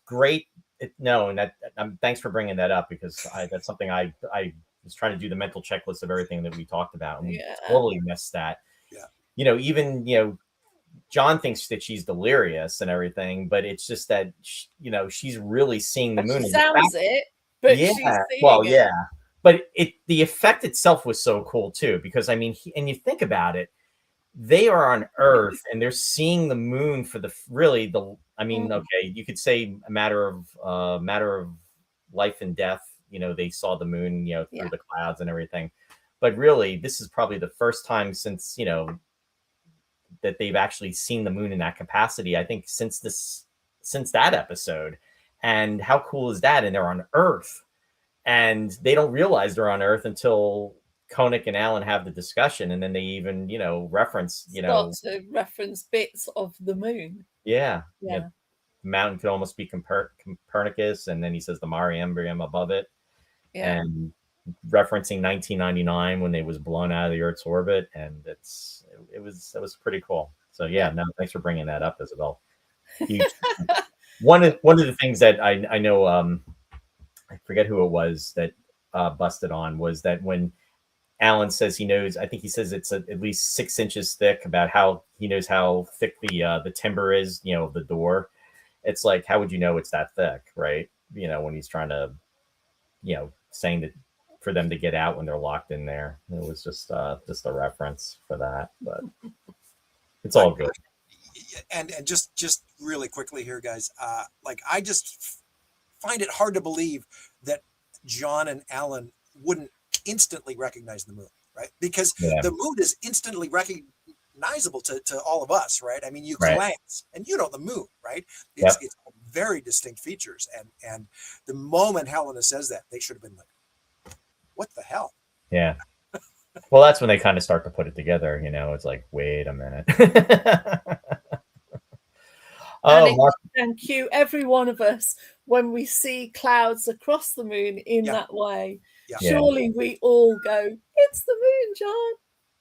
great. Thanks for bringing that up, because that's something I was trying to do the mental checklist of everything that we talked about, and we totally missed that. Yeah. Even John thinks that she's delirious and everything, but it's just that she's really seeing the moon. She sounds it, but she's seeing it. But the effect itself was so cool too, because and you think about it, they are on Earth and they're seeing the moon for okay, you could say a matter of life and death. They saw the moon, through the clouds and everything, but really, this is probably the first time since that they've actually seen the moon in that capacity, I think, since that episode. And how cool is that? And they're on Earth, and they don't realize they're on Earth until Koenig and Alan have the discussion, and then they even reference start to reference bits of the moon. The mountain could almost be Copernicus, and then he says the Mariambrium above it, and referencing 1999 when they was blown out of the Earth's orbit, and that was pretty cool. So thanks for bringing that up, Isobel. One of the things that I know, I forget who it was that busted on, was that when Alan says he knows, I think he says it's at least 6 inches thick, about how he knows how thick the timber is, the door. It's like, how would you know it's that thick, right? When he's trying to, saying that for them to get out when they're locked in there. It was just a reference for that, but it's all good. And just really quickly here, guys, I just find it hard to believe that John and Alan wouldn't instantly recognize the moon, right? Because the moon is instantly recognizable to all of us, right? I mean, you glance and the moon, right? It's very distinct features, and the moment Helena says that, they should have been like, what the hell? Yeah. Well, that's when they kind of start to put it together. It's like, wait a minute. Thank you, every one of us, when we see clouds across the moon in that way. Yeah. Surely we all go, it's the moon, John.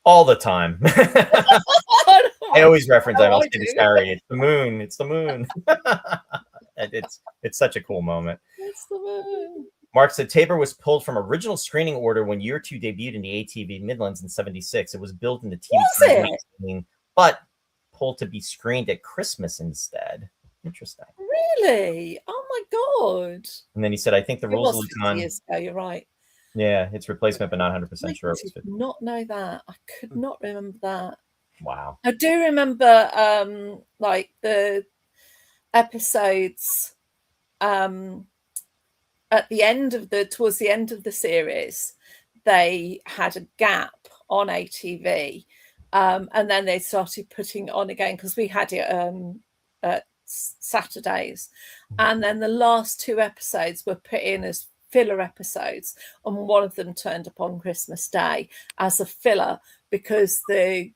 All the time. I always reference, I'll say to Harry, it's the moon. It's the moon. It's such a cool moment. It's the moon. Mark said Tabor was pulled from original screening order when Year 2 debuted in the ATV Midlands in '76. It was billed in the TV, but pulled to be screened at Christmas instead. Interesting. Really? Oh my God. And then he said, I think the It rules was of 50 Luton. years ago, you're right. Yeah, it's replacement, but not 100% I sure. did not know that. I could not remember that. Wow. I do remember like the episodes at the end of towards the end of the series, they had a gap on ATV, and then they started putting it on again because we had it at Saturdays, and then the last two episodes were put in as filler episodes, and one of them turned up on Christmas Day as a filler because the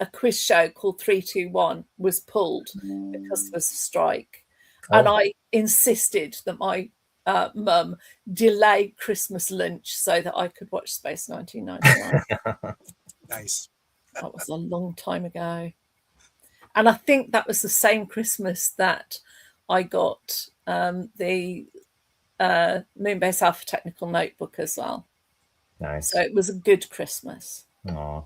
a quiz show called 321 was pulled because there was a strike. And I insisted that my mum delay Christmas lunch so that I could watch Space 1999. Nice. That was a long time ago. And I think that was the same Christmas that I got the Moonbase Alpha Technical Notebook as well. Nice. So it was a good Christmas. Aw.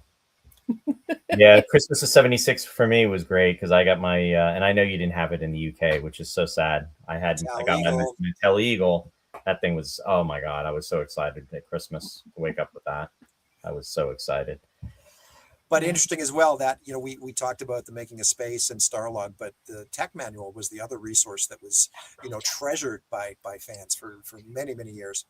Yeah, Christmas of '76 for me was great because I got my and I know you didn't have it in the UK, which is so sad. I got my Mattel Eagle. That thing was, oh my God, I was so excited at Christmas to wake up with that. I was so excited. But interesting as well that, you know, we talked about the Making of Space and Starlog, but the tech manual was the other resource that was, you know, treasured by fans for many, many years.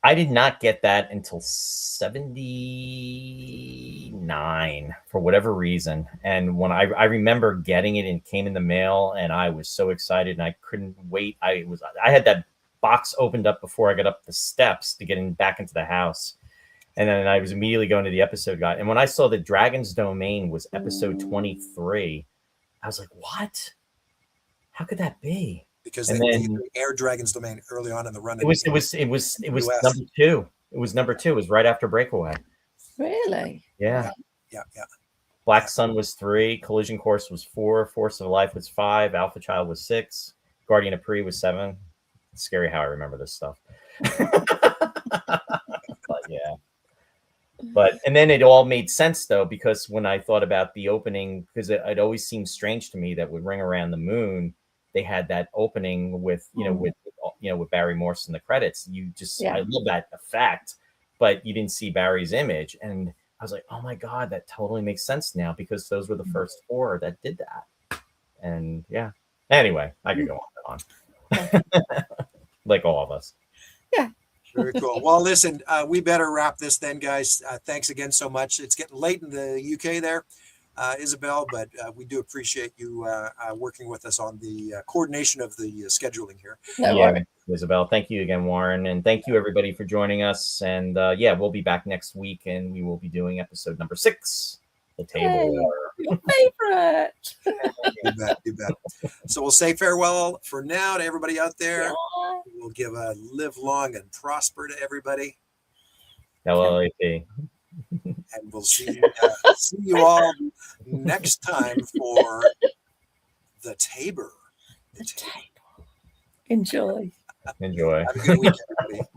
I did not get that until 79 for whatever reason. And when I remember getting it and came in the mail and I was so excited and I couldn't wait. I had that box opened up before I got up the steps to get back into the house. And then I was immediately going to the episode guide. And when I saw that Dragon's Domain was episode 23, I was like, what? How could that be? Because they aired Dragon's Domain early on in the run. It was number 2. It was number 2. It was right after Breakaway. Really? Yeah. Yeah. Black Sun was 3. Collision Course was 4. Force of Life was 5. Alpha Child was 6. Guardian of Pre was 7. It's scary how I remember this stuff. But yeah. And then it all made sense though, because when I thought about the opening, because it always seemed strange to me that with Ring Around the Moon, they had that opening with, with Barry Morse in the credits. I love that effect, but you didn't see Barry's image. And I was like, oh my God, that totally makes sense now because those were the first 4 that did that. And yeah, anyway, I could go on and on. Like all of us. Yeah. Very cool. Well, listen, we better wrap this then, guys. Thanks again so much. It's getting late in the UK there, Isobel, but we do appreciate you working with us on the coordination of the scheduling here. Yeah, Isobel, thank you again, Warren. And thank you, everybody, for joining us. And we'll be back next week, and we will be doing episode number 6, The Table War. Your favorite. You bet. So we'll say farewell for now to everybody out there. Yeah. We'll give a live long and prosper to everybody. LLAP. And we'll see you all next time for the Tabor. The Table. Enjoy. Enjoy. Have a good week, everybody.